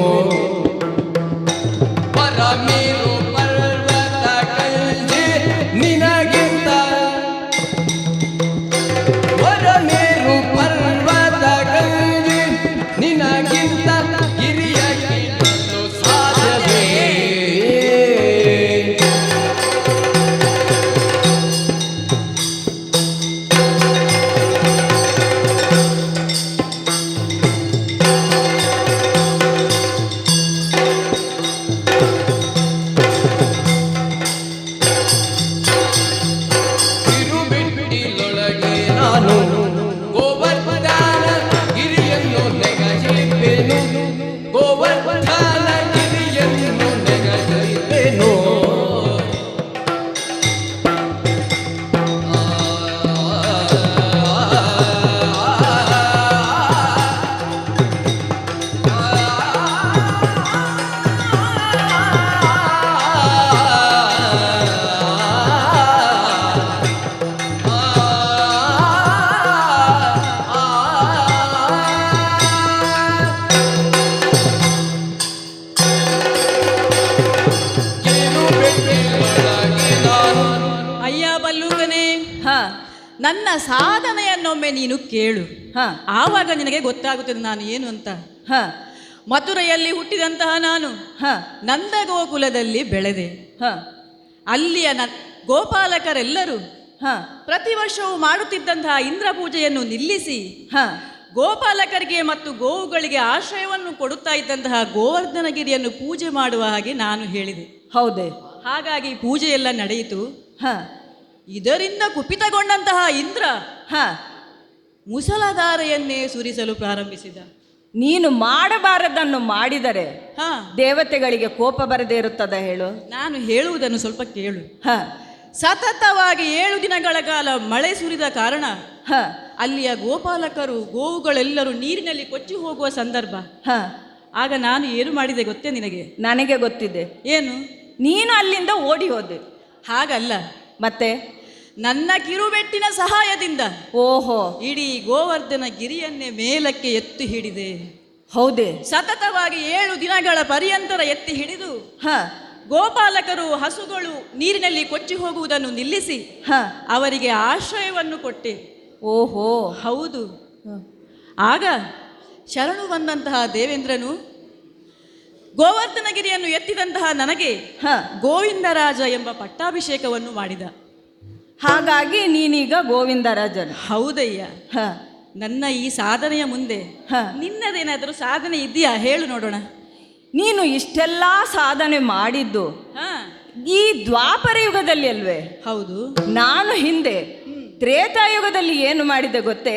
ಪರಮೇರು ಪರ್ವತ ಕಲ್ಜಿ ನಿನಗಿಂತ, ಪರಮೇರು ಪರ್ವತ ಕಲ್ಜಿ ನಿನಗಿಂತ ಹಿರಿಯ ಕೀಳಲು ಸಾಧ್ಯವೇ? ಕಿರುಬಿಟ್ಟಿಲೊಳಗೆ ನಾನು ಗೋವರ್ಧನಗಿರಿಯನ್ನು ನೆಗೆಯುವೆನು. ಗೋವರ್ಧನಗಿರಿಯನ್ನು ನೆಗೆಯುವೆನು. ಕಿರುಬಿಟ್ಟಿಲೊಳಗೆ ನಾನು ಅಯ್ಯ ಬಲ್ಲೂಕನೇ, ಹ ನನ್ನ ಸಾಧನೆಯನ್ನೊಮ್ಮೆ ನೀನು ಕೇಳು. ಹ ಆವಾಗ ನಿನಗೆ ಗೊತ್ತಾಗುತ್ತದೆ ನಾನು ಏನು ಅಂತ. ಹ ಮಥುರೆಯಲ್ಲಿ ಹುಟ್ಟಿದಂತಹ ನಾನು ಹ ನಂದಗೋಕುಲದಲ್ಲಿ ಬೆಳೆದೆ. ಹ ಅಲ್ಲಿಯ ಗೋಪಾಲಕರೆಲ್ಲರೂ ಹ ಪ್ರತಿ ವರ್ಷವೂ ಮಾಡುತ್ತಿದ್ದಂತಹ ಇಂದ್ರ ಪೂಜೆಯನ್ನು ನಿಲ್ಲಿಸಿ ಹ ಗೋಪಾಲಕರಿಗೆ ಮತ್ತು ಗೋವುಗಳಿಗೆ ಆಶ್ರಯವನ್ನು ಕೊಡುತ್ತಾ ಇದ್ದಂತಹ ಗೋವರ್ಧನಗಿರಿಯನ್ನು ಪೂಜೆ ಮಾಡುವ ಹಾಗೆ ನಾನು ಹೇಳಿದೆ. ಹೌದೇ? ಹಾಗಾಗಿ ಪೂಜೆಯೆಲ್ಲ ನಡೆಯಿತು. ಹ ಇದರಿಂದ ಕುಪಿತಗೊಂಡಂತಹ ಇಂದ್ರ ಹ ಮುಸಲಧಾರೆಯನ್ನೇ ಸುರಿಸಲು ಪ್ರಾರಂಭಿಸಿದ. ನೀನು ಮಾಡಬಾರದನ್ನು ಮಾಡಿದರೆ ಹಾ ದೇವತೆಗಳಿಗೆ ಕೋಪ ಬರದೇ ಇರುತ್ತದ ಹೇಳು? ನಾನು ಹೇಳುವುದನ್ನು ಸ್ವಲ್ಪ ಕೇಳು. ಹ ಸತತವಾಗಿ 7 ದಿನಗಳ ಕಾಲ ಮಳೆ ಸುರಿದ ಕಾರಣ ಹ ಅಲ್ಲಿಯ ಗೋಪಾಲಕರು ಗೋವುಗಳೆಲ್ಲರೂ ನೀರಿನಲ್ಲಿ ಕೊಚ್ಚಿ ಹೋಗುವ ಸಂದರ್ಭ. ಹ, ಆಗ ನಾನು ಏನು ಮಾಡಿದೆ ಗೊತ್ತೇ ನಿನಗೆ? ನನಗೆ ಗೊತ್ತಿದೆ. ಏನು? ನೀನು ಅಲ್ಲಿಂದ ಓಡಿ ಹೋದೆ. ಹಾಗಲ್ಲ, ಮತ್ತೆ ನನ್ನ ಕಿರುಬೆಟ್ಟಿನ ಸಹಾಯದಿಂದ ಓಹೋ, ಇಡೀ ಗೋವರ್ಧನ ಗಿರಿಯನ್ನೇ ಮೇಲಕ್ಕೆ ಎತ್ತಿ ಹಿಡಿದೆ. ಹೌದೇ? ಸತತವಾಗಿ 7 ದಿನಗಳ ಪರ್ಯಂತರ ಎತ್ತಿ ಹಿಡಿದು ಹ ಗೋಪಾಲಕರು ಹಸುಗಳು ನೀರಿನಲ್ಲಿ ಕೊಚ್ಚಿ ಹೋಗುವುದನ್ನು ನಿಲ್ಲಿಸಿ ಹ, ಅವರಿಗೆ ಆಶ್ರಯವನ್ನು ಕೊಟ್ಟೆ. ಓಹೋ, ಹೌದು. ಆಗ ಶರಣು ಬಂದಂತಹ ದೇವೇಂದ್ರನು ಗೋವರ್ಧನಗಿರಿಯನ್ನು ಎತ್ತಿದಂತಹ ನನಗೆ ಹ. ಗೋವಿಂದರಾಜ ಎಂಬ ಪಟ್ಟಾಭಿಷೇಕವನ್ನು ಮಾಡಿದ. ಹಾಗಾಗಿ ನೀನೀಗ ಗೋವಿಂದರಾಜನು. ಹೌದಯ್ಯ. ಹ, ನನ್ನ ಈ ಸಾಧನೆಯ ಮುಂದೆ ಹ. ನಿನ್ನದೇನಾದರೂ ಸಾಧನೆ ಇದೆಯಾ ಹೇಳು ನೋಡೋಣ. ನೀನು ಇಷ್ಟೆಲ್ಲ ಸಾಧನೆ ಮಾಡಿದ್ದು ಹಾ, ಈ ದ್ವಾಪರ ಯುಗದಲ್ಲಿ ಅಲ್ವೇ? ಹೌದು. ನಾನು ಹಿಂದೆ ತ್ರೇತಾಯುಗದಲ್ಲಿ ಏನು ಮಾಡಿದೆ ಗೊತ್ತೇ?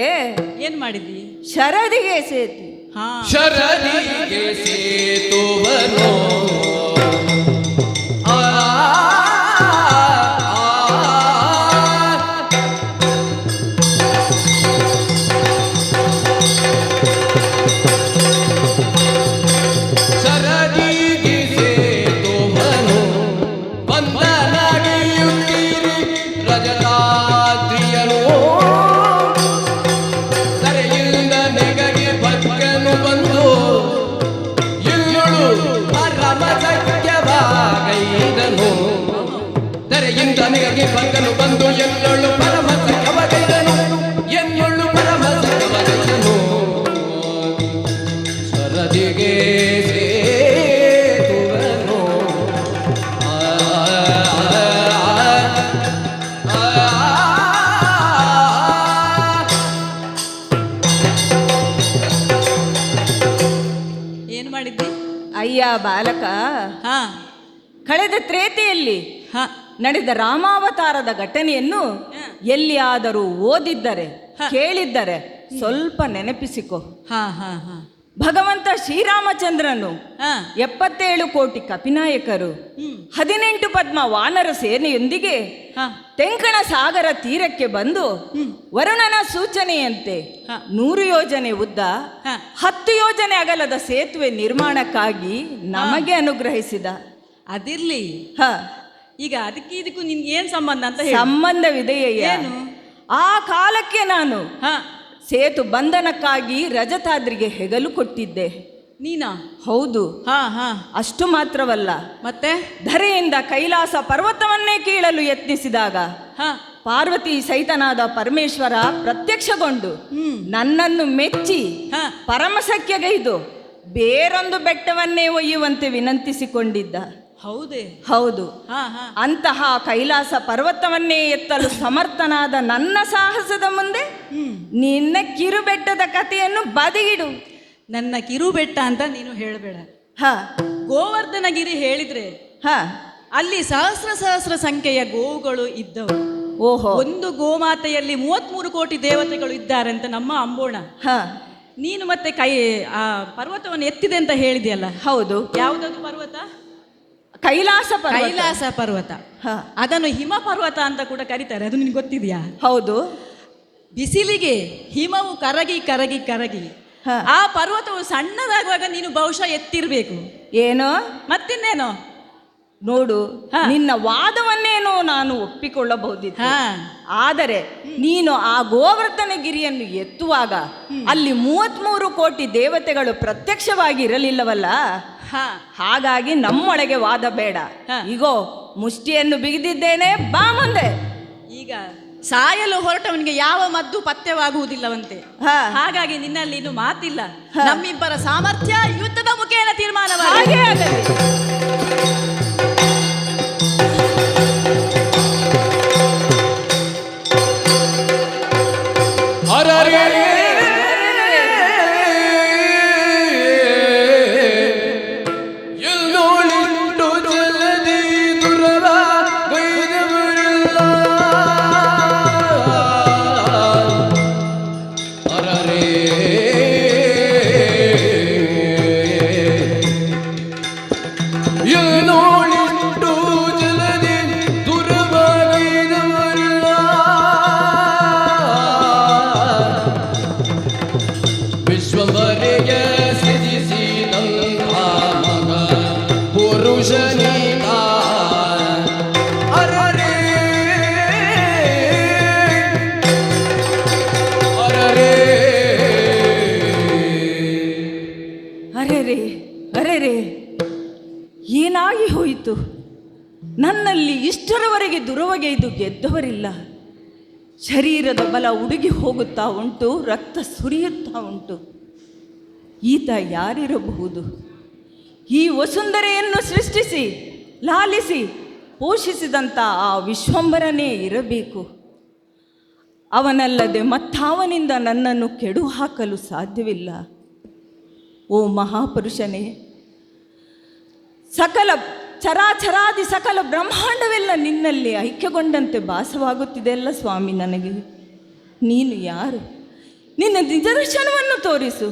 ಏನ್ ಮಾಡಿದ್ವಿ? ಶರದಿಗೆ ಸೇತು. ಹಾ, ಶರದಿಗೆ ಸೇತುವನು ಆ, ಶರದಿಗೆ ಸೇತುವನು ಬಂದ ನಡೆಯುತ್ತೀರಿ ರಜತಾದ್ರಿಯನು ತರೆಯಿಂದ ನೆಗಗೆ ಭಕ್ತನು ಬಂದು ಇಲ್ಲುಳು ಪರಮ ಸತ್ಯವಾಗೈದನು. ತೆರೆಯಿಂದ ನೆಗಗೆ ಭಕ್ತನು ಬಂದು ಎಲ್ಲೊಳ್ಳು ಪರಮ ಸತ್ಯವಾಗೈದನು, ಎನ್ನುಳ್ಳು ಪರಮ ಸತ್ಯವಾಗೈದನು. ಶರದಿಗೆ ಸೇತುವನು ಆ, ಆ, ಆ, ಏನ್ ಮಾಡಿದ್ವಿ? ಅಯ್ಯ ಬಾಲಕ, ಹಾ, ಕಳೆದ ತ್ರೇತೆಯಲ್ಲಿ ಹಾ, ನಡೆದ ರಾಮಾವತಾರದ ಘಟನೆಯನ್ನು ಎಲ್ಲಿಯಾದರೂ ಓದಿದ್ದರೆ ಕೇಳಿದ್ದರೆ ಸ್ವಲ್ಪ ನೆನಪಿಸಿಕೊ. ಹಾ, ಹಾ, ಹಾ, ಭಗವಂತ ಶ್ರೀರಾಮಚಂದ್ರನು ಹಾ, 77 ಕೋಟಿ ಕಪಿನಾಯಕರು 18 ಪದ್ಮ ವಾನರ ಸೇನೆಯೊಂದಿಗೆ ಹಾ, ತೆಂಕಣ ಸಾಗರ ತೀರಕ್ಕೆ ಬಂದು ವರುಣನ ಸೂಚನೆಯಂತೆ 100 ಯೋಜನೆ ಉದ್ದ ಹಾ. 10 ಯೋಜನೆ ಅಗಲದ ಸೇತುವೆ ನಿರ್ಮಾಣಕ್ಕಾಗಿ ನಮಗೆ ಅನುಗ್ರಹಿಸಿದ. ಅದಿರ್ಲಿ. ಹ, ಈಗ ಅದಕ್ಕೆ ಇದಕ್ಕೂ ನಿನ್ಗೆ ಏನ್ ಸಂಬಂಧ ಅಂತ ಹೇಳಿ. ಸಂಬಂಧವಿದೆಯಯ್ಯ. ಏನು? ಆ ಕಾಲಕ್ಕೆ ನಾನು ಹಾ, ಸೇತು ಬಂಧನಕ್ಕಾಗಿ ರಜತಾದ್ರಿಗೆ ಹೆಗಲು ಕೊಟ್ಟಿದ್ದೆ. ನೀನಾ? ಹೌದು. ಹಾ, ಹಾ, ಅಷ್ಟು ಮಾತ್ರವಲ್ಲ, ಮತ್ತೆ? ಧರೆಯಿಂದ ಕೈಲಾಸ ಪರ್ವತವನ್ನೇ ಕೀಳಲು ಯತ್ನಿಸಿದಾಗ ಹಾ, ಪಾರ್ವತಿ ಸಹಿತನಾದ ಪರಮೇಶ್ವರ ಪ್ರತ್ಯಕ್ಷಗೊಂಡು ನನ್ನನ್ನು ಮೆಚ್ಚಿ ಹಾ. ಪರಮಸಖ್ಯಗೈದು ಬೇರೊಂದು ಬೆಟ್ಟವನ್ನೇ ಒಯ್ಯುವಂತೆ ವಿನಂತಿಸಿಕೊಂಡಿದ್ದ. ಹೌದೇ? ಹೌದು. ಹಾ, ಹಾ, ಅಂತಹ ಕೈಲಾಸ ಪರ್ವತವನ್ನೇ ಎತ್ತಲು ಸಮರ್ಥನಾದ ನನ್ನ ಸಾಹಸದ ಮುಂದೆ ನಿನ್ನ ಕಿರುಬೆಟ್ಟದ ಕಥೆಯನ್ನು ಬದಿಗಿಡು. ನನ್ನ ಕಿರು ಬೆಟ್ಟ ಅಂತ ನೀನು ಹೇಳಬೇಡ. ಹ ಗೋವರ್ಧನಗಿರಿ ಹೇಳಿದ್ರೆ ಹ ಅಲ್ಲಿ ಸಹಸ್ರ ಸಹಸ್ರ ಸಂಖ್ಯೆಯ ಗೋವುಗಳು ಇದ್ದವು. ಓಹೋ. ಒಂದು ಗೋಮಾತೆಯಲ್ಲಿ 33 ಕೋಟಿ ದೇವತೆಗಳು ಇದ್ದಾರೆ ಅಂತ ನಮ್ಮ ಅಂಬೋಣ. ಹ ನೀನು ಮತ್ತೆ ಆ ಪರ್ವತವನ್ನು ಎತ್ತಿದೆ ಅಂತ ಹೇಳಿದೆಯಲ್ಲ. ಹೌದು. ಯಾವುದದು ಪರ್ವತ? ಕೈಲಾಸ ಪರ್ವತ. ಕೈಲಾಸ ಪರ್ವತ. ಹ ಅದನ್ನು ಹಿಮ ಪರ್ವತ ಅಂತ ಕೂಡ ಕರೀತಾರೆ. ಅದು ನಿನ್ಗೆ ಗೊತ್ತಿದೆಯಾ? ಹೌದು. ಬಿಸಿಲಿಗೆ ಹಿಮವು ಕರಗಿ ಕರಗಿ ಕರಗಿ ಹ. ಆ ಪರ್ವತವು ಸಣ್ಣದಾಗುವಾಗ ನೀನು ಬಹುಶಃ ಎತ್ತಿರ್ಬೇಕು. ಏನೋ ಮತ್ತಿನ್ನೇನೋ ನೋಡು, ಹ. ನಿನ್ನ ವಾದವನ್ನೇನೋ ನಾನು ಒಪ್ಪಿಕೊಳ್ಳಬಹುದಿತ್ತು. ಹಾ. ಆದರೆ ನೀನು ಆ ಗೋವರ್ಧನಗಿರಿಯನ್ನು ಎತ್ತುವಾಗ ಅಲ್ಲಿ 33 ಕೋಟಿ ದೇವತೆಗಳು ಪ್ರತ್ಯಕ್ಷವಾಗಿ ಇರಲಿಲ್ಲವಲ್ಲ. ಹಾ. ಹಾಗಾಗಿ ನಮ್ಮೊಳಗೆ ವಾದ ಬೇಡ. ಹ. ಈಗೋ ಮುಷ್ಟಿಯನ್ನು ಬಿಗಿದಿದ್ದೇನೆ, ಬಾ ಮುಂದೆ. ಈಗ ಸಾಯಲು ಹೊರಟವನಿಗೆ ಯಾವ ಮದ್ದು ಪಥ್ಯವಾಗುವುದಿಲ್ಲವಂತೆ. ಹ. ಹಾಗಾಗಿ ನಿನ್ನಲ್ಲಿ ಇನ್ನು ಮಾತಿಲ್ಲ. ನಮ್ಮಿಬ್ಬರ ಸಾಮರ್ಥ್ಯ ಯುದ್ಧದ ಮುಖೇನ ತೀರ್ಮಾನವಾಗಿ. ಹಾಗೇ ಆಗಲಿ. ಅರರೆ ಎಲ್ಲೋಳಿಂಡು ಜಲದಿ ದುರರ ಗೈದವರಿಲ್ಲ. ಅರರೆ ಅರೆರೆ ಏನಾಗಿ ಹೋಯಿತು? ನನ್ನಲ್ಲಿ ಇಷ್ಟರವರೆಗೆ ದುರವಗೆಯ್ದು ಗೆದ್ದವರಿಲ್ಲ. ಶರೀರದ ಬಲ ಉಡುಗಿ ಹೋಗುತ್ತಾ ಉಂಟು, ರಕ್ತ ಸುರಿಯುತ್ತಾ ಉಂಟು. ಈತ ಯಾರಿರಬಹುದು? ಈ ವಸುಂಧರೆಯನ್ನು ಸೃಷ್ಟಿಸಿ ಲಾಲಿಸಿ ಪೋಷಿಸಿದಂಥ ಆ ವಿಶ್ವಂಬರನೇ ಇರಬೇಕು. ಅವನಲ್ಲದೆ ಮತ್ತಾವನಿಂದ ನನ್ನನ್ನು ಕೆಡು ಹಾಕಲು ಸಾಧ್ಯವಿಲ್ಲ. ಓ ಮಹಾಪುರುಷನೇ, ಸಕಲ ಚರಾಚರಾದಿ ಸಕಲ ಬ್ರಹ್ಮಾಂಡವೆಲ್ಲ ನಿನ್ನಲ್ಲಿ ಐಕ್ಯಗೊಂಡಂತೆ ಭಾಸವಾಗುತ್ತಿದೆಯಲ್ಲ ಸ್ವಾಮಿ. ನನಗೆ ನೀನು ಯಾರು? ನಿನ್ನ ನಿದರ್ಶನವನ್ನು ತೋರಿಸು.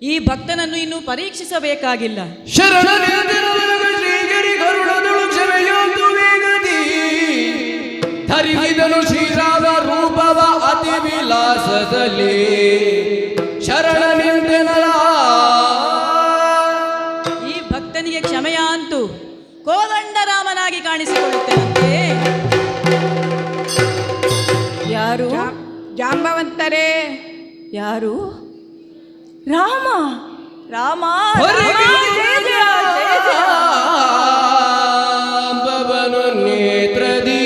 ಈ ಭಕ್ತನನ್ನು ಇನ್ನೂ ಪರೀಕ್ಷಿಸಬೇಕಾಗಿಲ್ಲ. ಶ್ರೀಗಿರಿ ಗರುಡದಳು ಕ್ಷಮೆಯೊಂದು ವೇಗದಿ ಧರಿಸಿದನು ಶ್ರೀರಾಮ ರೂಪವ ಅತಿ ವಿಲಾಸದಲ್ಲಿ ಶರಣನೆಂದೆನಲ. ಈ ಭಕ್ತನಿಗೆ ಕ್ಷಮೆಯ ಅಂತೂ ಕೋದಂಡರಾಮನಾಗಿ ಕಾಣಿಸಿಕೊಳ್ಳುತ್ತೇನಂತೆ. ಯಾರು? ಜಾಂಬವಂತರೇ. ಯಾರು? ರಾಮ ರಾಮ ಬವನು ನೇತ್ರದಿ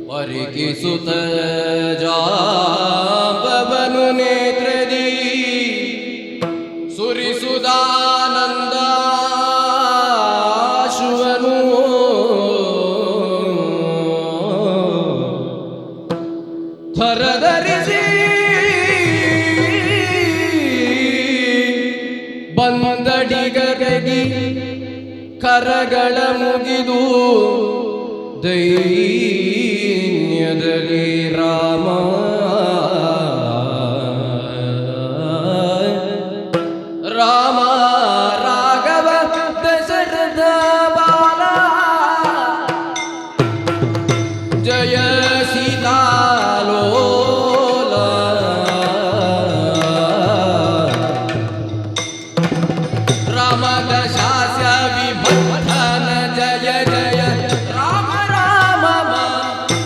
ಪರಿಕಿಸುತ್ತ ಜಾಂಬವನು ನೇತ್ರದಿ ಸುರಿಸುದಾನಂದ ಶುವನು ಥರಧರಿಸಿ ಬಂದಡಿಗರಗಿ ಕರಗಳ ಮುಗಿದು ದೈನ್ಯದಲ್ಲಿ ರಾಮ ರಾಮ ರಾಘವ ದಶರಥ ಬಾಲ ಜಯ ಸೀತಾಲೋಲ ರಾಮ ದಶಾಸ್ಯ ವಿಭಕ್ತನ ಜಯ ಜಯ ರಾಮ ರಾಮ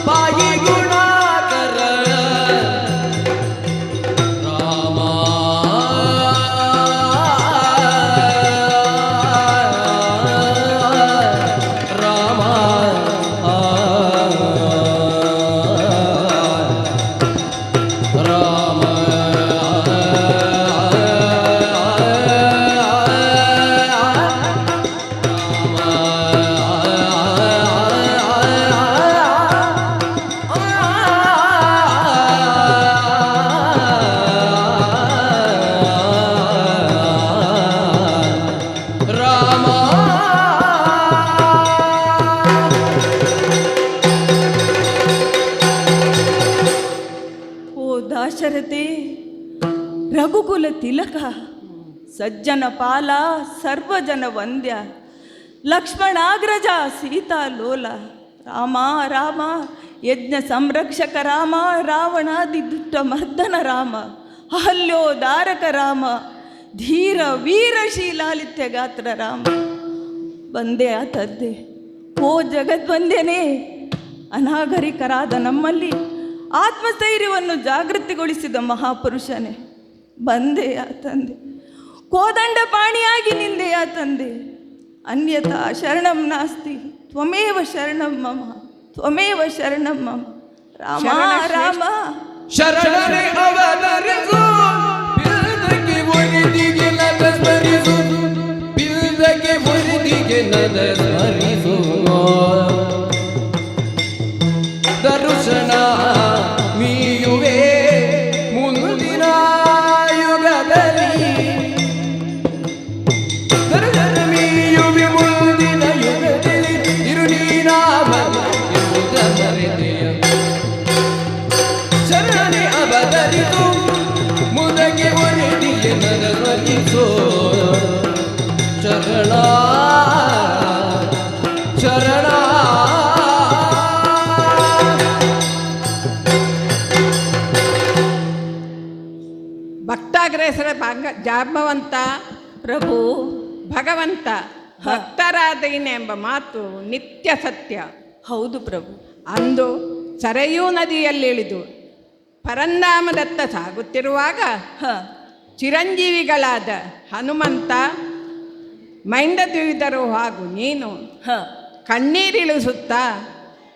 ಪಾಯಿ ಗುಣಾಕರ ರಾಮ ರಾಮ ರಾಮ ಓ ದಾಶರಥಿ, ರಘುಕುಲ ತಿಲಕ, ಸಜ್ಜನ ಪಾಲ, ಸರ್ವಜನ ವಂದ್ಯ, ಲಕ್ಷ್ಮಣಾಗ್ರಜ, ಸೀತಾಲೋಲ, ರಾಮ ರಾಮ, ಯಜ್ಞ ಸಂರಕ್ಷಕ ರಾಮ, ರಾವಣಾದಿ ದುಷ್ಟ ಮರ್ದನ ರಾಮ, ಅಹಲ್ಯೋದಾರಕ ರಾಮ, ಧೀರ ವೀರಶೀಲಾಲಿತ್ಯ ಗಾತ್ರ ರಾಮ. ಬಂದೆ ಆತದ್ದೆ. ಓ ಜಗದ್ವಂದ್ಯನೇ, ಅನಾಗರಿಕರಾದ ನಮ್ಮಲ್ಲಿ ಆತ್ಮಸ್ಥೈರ್ಯವನ್ನು ಜಾಗೃತಿಗೊಳಿಸಿದ ಮಹಾಪುರುಷನೇ, ಬಂದೆಯ ತಂದೆ. ಕೋದಂಡ ಪಾಣಿಯಾಗಿ ನಿಂದೆಯ ತಂದೆ. ಅನ್ಯಥಾ ಶರಣಂ ನಾಸ್ತಿ, ತ್ವಮೇವ ಶರಣಂ ಮಮ, ತ್ವಮೇವ ಶರಣಂ ಮಮ. ರಾಮ ರಾಮ ಶರಣನೆ ಅವತರಿಸು, ಬಿಲ್ದಕ್ಕೆ ಒರಿದಿಗೆ ನದ ಸ್ಮರಿಸು, ಬಿಲ್ದಕ್ಕೆ ಒರಿದಿಗೆ ನದ ಸ್ಮರಿಸು. ದರ್ಶನ ಮೀಯುವೆ ಮುಂದಿನ ಯುಗದಲ್ಲಿ, ದರ್ಶನ ಮೀಯುವೆ ಮುಂದಿನ ಯುಗದಲ್ಲಿ, ಇರುನೀನಾಮ ಎಂಬುದ ಮರೆತೆಯ. ಶರಣನೆ ಅವತರಿಸು, ಮುದಕ್ಕೆ ಒರೆದಿಗೆ ನದ ಸ್ಮರಿಸು. ಶರಣ ಶರಣ ಭಕ್ತಾಗ್ರೇಸರ ಜಾಂಬವಂತ ಪ್ರಭು. ಭಗವಂತ ಭಕ್ತರಾದೀನೆ ಎಂಬ ಮಾತು ನಿತ್ಯ ಸತ್ಯ. ಹೌದು ಪ್ರಭು. ಅಂದು ಸರಯೂ ನದಿಯಲ್ಲಿಳಿದು ಪರಂಧಾಮದತ್ತ ಸಾಗುತ್ತಿರುವಾಗ ಚಿರಂಜೀವಿಗಳಾದ ಹನುಮಂತ, ಮೈಂದದ್ವಿಧರು ಹಾಗೂ ನೀನು ಕಣ್ಣೀರಿಳಿಸುತ್ತಾ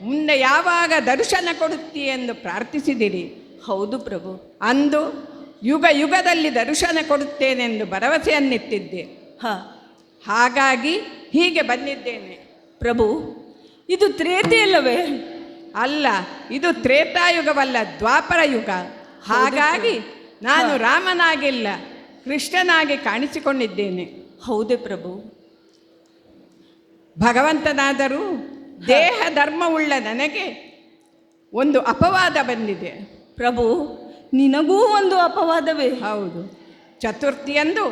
ಮುಂದೆ ಯಾವಾಗ ದರ್ಶನ ಕೊಡುತ್ತೀ ಎಂದು ಪ್ರಾರ್ಥಿಸಿದಿರಿ. ಹೌದು ಪ್ರಭು. ಅಂದು ಯುಗ ಯುಗದಲ್ಲಿ ದರ್ಶನ ಕೊಡುತ್ತೇನೆಂದು ಭರವಸೆಯನ್ನಿಟ್ಟಿದ್ದೆ. ಹಾಗಾಗಿ ಹೀಗೆ ಬಂದಿದ್ದೇನೆ. ಪ್ರಭು, ಇದು ತ್ರೇತೆಯಲ್ಲವೇ? ಅಲ್ಲ, ಇದು ತ್ರೇತಾಯುಗವಲ್ಲ, ದ್ವಾಪರ ಯುಗ. ಹಾಗಾಗಿ ನಾನು ರಾಮನಾಗಿಲ್ಲ, ಕೃಷ್ಣನಾಗಿ ಕಾಣಿಸಿಕೊಂಡಿದ್ದೇನೆ. ಹೌದೇ ಪ್ರಭು. ಭಗವಂತನಾದರೂ ದೇಹ ಧರ್ಮವುಳ್ಳ ನನಗೆ ಒಂದು ಅಪವಾದ ಬಂದಿದೆ. ಪ್ರಭು, ನಿನಗೂ ಒಂದು ಅಪವಾದವೇ? ಹೌದು. ಚತುರ್ಥಿಯಂದು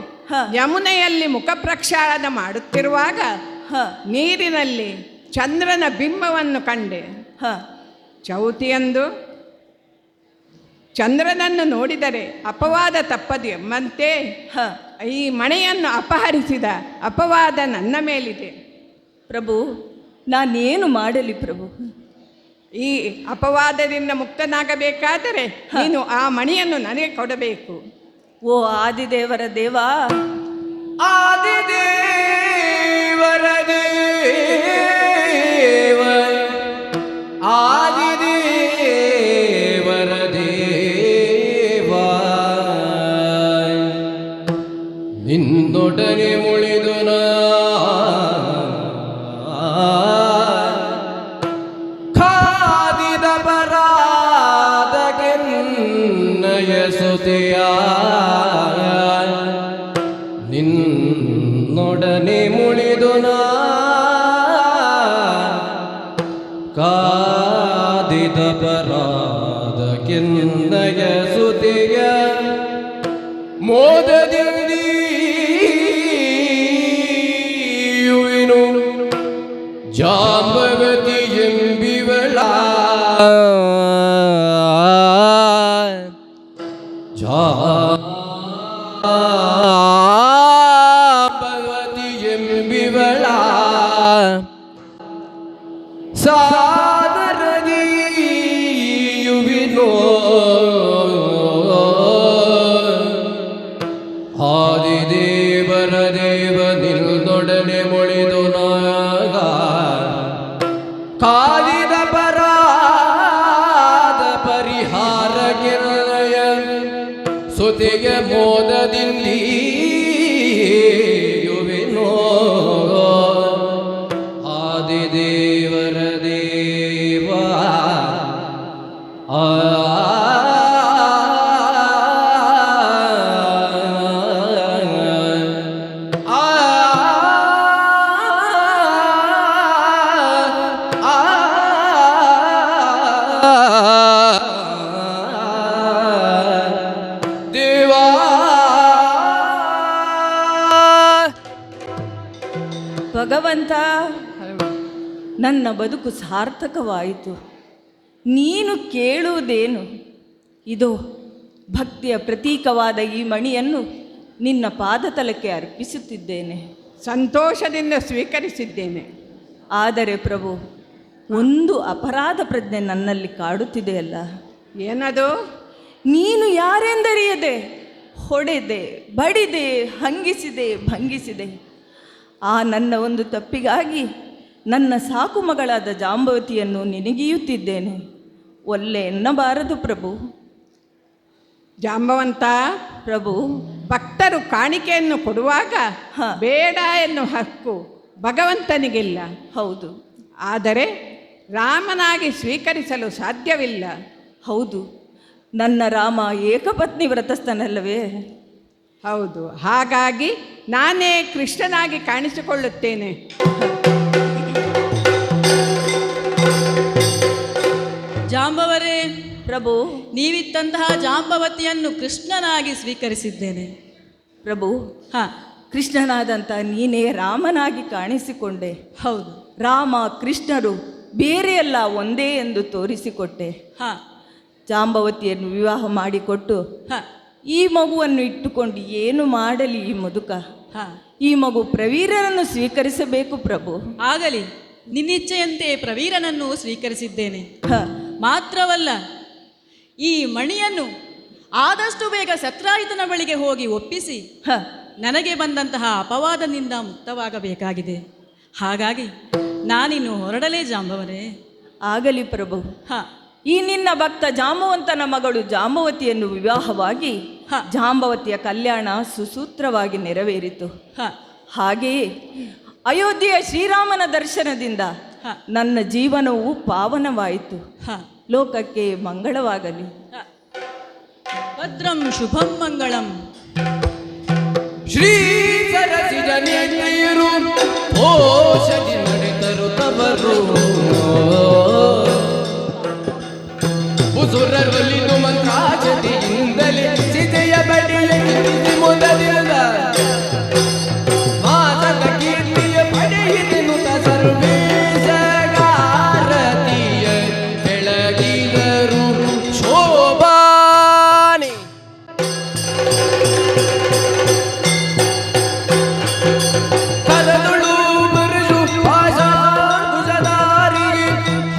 ಯಮುನೆಯಲ್ಲಿ ಮುಖ ಪ್ರಕ್ಷಾಳನ ಮಾಡುತ್ತಿರುವಾಗ ನೀರಿನಲ್ಲಿ ಚಂದ್ರನ ಬಿಂಬವನ್ನು ಕಂಡೆ. ಚೌತಿಯಂದು ಚಂದ್ರನನ್ನು ನೋಡಿದರೆ ಅಪವಾದ ತಪ್ಪದು ಎಂಬಂತೆ ಈ ಮಣೆಯನ್ನು ಅಪಹರಿಸಿದ ಅಪವಾದ ನನ್ನ ಮೇಲಿದೆ. ಪ್ರಭು, ನಾನೇನು ಮಾಡಲಿ ಪ್ರಭು? ಈ ಅಪವಾದದಿಂದ ಮುಕ್ತನಾಗಬೇಕಾದರೆ ನೀನು ಆ ಮಣಿಯನ್ನು ನನಗೆ ಕೊಡಬೇಕು. ಓ ಆದಿದೇವರ ದೇವ, ಆದಿದೇವರ ದೇವ, ಆದಿದೇವರ ದೇವ, ನಿನ್ನೊಡನೆ ಮುಳಿದು ನಾ ಕಾದಿದ ಬರಾದ ಕೆನ್ನಯ ಸುತೆಯ, ನಿನ್ನೊಡನೆ ಮುಳಿದು ನಾ ಕಾದಿದ ಬರಾದ ಕೆನ್ನಯ ಸುತೆಯ, ಮೋದದಿಂದಿಯುವಿನು ಜಾಂಬವತಿ ಎಂಬಿವಳ, ಜಾಂಬವತಿ ಎಂಬಿವಳ ಸಾದರದಿಯುವಿನೋ, ಆದಿದೇವರ ದೇವ ನಿನ್ನೊಡನೆ ಮುಳಿದು ನಾಗ ಕಾದಿದ ಪರಾದ ಪರಿಹಾರ ಗೆಲಯ ಸುತೆಯ ಮೋದದಿಂದಿಯುವಿನೋ, ಆದಿದೇವರ ದೇವ ದೇವಾ. ಭಗವಂತ, ನನ್ನ ಬದುಕು ಸಾರ್ಥಕವಾಯಿತು. ನೀನು ಕೇಳುವುದೇನು? ಇದು ಭಕ್ತಿಯ ಪ್ರತೀಕವಾದ ಈ ಮಣಿಯನ್ನು ನಿನ್ನ ಪಾದತಲಕ್ಕೆ ಅರ್ಪಿಸುತ್ತಿದ್ದೇನೆ. ಸಂತೋಷದಿಂದ ಸ್ವೀಕರಿಸಿದ್ದೇನೆ. ಆದರೆ ಪ್ರಭು, ಒಂದು ಅಪರಾಧ ಪ್ರಜ್ಞೆ ನನ್ನಲ್ಲಿ ಕಾಡುತ್ತಿದೆಯಲ್ಲ. ಏನದು? ನೀನು ಯಾರೆಂದರಿಯದೆ ಹೊಡೆದೆ, ಬಡಿದೆ, ಹಂಗಿಸಿದೆ, ಭಂಗಿಸಿದೆ. ಆ ನನ್ನ ಒಂದು ತಪ್ಪಿಗಾಗಿ ನನ್ನ ಸಾಕು ಮಗಳಾದ ಜಾಂಬವತಿಯನ್ನು ನಿನಗಿಯುತ್ತಿದ್ದೇನೆ. ಒಲ್ಲೆ ಎನ್ನಬಾರದು ಪ್ರಭು. ಜಾಂಬವಂತ, ಪ್ರಭು, ಭಕ್ತರು ಕಾಣಿಕೆಯನ್ನು ಕೊಡುವಾಗ ಬೇಡ ಎನ್ನುವ ಹಕ್ಕು ಭಗವಂತನಿಗಿಲ್ಲ. ಹೌದು. ಆದರೆ ರಾಮನಾಗಿ ಸ್ವೀಕರಿಸಲು ಸಾಧ್ಯವಿಲ್ಲ. ಹೌದು, ನನ್ನ ರಾಮ ಏಕಪತ್ನಿ ವ್ರತಸ್ಥನಲ್ಲವೇ? ಹೌದು. ಹಾಗಾಗಿ ನಾನೇ ಕೃಷ್ಣನಾಗಿ ಕಾಣಿಸಿಕೊಳ್ಳುತ್ತೇನೆ. ಜಾಂಬವರೇ, ಪ್ರಭು, ನೀವಿತ್ತಂತಹ ಜಾಂಬವತಿಯನ್ನು ಕೃಷ್ಣನಾಗಿ ಸ್ವೀಕರಿಸಿದ್ದೇನೆ. ಪ್ರಭು, ಹಾ, ಕೃಷ್ಣನಾದಂಥ ನೀನೇ ರಾಮನಾಗಿ ಕಾಣಿಸಿಕೊಂಡೆ. ಹೌದು. ರಾಮ ಕೃಷ್ಣರು ಬೇರೆಯಲ್ಲ, ಒಂದೇ ಎಂದು ತೋರಿಸಿಕೊಟ್ಟೆ. ಹಾ, ಜಾಂಬವತಿಯನ್ನು ವಿವಾಹ ಮಾಡಿಕೊಟ್ಟು ಹಾ, ಈ ಮಗುವನ್ನು ಇಟ್ಟುಕೊಂಡು ಏನು ಮಾಡಲಿ ಈ ಮುದುಕ? ಹಾ, ಈ ಮಗು ಪ್ರವೀರನನ್ನು ಸ್ವೀಕರಿಸಬೇಕು ಪ್ರಭು. ಆಗಲಿ, ನಿನ್ನಿಚ್ಛೆಯಂತೆ ಪ್ರವೀರನನ್ನು ಸ್ವೀಕರಿಸಿದ್ದೇನೆ. ಹ, ಮಾತ್ರವಲ್ಲ, ಈ ಮಣಿಯನ್ನು ಆದಷ್ಟು ಬೇಗ ಸತ್ರಾಜಿತನ ಬಳಿಗೆ ಹೋಗಿ ಒಪ್ಪಿಸಿ ಹ, ನನಗೆ ಬಂದಂತಹ ಅಪವಾದದಿಂದ ಮುಕ್ತವಾಗಬೇಕಾಗಿದೆ. ಹಾಗಾಗಿ ನಾನಿನ್ನು ಹೊರಡಲೇ ಜಾಂಬವರೇ. ಆಗಲಿ ಪ್ರಭು. ಹ ಈ ನಿನ್ನ ಭಕ್ತ ಜಾಂಬವಂತನ ಮಗಳು ಜಾಂಬವತಿಯನ್ನು ವಿವಾಹವಾಗಿ ಜಾಂಬವತಿಯ ಕಲ್ಯಾಣ ಸುಸೂತ್ರವಾಗಿ ನೆರವೇರಿತು. ಹ ಹಾಗೆಯೇ ಅಯೋಧ್ಯೆಯ ಶ್ರೀರಾಮನ ದರ್ಶನದಿಂದ ನನ್ನ ಜೀವನವು ಪಾವನವಾಯಿತು. ಹ ಲೋಕಕ್ಕೆ ಮಂಗಳವಾಗಲಿ. ಭದ್ರಂ ಶುಭಂ ಮಂಗಳಂ. ಶ್ರೀ ಸರಸಿಜ ನೀರು ಓಷಧಿ ನಡೆದರು ತವರು ಉಸುರರಲ್ಲಿನು ಮಂತ್ರಾಜತಿಯಿಂದಲೇ ಸಿದೆಯ ಬಡಿಯಲ್ಲಿ ಮೊದಲಿಲ್ಲ ಮಾತದ ಕೀರ್ತಿಯ ಪಡೆಯಿರಿನುತ ಸರ್ವೇಶಗಾರತಿಯ ಬೆಳಗಿದರು ಶೋಭಾನೆ. ಕರದುಳು ಬರಜು ಪಾಶಾಂಕುಶಧಾರಿಗೆ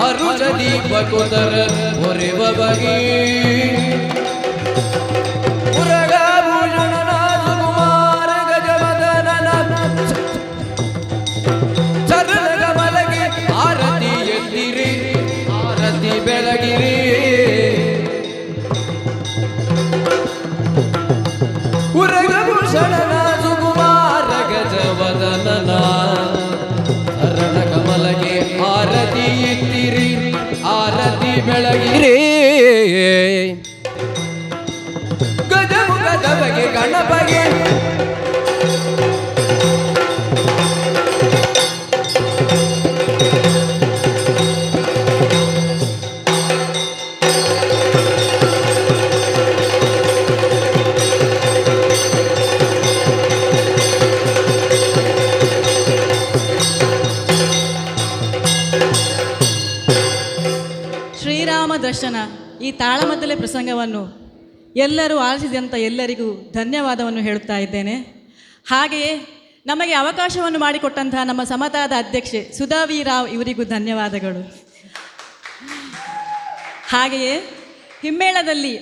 ಹರುಷ ದೀಪಕುತರ ಹೊರೆವ ಬಗೆ ಮುರಗಭೂಷಣನ ಸುಕುಮಾರ ಗಜವದನನ ಚರಣದ ಮಲಗೆ ಆರತಿ ಎದ್ದಿರಿ ಆರತಿ ಬೆಳಗಿರಿ ಮುರಗಭೂಷಣನ ಸುಕುಮಾರ ಗಜವದನನ ಚರಣ ಕಮಲಗೆ ಆರತಿ ಎತ್ತಿರಿ ಆರತಿ ಬೆಳಗಿರಿ. ಗಜಮುಖದ ಬಗೆ ಗಣಪಗೆ ಶ್ರೀರಾಮ ದರ್ಶನ ಈ ತಾಳಮದ್ದಲೆ ಪ್ರಸಂಗವನ್ನು ಎಲ್ಲರೂ ಆಲಿಸಿದಂಥ ಎಲ್ಲರಿಗೂ ಧನ್ಯವಾದವನ್ನು ಹೇಳುತ್ತಾ ಇದ್ದೇನೆ. ಹಾಗೆಯೇ ನಮಗೆ ಅವಕಾಶವನ್ನು ಮಾಡಿಕೊಟ್ಟಂತಹ ನಮ್ಮ ಸಮತಾದ ಅಧ್ಯಕ್ಷೆ ಸುಧಾವಿ ರಾವ್ ಇವರಿಗೂ ಧನ್ಯವಾದಗಳು. ಹಾಗೆಯೇ ಹಿಮ್ಮೇಳದಲ್ಲಿ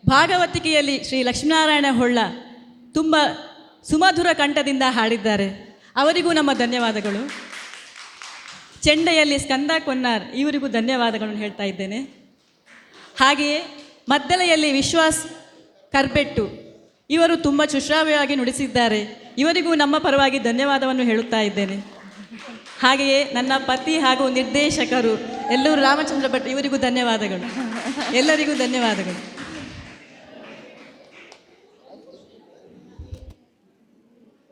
ಭಾಗವತಿಕೆಯಲ್ಲಿ ಶ್ರೀ ಲಕ್ಷ್ಮೀನಾರಾಯಣ ಹೊಳ್ಳ ತುಂಬ ಸುಮಧುರ ಕಂಠದಿಂದ ಹಾಡಿದ್ದಾರೆ, ಅವರಿಗೂ ನಮ್ಮ ಧನ್ಯವಾದಗಳು. ಚೆಂಡೆಯಲ್ಲಿ ಸ್ಕಂದ ಕೊನ್ನಾರ್ ಇವರಿಗೂ ಧನ್ಯವಾದಗಳನ್ನು ಹೇಳ್ತಾ ಇದ್ದೇನೆ. ಹಾಗೆಯೇ ಮದ್ದಲೆಯಲ್ಲಿ ವಿಶ್ವಾಸ್ ಕರ್ಬೆಟ್ಟು ಇವರು ತುಂಬ ಶುಶ್ರಾವ್ಯವಾಗಿ ನುಡಿಸಿದ್ದಾರೆ, ಇವರಿಗೂ ನಮ್ಮ ಪರವಾಗಿ ಧನ್ಯವಾದವನ್ನು ಹೇಳುತ್ತಾ ಇದ್ದೇನೆ. ಹಾಗೆಯೇ ನನ್ನ ಪತಿ ಹಾಗೂ ನಿರ್ದೇಶಕರು ಎಲ್ಲರೂ ರಾಮಚಂದ್ರ ಭಟ್ ಇವರಿಗೂ ಧನ್ಯವಾದಗಳು. ಎಲ್ಲರಿಗೂ ಧನ್ಯವಾದಗಳು.